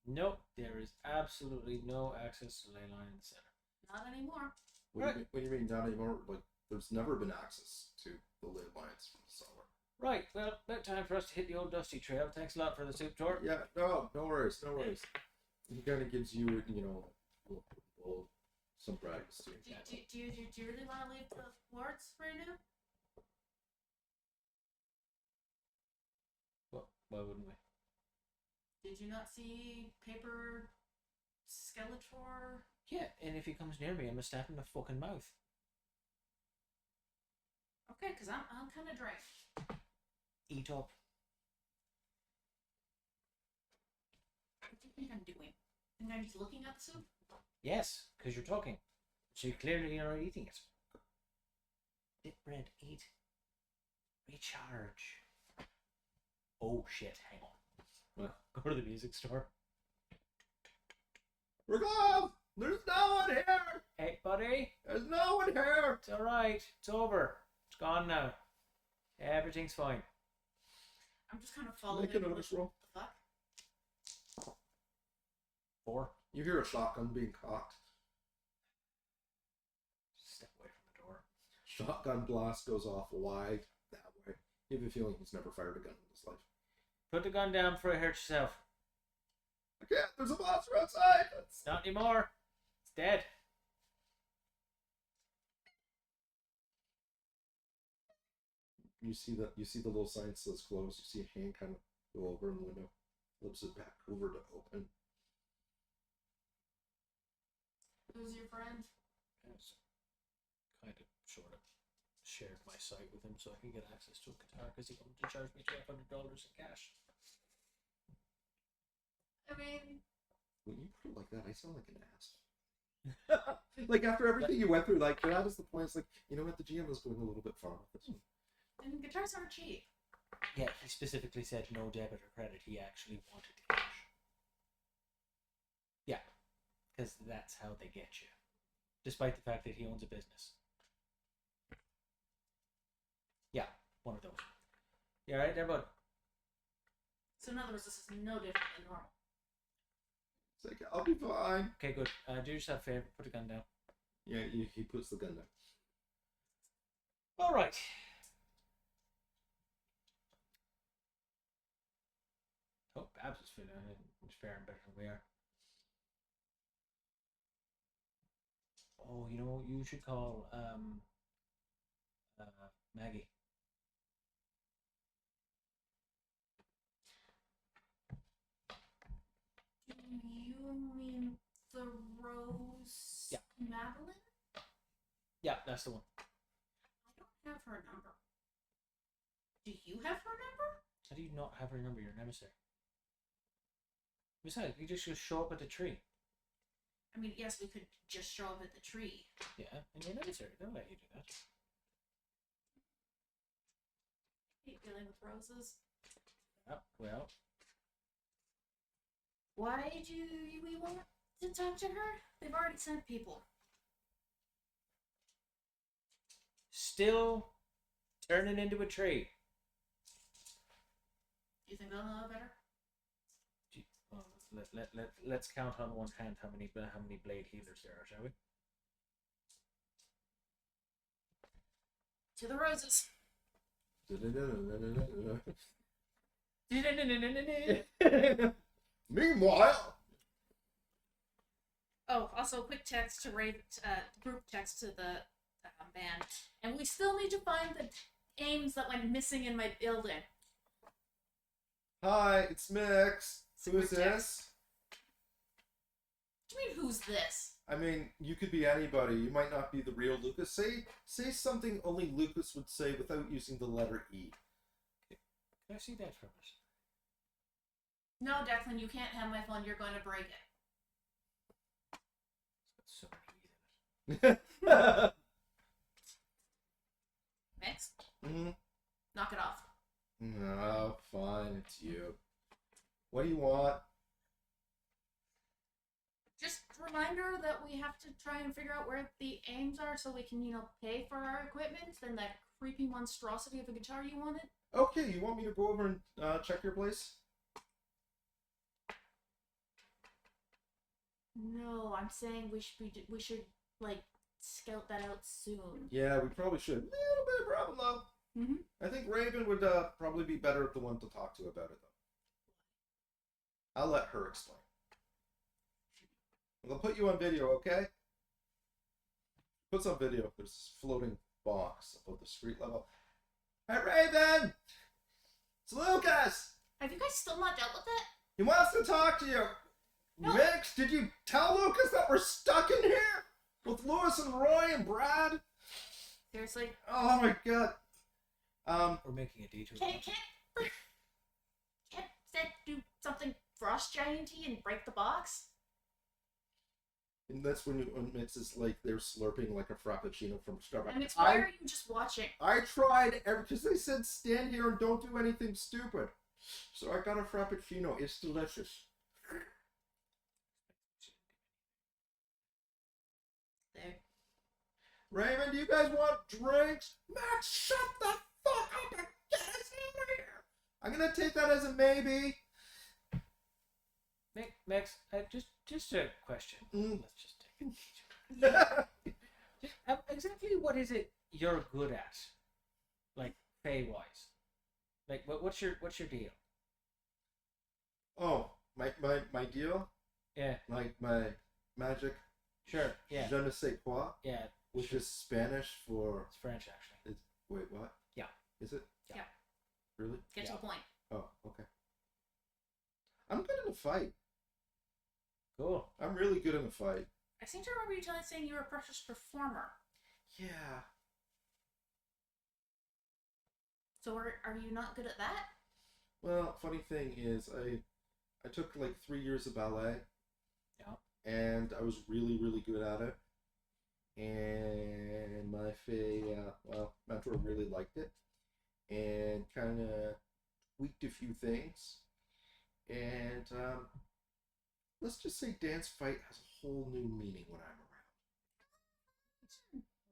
Nope, there is absolutely no access to ley line in the center. Not anymore. What do you mean not anymore? Like, there's never been access to the ley lines from the cellar. Right, well, about time for us to hit the old dusty trail. Thanks a lot for the soup tour. Yeah, no worries. He kind of gives you, well, some practice too. Do you really want to leave the wards right now? Well, why wouldn't we? Did you not see Paper Skeletor? Yeah, and if he comes near me, I'm gonna stab him in the fucking mouth. Okay, because I'm kind of drained. Eat up. And I'm just looking at the soup. Yes, because you're talking. So you clearly are eating it. Dip bread, eat. Recharge. Oh shit, hang on. What? Go to the music store. Raglav! There's no one here! Hey, buddy. There's no one here! It's alright. It's over. It's gone now. Everything's fine. I'm just kind of following. Make a notice roll. The fuck? 4. You hear a shotgun being cocked. Step away from the door. Shotgun blast goes off wide that way. You have a feeling he's never fired a gun in his life. Put the gun down before you hurt yourself. I can't. There's a monster outside. Not anymore. It's dead. You see the little sign that says closed. You see a hand kind of go over in the window, flips it back over to open. Who's your friend? Yes. Kind of, sort of shared my site with him so I could get access to a guitar because he wanted to charge me $1,200 in cash. I mean, When you put it like that, I sound like an ass. Like after everything you went through, like that is the point. It's like, you know what, the GM is going a little bit far with this one. and guitars aren't cheap. Yeah, he specifically said no debit or credit. He actually wanted cash. Yeah, because that's how they get you. Despite the fact that he owns a business. Yeah, one of those. You alright there, bud? So in other words, this is no different than normal. It's like, I'll be fine. Okay, good. Do yourself a favor. Put the gun down. Yeah, he puts the gun down. Alright. Oh, Babs is faring better than we are. Oh, you know, you should call Maggie. Do you mean the Rose Yeah. Madeline? Yeah, that's the one. I don't have her number. Do you have her number? How do you not have her number? You're an emissary. Besides, you just show up at the tree. I mean, yes, we could just show up at the tree. Yeah, and you're an emissary. They'll let you do that. Hate dealing with roses. Yeah, well, Why do we want to talk to her? They've already sent people. still turning into a tree. Do you think they'll know better? Well, let's count on one hand how many blade healers there are, shall we? To the roses. Meanwhile, Oh, also a quick text to group text to the band, and we still need to find the aims that went missing in my building. hi, it's Mix. Who is Super this? What do you mean, who's this? I mean, you could be anybody. You might not be the real Lucas. Say something only Lucas would say without using the letter E. Can I see that from us? No, Declan, you can't have my phone. You're going to break it. It's got so many E's in it. Mix? Mm-hmm. Knock it off. No, fine, it's you. What do you want? Just a reminder that we have to try and figure out where the aims are so we can, pay for our equipment. Then that creepy monstrosity of a guitar you wanted. Okay, you want me to go over and check your place? No, I'm saying we should scout that out soon. Yeah, we probably should. A little bit of problem though. Mm-hmm. I think Raven would probably be better the one to talk to about it though. I'll let her explain. I'll put you on video, okay? Put some video. There's this floating box above the street level. Hey Raven! It's Lucas! Have you guys still not dealt with it? He wants to talk to you. No. Mix, did you tell Lucas that we're stuck in here? With Lewis and Roy and Brad? Seriously? Oh my god. We're making a detour. Can't Zed do something frost gianty and break the box? And that's when it mixes like they're slurping like a frappuccino from Starbucks. And it's why are you just watching? I tried because they said stand here and don't do anything stupid. So I got a frappuccino. It's delicious. There. Raymond, do you guys want drinks? Max, shut the fuck up and get us over here. I'm gonna take that as a maybe. Max, just a question. Mm. Let's just take it. Exactly what is it you're good at, like pay wise? Like what's your deal? Oh, my deal? Yeah, Like my magic sure. Yeah, je ne sais quoi, yeah. which is Spanish for... It's French actually. Wait, what? Yeah. Is it? Yeah. Really? Get to the point. Oh, okay. I'm good in a fight. Cool. I'm really good in a fight. I seem to remember you saying you were a precious performer. Yeah. So are you not good at that? Well, funny thing is, I took like 3 years of ballet. Yeah. And I was really, really good at it. And my mentor really liked it. And kind of tweaked a few things. And let's just say dance fight has a whole new meaning when I'm around.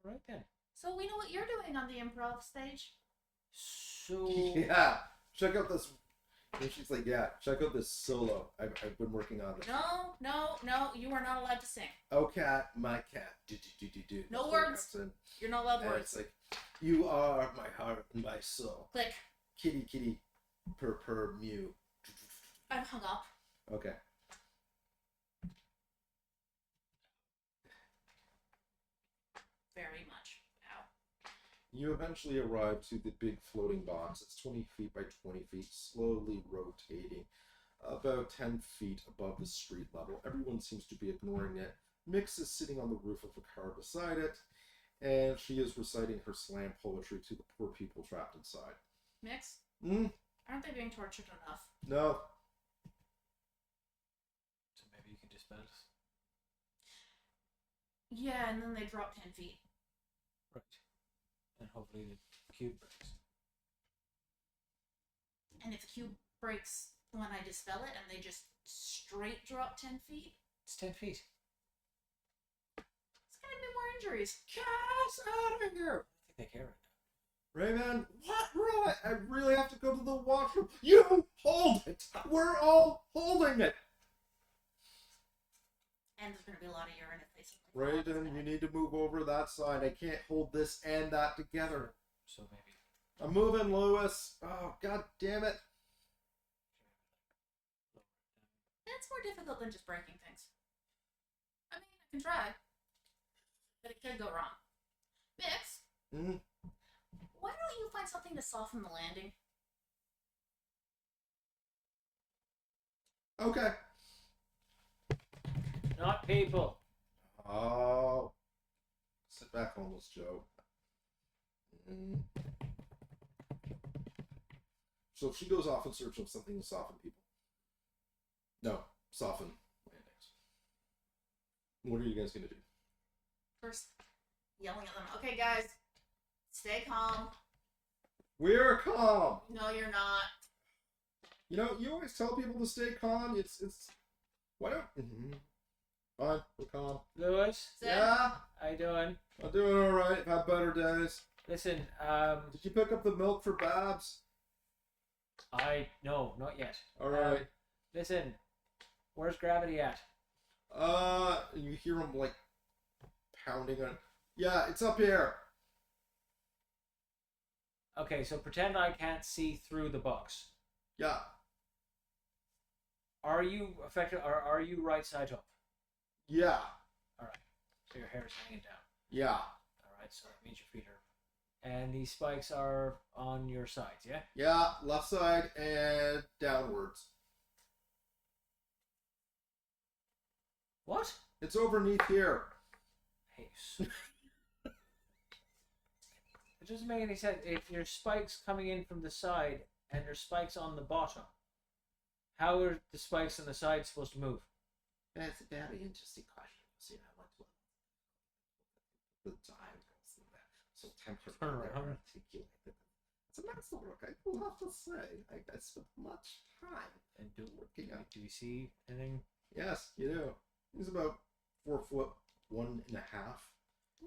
All right then. So we know what you're doing on the improv stage. So Yeah, check out this. And she's like, yeah, check out this solo. I've been working on it. No, you are not allowed to sing. Oh cat, my cat. Do. No That's words. what it You're not allowed and words. it's like, you are my heart and my soul. Click. Kitty, purr, mew. I'm hung up. Okay. Very much. Ow. You eventually arrive to the big floating box. It's 20 feet by 20 feet, slowly rotating about 10 feet above the street level. Everyone seems to be ignoring it. Mix is sitting on the roof of a car beside it, and she is reciting her slam poetry to the poor people trapped inside. Mix? Hmm? Aren't they being tortured enough? No. So maybe you can dispense. Yeah, and then they drop 10 feet. Right. And hopefully the cube breaks. And if the cube breaks when I dispel it and they just straight drop 10 feet, It's 10 feet. it's gonna be more injuries. Get us out of here! I think they care right Raymond, what? Really? I really have to go to the washroom. You hold it! We're all holding it! And there's gonna be a lot of urine if they simply fall off Raiden, the you bed. need to move over that side. I can't hold this and that together. now. So maybe. I'm moving, Lewis. Oh, god damn it. It's more difficult than just breaking things. I mean, I can try. But it could go wrong. Mix, Mm. why don't you find something to soften the landing? Okay. Not people. Oh. Sit back, homeless Joe. Mm. So she goes off in search of something to soften people. No, soften landings. What are you guys gonna do? First, yelling at them, okay, guys, stay calm. We're calm. No, you're not. You know, you always tell people to stay calm. It's. Why don't? Fine, we're calm. Lewis, Sid, Yeah, how you doing? I'm doing all right. I've had better days. Listen, Did you pick up the milk for Babs? no, not yet. All right. Listen, where's Gravity at? You hear him like pounding on. Yeah, it's up here. Okay, so pretend I can't see through the box. Yeah. Are you affected? Or are you right side up? Yeah. All right. So your hair is hanging down. Yeah. All right. So that means your feet are. And these spikes are on your sides, yeah? Yeah. Left side and downwards. What? It's underneath here. Hey. It doesn't make any sense. If your spikes coming in from the side and there's spikes on the bottom, how are the spikes on the side supposed to move? That's a very interesting question. See, I like the diagonals in that. So tempered Turn and around. articulated. It's a masterwork, I will have to say. I spent much time And working on. do we see anything? Yes, you do. He's about 4'1.5".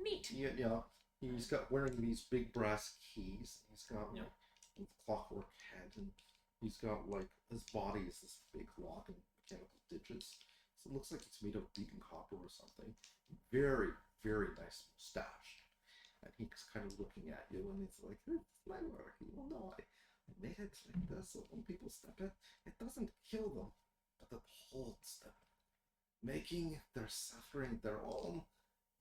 Neat. Yeah, he's got wearing these big brass keys. He's got Yeah. a clockwork head, and he's got like his body is this big lock and mechanical digits. So it looks like it's made of beaten copper or something. Very, very nice mustache. And he's kind of looking at you, and he's like, "It's my work. You will know I made it like this, so when people step it, it doesn't kill them, but it holds them, making their suffering their own."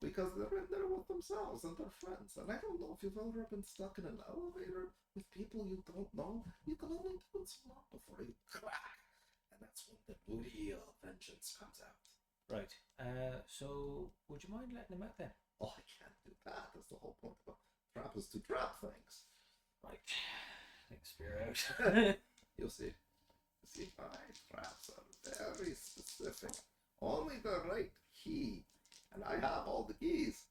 Because they're in there with themselves and their friends. And I don't know if you've ever been stuck in an elevator with people you don't know. You can only do it so long before you crack. And that's when the real vengeance comes out. Right. So would you mind letting him out then? Oh, I can't do that. That's the whole point of a trap, is to trap things. Right. Take the spear out. You'll see. You see, my traps are very specific. Only the right key. And I have all the keys.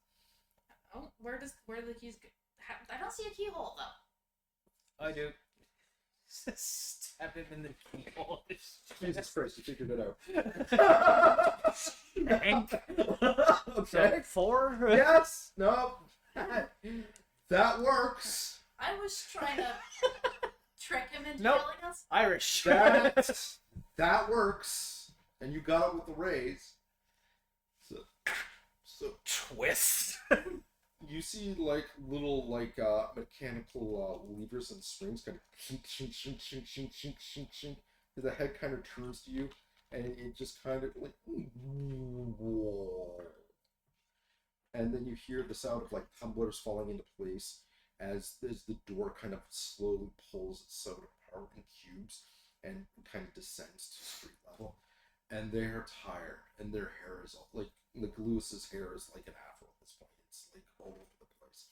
Oh, where do the keys go? I don't see a keyhole though. I do. Stab him in the keyhole. Jesus Christ, you figured it out. Hank. Okay. So 4? Yes. No. That works. I was trying to trick him into Nope. killing us. Irish. That works. And you got it with the raise. So Twist. you see like little mechanical levers and springs kind of shink shink shink shink shink shink shink shink. The head kind of turns to you, and it just kind of like, and then you hear the sound of like tumblers falling into place as the door kind of slowly pulls itself apart in cubes and kind of descends to street level. And they're tired, and their hair is all, like Lewis's hair is like an afro at this point. It's like all over the place.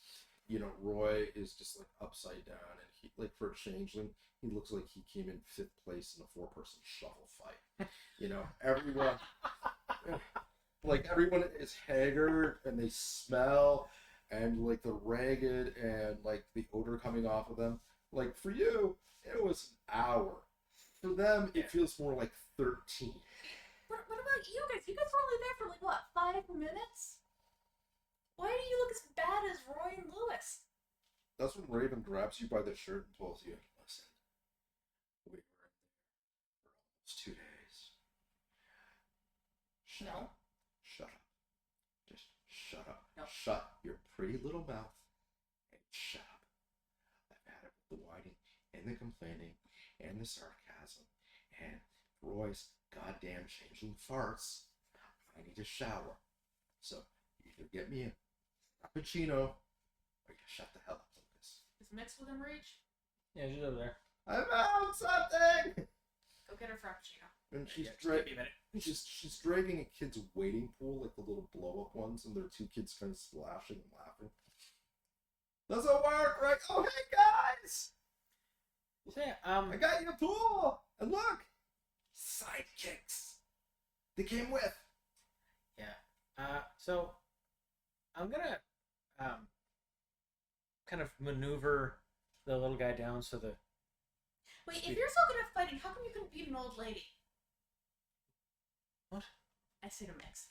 You know, Roy is just like upside down, and he, like, for a changeling, he looks like he came in 5th place in a 4-person shuffle fight. You know, everyone is haggard, and they smell, and like they're ragged, and like the odor coming off of them. Like for you, it was an hour. For them, it feels more like 13. What about you guys? You guys were only there for like what, 5 minutes? Why do you look as bad as Roy and Lewis? That's when Raven grabs you by the shirt and tells you, "Listen, we were in there for almost 2 days. Shut No. up. Shut up. Just shut up. No. Shut your pretty little mouth and shut up. I've had it with the whining and the complaining and the sarcasm and Roy's goddamn changeling farts. I need a shower. So either get me a cappuccino or you shut the hell up, Lucas." Is Mix within reach? Yeah, she's over there. I found something! Go get her frappuccino. And she's Yeah, just give me a minute. she's dragging a kid's wading pool, like the little blow-up ones, and there are 2 kids kind of splashing and laughing. Doesn't work, right? Oh, hey guys! So yeah, I got you a pool! And look! Sidekicks! They came with! so I'm gonna kind of maneuver the little guy down so the Wait, if you're so good at fighting, how come you couldn't beat an old lady? What? I say to Mix.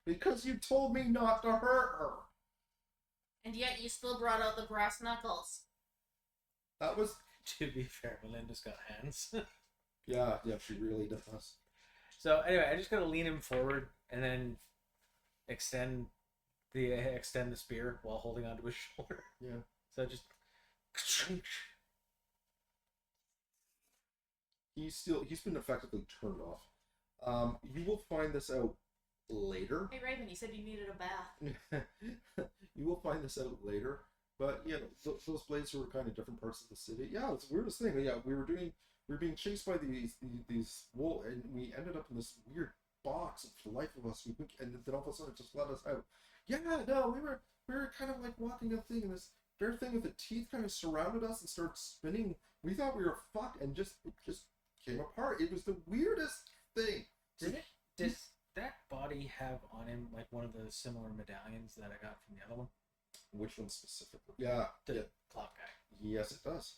Because you told me not to hurt her! And yet you still brought out the brass knuckles. That was... to be fair, Melinda's got hands. Yeah, she really does. So anyway, I just gotta lean him forward and then extend the spear while holding onto his shoulder. Yeah. So just He's been effectively turned off. You will find this out later. Hey Raven, you said you needed a bath. You will find this out later. But yeah, those blades were kind of different parts of the city. Yeah, it's the weirdest thing. Yeah, we were being chased by these wolves, and we ended up in this weird box. And for the life of us, and then all of a sudden it just let us out. Yeah, no, we were kind of like walking a thing, and this bear thing with the teeth kind of surrounded us and started spinning. We thought we were fucked, and it just came apart. It was the weirdest thing. Did the similar medallions that I got from the other one? Which one specifically? Yeah, The yeah, clock guy. yes, it does.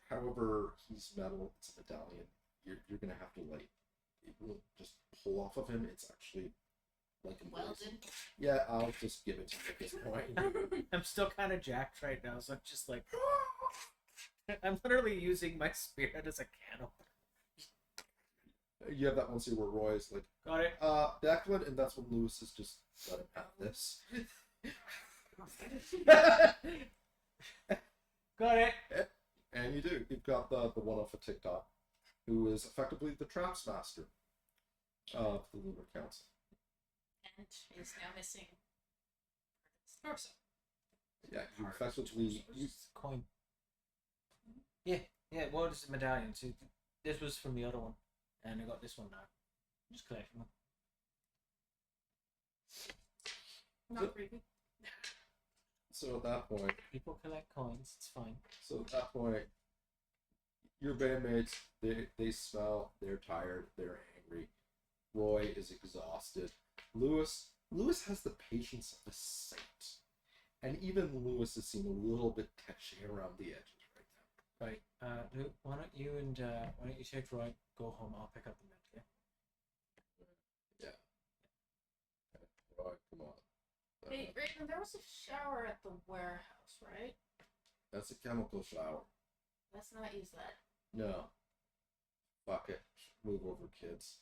However, he's metal. It's a medallion. You're gonna have to like, it won't just pull off of him. It's actually like Welded. Yeah, I'll just give it to you at this point. I'm still kind of jacked right now, so I'm just like, I'm literally using my spirit as a candle. You have that one scene where Roy is like, Got it. Declan, and that's when Lewis is just let him have this. Got it. And you do. You've got the one off of TikTok, who is effectively the traps master of the Lunar Council. And is now missing torso. Yeah, you effectively Coin. Yeah, what is the medallion? See, this was from the other one, and I got this one now. I'm just collecting them. Not creepy. So at that point, People collect coins. It's fine. Your bandmates, they smell, they're tired, they're angry. Roy is exhausted. Lewis has the patience of a saint. And even Lewis is seeming a little bit touchy around the edges right now. Right. Luke, why don't you take Roy, go home, I'll pick up the med, yeah? Yeah. Okay. Roy, come on. Hey, Raven, there was a shower at the warehouse, right? That's a chemical shower. Let's not use that. No. Fuck it. Move over, kids.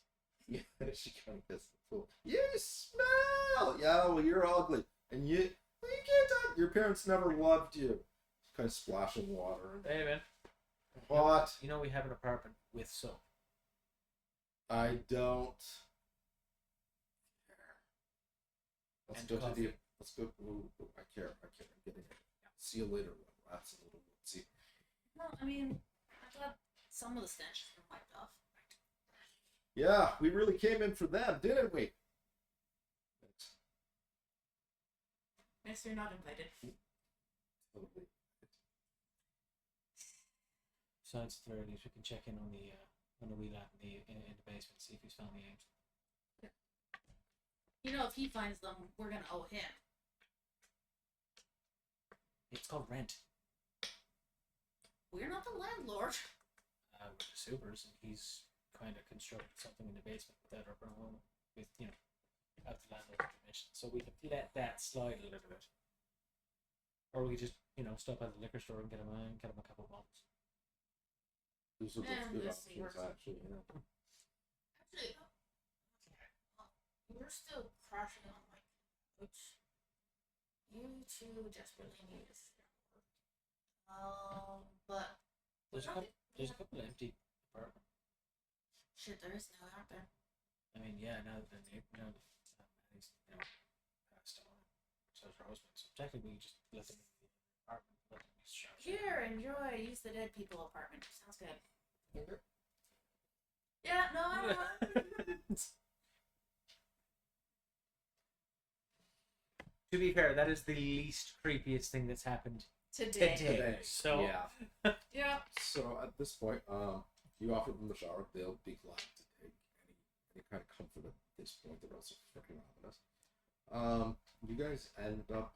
Yeah, she kind of gets the fool. You smell! Yeah, well, you're ugly. And you can't talk. Your parents never loved you. Kind of splashing water. Hey, man. What? You know we have an apartment with soap. I don't. Let's And go coffee. to the. Let's go. Ooh, I care. I'm getting it. See you later. That's a little woodsy. No, I mean, I thought some of the stench has been wiped off. Yeah, we really came in for them, didn't we? Guess you're not invited. Totally. Besides the very least, we can check in on the wee lad in the basement, see if he's found the eggs. You know, if he finds them, we're gonna owe him. It's called rent. We're not the landlord. We're the supers, and he's kind of constructed something in the basement without our permission, without the landlord's permission. So we can let that slide a little bit, or we just stop at the liquor store and get him a couple of bottles. Those are And good this options, works. actually. Yeah. Actually, we're still crashing on my couch. You two desperately need a shower. But There's a couple of empty apartments. shit, there is no out there. I mean, yeah, now that he's passed on, so is Roseman. So technically, we just let them in the apartment, let them use the shower. Here, enjoy. Use the dead people apartment. Sounds good. Yeah, no, I don't. To be fair, that is the least creepiest thing that's happened Today. today. So yeah. Yeah. So at this point, you offer them the shower. They'll be glad to take any kind of comfort at this point. They're also freaking ominous. You guys end up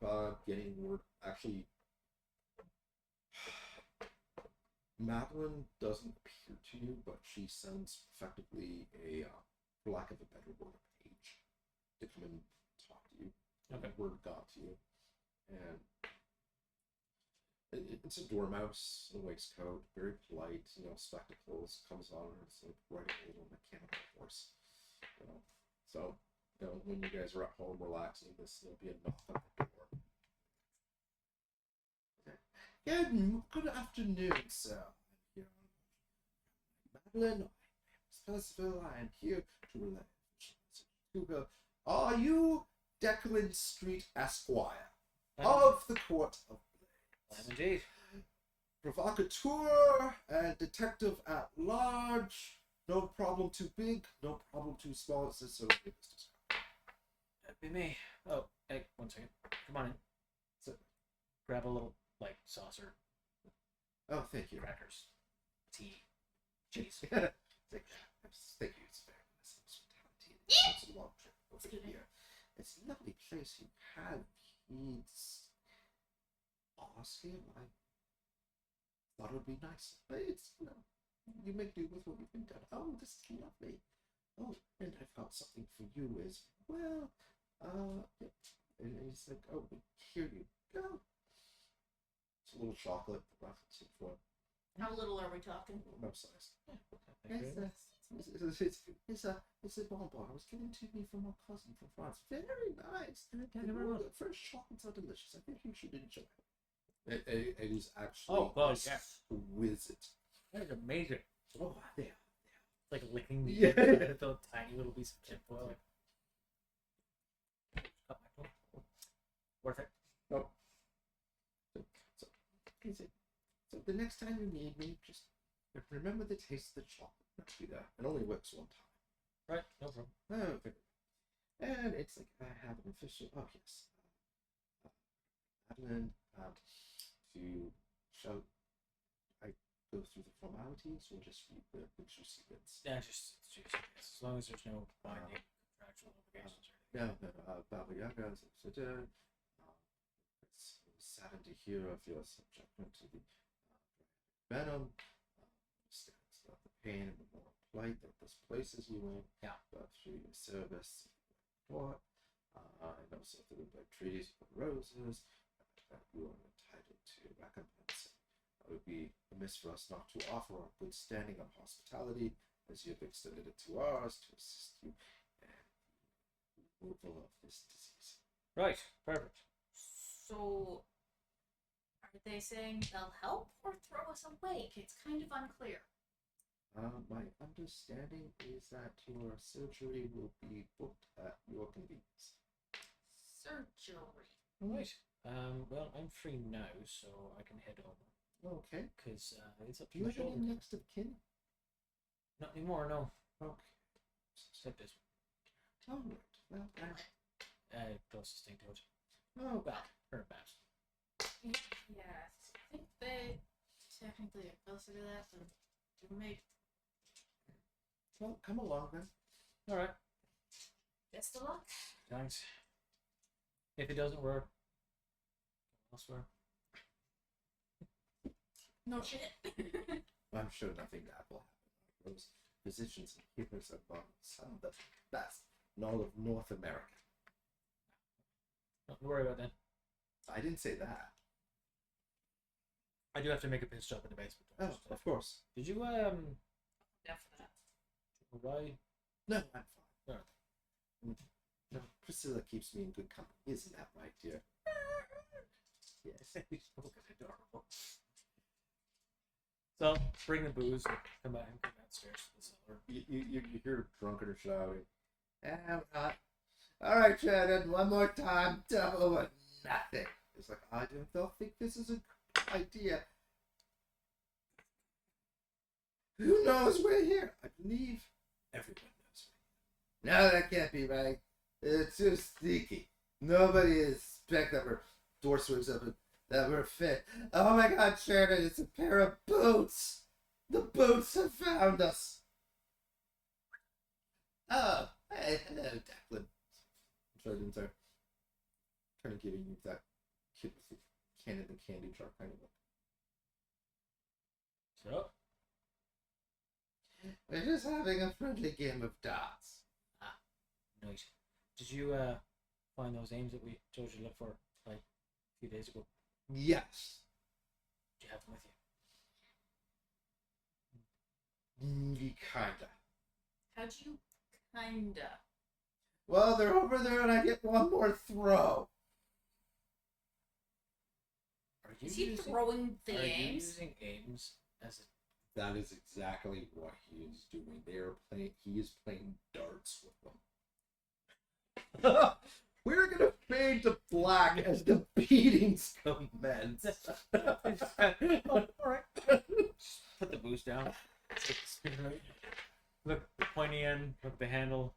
getting word. Actually, Madeline doesn't appear to you, but she sends effectively a, for lack of a better word, a page to come and talk to you. Okay. Word got to you, and it's a dormouse in a waistcoat, very polite, spectacles, comes on, and it's like riding a little mechanical horse, So, when you guys are at home relaxing, there'll be a knock on the door. Good afternoon, sir. I'm here. Madeline, Percival, I am here to relay. Are you Declan Street Esquire of the Court of I am indeed. Provocateur and detective at large. No problem too big, no problem too small. It's just so big. That'd be me. Oh, hey, 1 second. Come on in. Sit. Grab a little saucer, Oh, thank you. crackers, tea, cheese. Thank you. It's very nice hospitality. It's a long trip over Excuse me. here. it's a lovely place you have. He's honestly, I thought it would be nice. But it's, you make do with what you've been done. Oh, this is lovely. Oh, and I've got something for you as well. And he's like, oh, here you go. It's a little chocolate, the for How little are we talking? no size. Thank you. It's a bonbon. It was given to me from my cousin from France. Very nice. Thank you very much. Fresh chocolates are delicious. I think you should enjoy it. It is actually Oh, God, yes. exquisite. That is amazing. Oh, yeah. Like licking the Yeah. the tiny little piece of tinfoil. Like, cut my toe. Worth it. So, so the next time you need me, just remember the taste of the chocolate. Do that. It only works one time. Right, no problem. Oh, okay. And it's like I have an official. Oh yes, Madeline. To show, I go through the formalities or just read the picture sequence. Yeah, just as long as there's no binding contractual obligations or anything. No, Baba Yaga, etc. It's saddened to hear of your subjection to the venom. Understands the pain and the moral plight that this places you in. Yeah. But through your service, and also through the treaties of roses, that you are entitled to recompense. It would be amiss for us not to offer our good standing of hospitality, as you have extended it to ours, to assist you in the removal of this disease. Right, perfect. So, are they saying they'll help or throw us away? It's kind of unclear. My understanding is that your surgery will be booked at your convenience. Surgery. Right. Well, I'm free now, so I can head over. Okay. Because it's up Do to you my have any shoulder. next of kin? Not anymore, no. Okay. Except this All right. Well, closest thing to it. oh, Well, her best. Yeah, I think they technically are closer to that than to me. well, come along then. Alright, Best of luck. thanks. If it doesn't work, elsewhere. No shit. I'm sure nothing bad will happen. Those physicians and healers are some of the best in all of North America. Nothing to worry about then. I didn't say that. I do have to make a pit stop in the basement. Oh, of course. Did you Yeah, for that. why? No, I'm fine. Alright. No, Priscilla keeps me in good company. Isn't that right, dear? Yes. He's fucking adorable. So bring the booze and come downstairs to the cellar. You hear drunken shouting. All right, Shannon, one more time. Double or nothing. It's like, I don't think this is a good idea. Who knows we're here? I believe everyone knows we're here. No, that can't be right. It's too sneaky. Nobody expect that we're door swings up and that we're fit. Oh my God, Shannon, it's a pair of boots. The boots have found us. Oh, hey, hello, Declan. I'm sorry, didn't I? Kind of giving you that kid with the can in the candy jar kind of look. So We're just having a friendly game of darts. nice. Did you find those names that we told you to look for like a few days ago? Yes. Did you have them with you? Kinda. How'd you kinda? Well, they're over there and I get one more throw. Are you Is he using, throwing the are you games? using aims as a That is exactly what he is doing. He is playing darts with them. We're gonna fade to black as the beatings commence. Alright. Put the booze down. Look the pointy end, look the handle,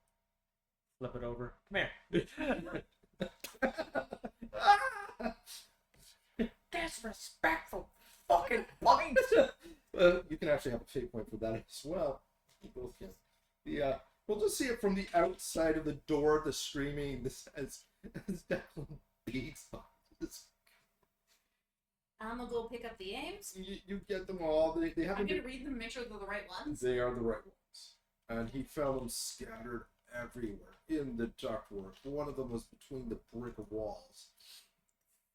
flip it over. Come here. Disrespectful fucking point. You can actually have a fate point for that as well. You both can. We'll just see it from the outside of the door, the screaming, this as Declan beats on this. I'm gonna go pick up the aims. You get them all. They I'm haven't gonna been, read them and make sure they're the right ones. they are the right ones. And he found them scattered everywhere in the ductwork. One of them was between the brick walls.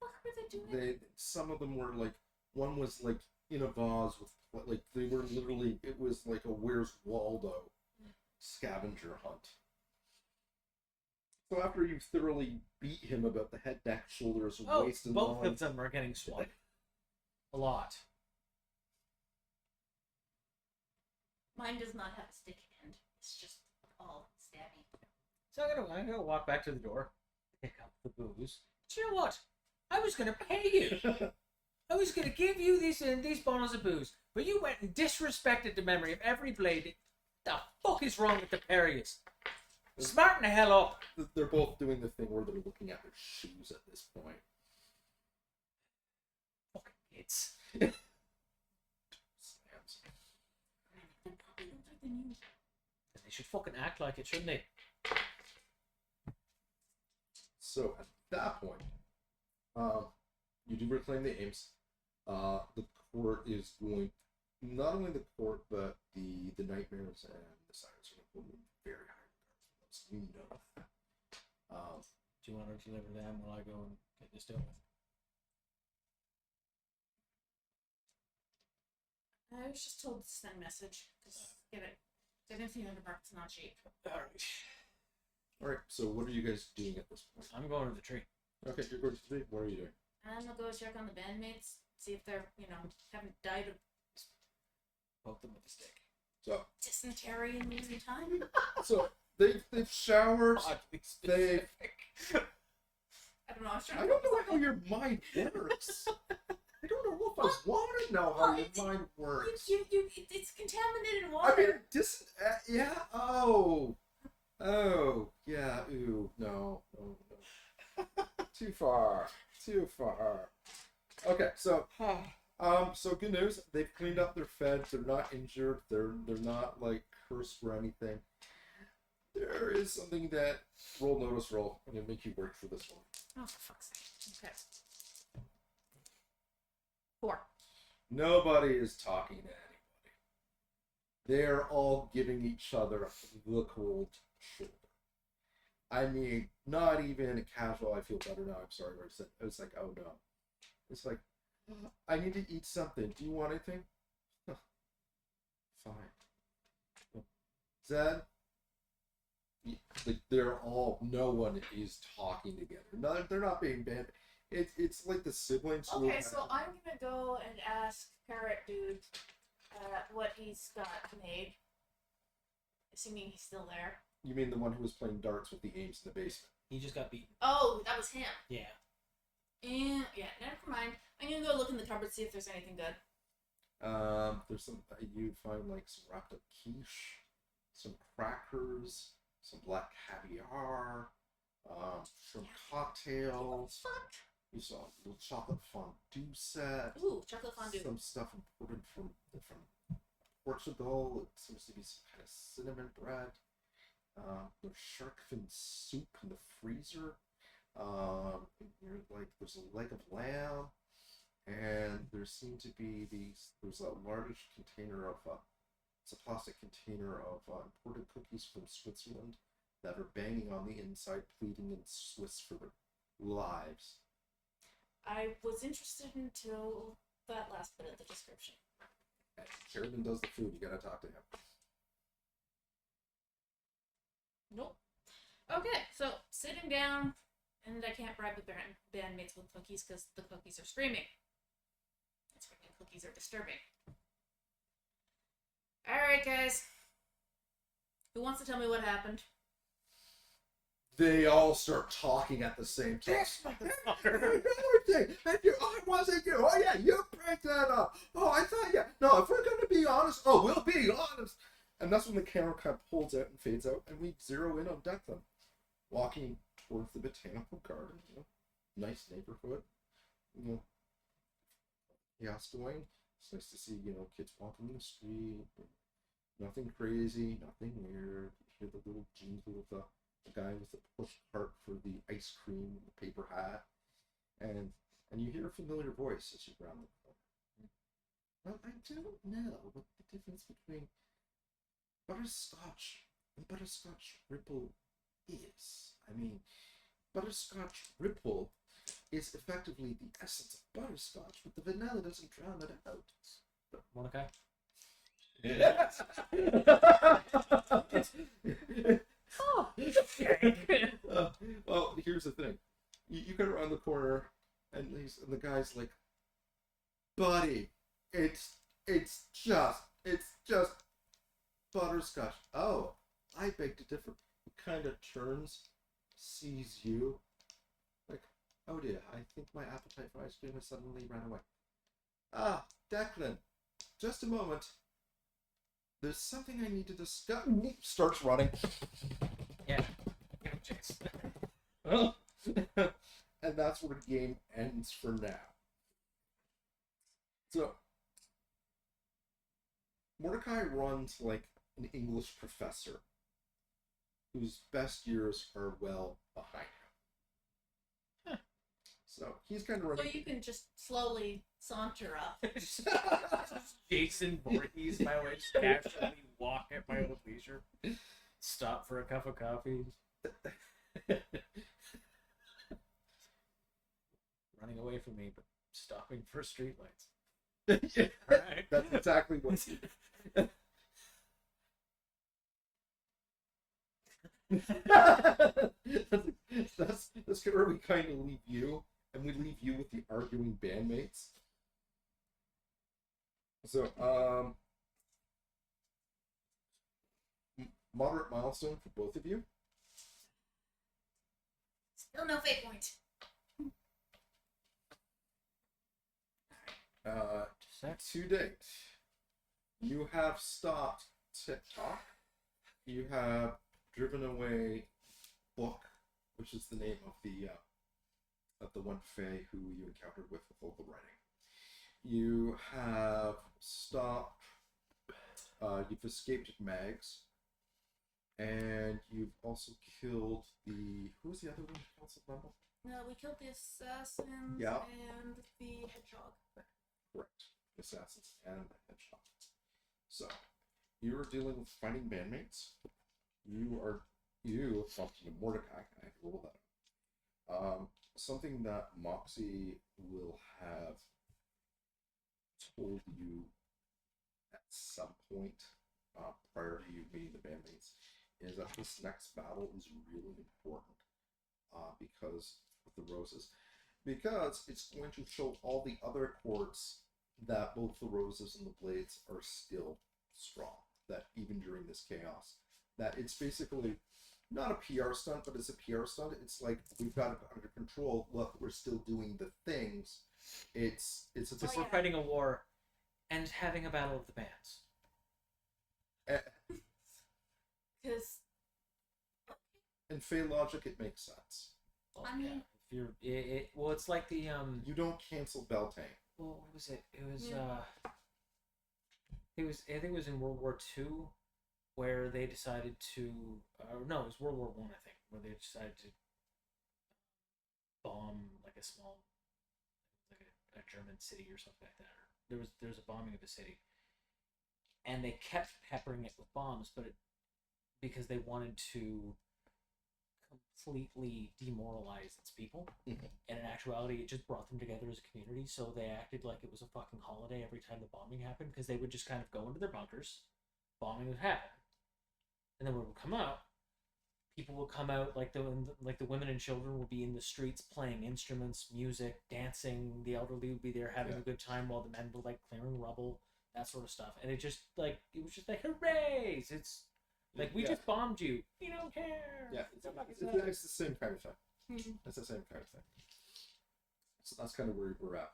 What were they doing? Some of them were like, one was like in a vase with like, they were literally, it was like a Where's Waldo scavenger hunt. So after you thoroughly beat him about the head, neck, shoulders, Oh, waist, and both loins, of them are getting swung. A lot. Mine does not have a sticky end. It's just all stabby. So I'm gonna walk back to the door, pick up the booze. But you know what? I was gonna pay you. I was gonna give you these bottles of booze, but you went and disrespected the memory of every blade. The fuck is wrong with the pair of yous? Smarten the hell up. they're both doing the thing where they're looking at their shoes at this point. Fucking kids. Slams. They probably look like the new. They should fucking act like it, shouldn't they? So at that point, you do reclaim the aims. The court is going, not only the court, but the nightmares and the sirens are going to hold very high regard for those. You know that. Do you want to deliver them while I go and get this done with? I was just told to send a message. Just give it. Anything under market's not cheap. Alright. All right. So what are you guys doing at this point? I'm going to the tree. Okay, you're going to the. What are you doing? I'm gonna go check on the bandmates, see if they're, haven't died of Poke them with a stick. So dysentery in losing time. they've showered. Oddly They. I don't know. I was trying I to don't know how your mind works. I don't know if I want to know how your mind works. It's contaminated I water. mean, yeah. Oh, yeah. Ooh, no. Too far. Okay, so, so good news. They've cleaned up their feds. They're not injured. They're not like cursed or anything. There is something that notice roll. I'm gonna make you work for this one. Oh, for fuck's sake. Okay. 4. Nobody is talking to anybody. They're all giving each other the cold shoulder. I mean, not even a casual, I feel better now, I'm sorry, where I was like, oh no. It's like, I need to eat something. Do you want anything? Fine. Zed? Like, no one is talking together. No, they're not being banned. It's like the siblings. Okay, so I'm gonna go and ask Parrot Dude what he's got made. Assuming he's still there. You mean the one who was playing darts with the Ames in the basement? He just got beaten. Oh, that was him. Yeah. And yeah, never mind. I'm gonna go look in the cupboard, see if there's anything good. There's some, you find like some wrapped up quiche, some crackers, some black caviar, some cocktails. Fuck. You saw a little chocolate fondue set. Ooh, chocolate fondue. Some stuff imported from Portugal. It seems to be some kind of cinnamon bread. There's shark fin soup in the freezer. There's a leg of lamb, and there seem to be there's a large container of it's a plastic container of imported cookies from Switzerland that are banging on the inside, pleading in Swiss for their lives. I was interested until that last bit of the description. And Sheridan does the food. You gotta talk to him. Nope. Okay, so sitting down, and I can't bribe the bandmates with cookies because the cookies are screaming. And screaming cookies are disturbing. Alright, guys. Who wants to tell me what happened? They all start talking at the same time. This motherfucker. I wasn't you. Oh yeah, you break that up. Oh, I thought yeah. No, if we're gonna be honest, we'll be honest. And that's when the camera kind of pulls out and fades out, and we zero in on Declan, walking towards the botanical garden. Nice neighborhood. Chaos going. It's nice to see kids walking in the street. Nothing crazy, nothing weird. You have the little jeans with the guy with the push cart for the ice cream, the paper hat, and you hear a familiar voice as you round the corner. Well, I don't know what the difference between butterscotch and butterscotch ripple is. I mean, butterscotch ripple is effectively the essence of butterscotch, but the vanilla doesn't drown it out. Mordecai? Oh, Well, here's the thing. You go around the corner, and the guy's like, "Buddy, it's just butterscotch." Oh, I beg to differ. He kind of turns, sees you, like, "Oh dear, I think my appetite for ice cream has suddenly ran away." Ah, Declan, just a moment. There's something I need to discuss. Starts running. Yeah. Give him a chase. And that's where the game ends for now. So, Mordecai runs like an English professor whose best years are well behind him. So, he's kind of so running. you can just slowly saunter up. Jason Voorhees, my way, just casually walk at my own leisure. Stop for a cup of coffee. Running away from me, but stopping for streetlights. Alright. That's exactly what. That's where we kind of leave you, and we leave you with the arguing bandmates. So, moderate milestone for both of you. Still no fate point. To date, you have stopped TikTok. You have driven away Book, which is the name of the one fae who you encountered with all the writing. You have stopped. You've escaped Mags, and you've also killed the. Who was the other one? Council member? No, we killed the assassins Yeah. and the hedgehog. Correct. Assassins and the hedgehog. So, you are dealing with fighting bandmates. Well, Mordecai, I have to roll that up. Something that Moxie will have told you at some point prior to you meeting the bandmates is that this next battle is really important because of the roses. Because it's going to show all the other courts that both the roses and the blades are still strong. That even during this chaos, that it's basically not a PR stunt, but it's a PR stunt. It's like, we've got it under control. Look, we're still doing the things. It's a We're fighting a war and having a battle of the bands. Because in Fey logic, it makes sense. Well, I mean- yeah, if you're, well, it's like the You don't cancel Beltane. Well, what was it? It was Yeah. I think it was in World War II, where they decided to. No, it was World War One, I think, where they decided to bomb like a small, like a German city or something like that. There was a bombing of a city, and they kept peppering it with bombs, because they wanted to completely demoralize its people. Mhm. And in actuality, it just brought them together as a community. So they acted like it was a fucking holiday every time the bombing happened, because they would just kind of go into their bunkers, bombing would happen, and then when it would come out, people would come out, like the women and children would be in the streets playing instruments, music, dancing. The elderly would be there having a good time, while the men were like clearing rubble, that sort of stuff. And it was just like hooray! It's like, we just bombed you. We don't care. Yeah, it's the same kind of thing. Mhm. It's the same kind of thing. So that's kind of where we're at.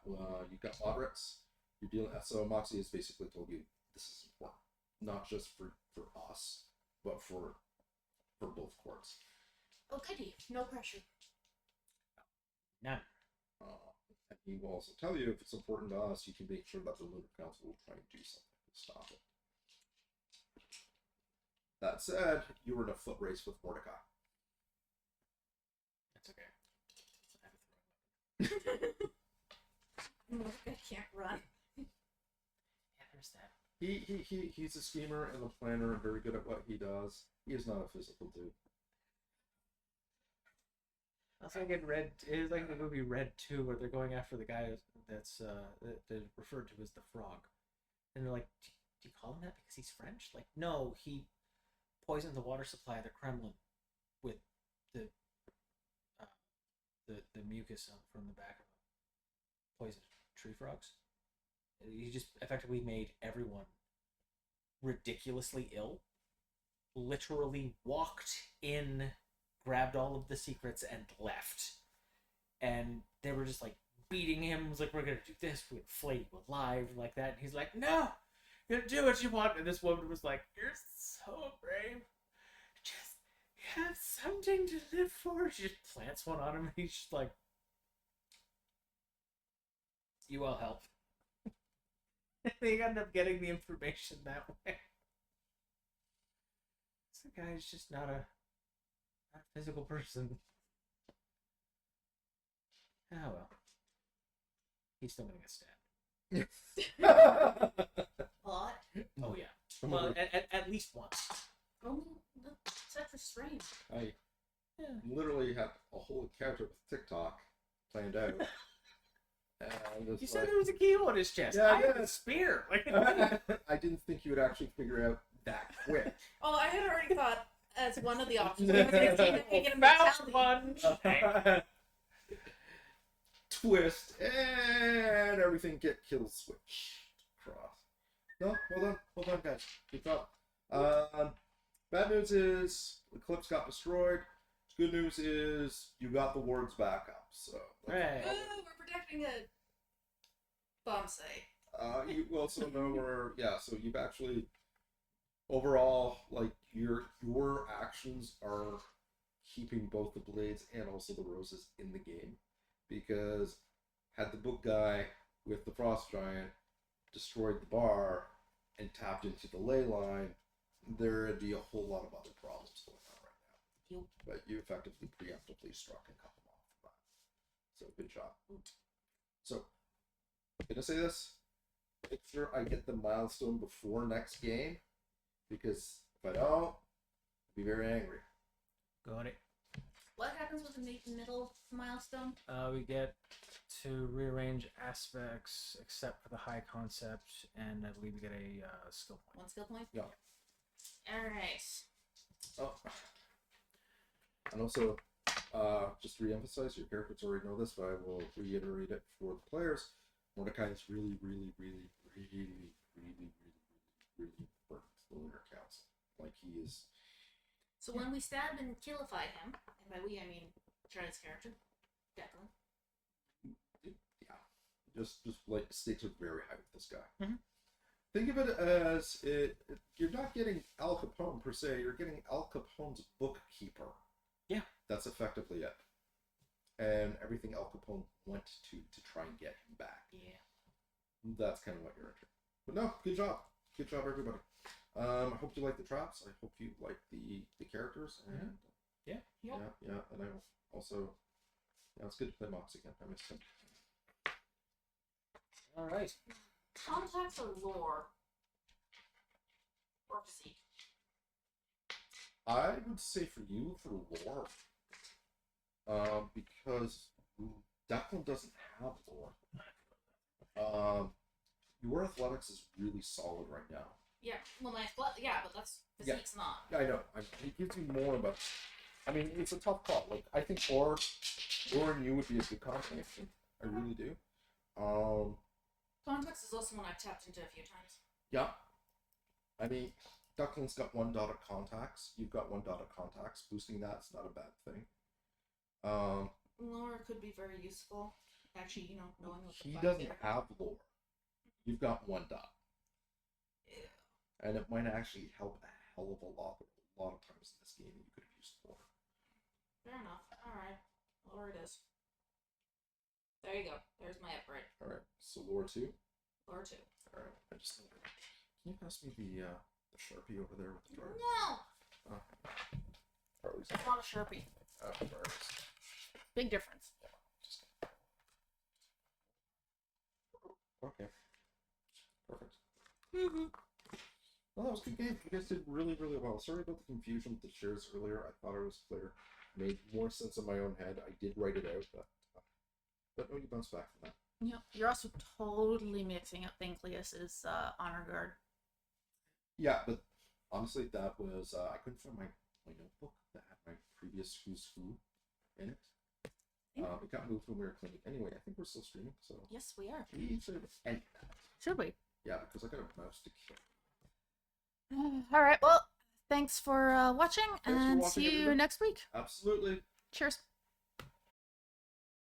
You've got moderates. You're dealing. So Moxie has basically told you this is important, not just for us, but for both courts. oh goody, no pressure. None. And he will also tell you if it's important to us, you can make sure that the Lunar Council will try and do something to stop it. That said, you were in a foot race with Mordecai. That's okay. I can't run. Yeah, there's that. He's a schemer and a planner and very good at what he does. He is not a physical dude. That's like in Red. It was like the movie Red 2, where they're going after the guy that's referred to as the Frog, and they're like, "Do you call him that because he's French?" Like, no, he poisoned the water supply of the Kremlin with the the mucus from the back of poisoned tree frogs. He just effectively made everyone ridiculously ill. Literally walked in, grabbed all of the secrets, and left. And they were just like beating him. It was like, we're gonna do this, we're gonna flay you alive, like that. And he's like, no, you're gonna do what you want. And this woman was like, you're so brave. Just have something to live for. She just plants one on him, and he's just like, you will help. They end up getting the information that way. This guy's just not a physical person. Oh well. He's still gonna get stabbed. What? Oh yeah. Well, at least once. Oh, that's such a strange. I Yeah. literally had a whole encounter with TikTok planned out. And I'm just You said like, there was a key on his chest. Yeah, I I have a did. spear. Like, I didn't think you would actually figure out that quick. Oh, I had already thought as one of the options. Found one. Twist and everything get kill switch cross. No, well done, guys. Good job. Bad news is the clips got destroyed. Good news is you got the wards back up. So Right. Ooh, we're protecting a bomb site. you also know where. Yeah, so you've actually overall like your actions are keeping both the blades and also the roses in the game, because had the book guy with the frost giant destroyed the bar and tapped into the ley line, there'd be a whole lot of other problems going on right now. Yep. But you effectively preemptively struck and cut them off from that. So good job. So I'm gonna say this. Make sure I get the milestone before next game, because if I don't, I'll be very angry. Got it. What happens with the middle milestone? We get to rearrange aspects except for the high concept, and I believe we get a skill point. One skill point? Yeah. Alright. Oh. And also, just to re-emphasize, your characters already know this, but I will reiterate it for the players. Mordecai is really important to the Lunar Council. Like, he is. So when we stab and killify him, and by we I mean Charlie's character, Declan. Yeah. Just like, stakes are very high with this guy. Mhm. Think of it as you're not getting Al Capone per se, you're getting Al Capone's bookkeeper. Yeah. That's effectively it. And everything Al Capone went to try and get him back. Yeah. That's kind of what you're into. But no, good job. Good job, everybody. I hope you like the traps. I hope you like the characters. And Yeah. yeah. And I also, it's good to play Mox again. I missed him. All right. Contacts or lore? Or physique? I would say for you, for lore, because Declan doesn't have lore. Your athletics is really solid right now. Yeah, well, but that's physique's not. I know. It gives you more, but I mean, it's a tough call. Like, I think lore and you would be a good combination. I really do. Contacts is also one I've tapped into a few times. Yeah. I mean, Declan's got 1 dot of contacts. You've got 1 dot of contacts. Boosting that's not a bad thing. Lore could be very useful. Actually, knowing what the He fuck doesn't there. have lore. You've got 1 dot. Yeah. And it might actually help a hell of a lot of times in this game you could have used lore. Fair enough. Alright. Lore it is. There you go. There's my upgrade. Alright, so lore 2. Lore 2. Alright, I just need. Can you pass me the Sharpie over there with the drawer? No! Harley's. It's not a Sharpie. Harley's. Big difference. Okay. Perfect. Mm-hmm. Well, that was a good game. You guys did really, really well. Sorry about the confusion with the shares earlier. I thought it was clear. Made more sense in my own head. I did write it out, but no, you bounced back from that. Yep. You're also totally mixing up Thanklius's honor guard. Yeah, but honestly, that was I couldn't find my notebook that had my previous Who's Who in it. It got moved when we were cleaning. Anyway, I think we're still streaming, so Yes, we are. we should end that. Should we? Yeah, because I got a mouse to kill. All right. Well, thanks for watching, for and watching, see you everybody. next week. Absolutely. Cheers.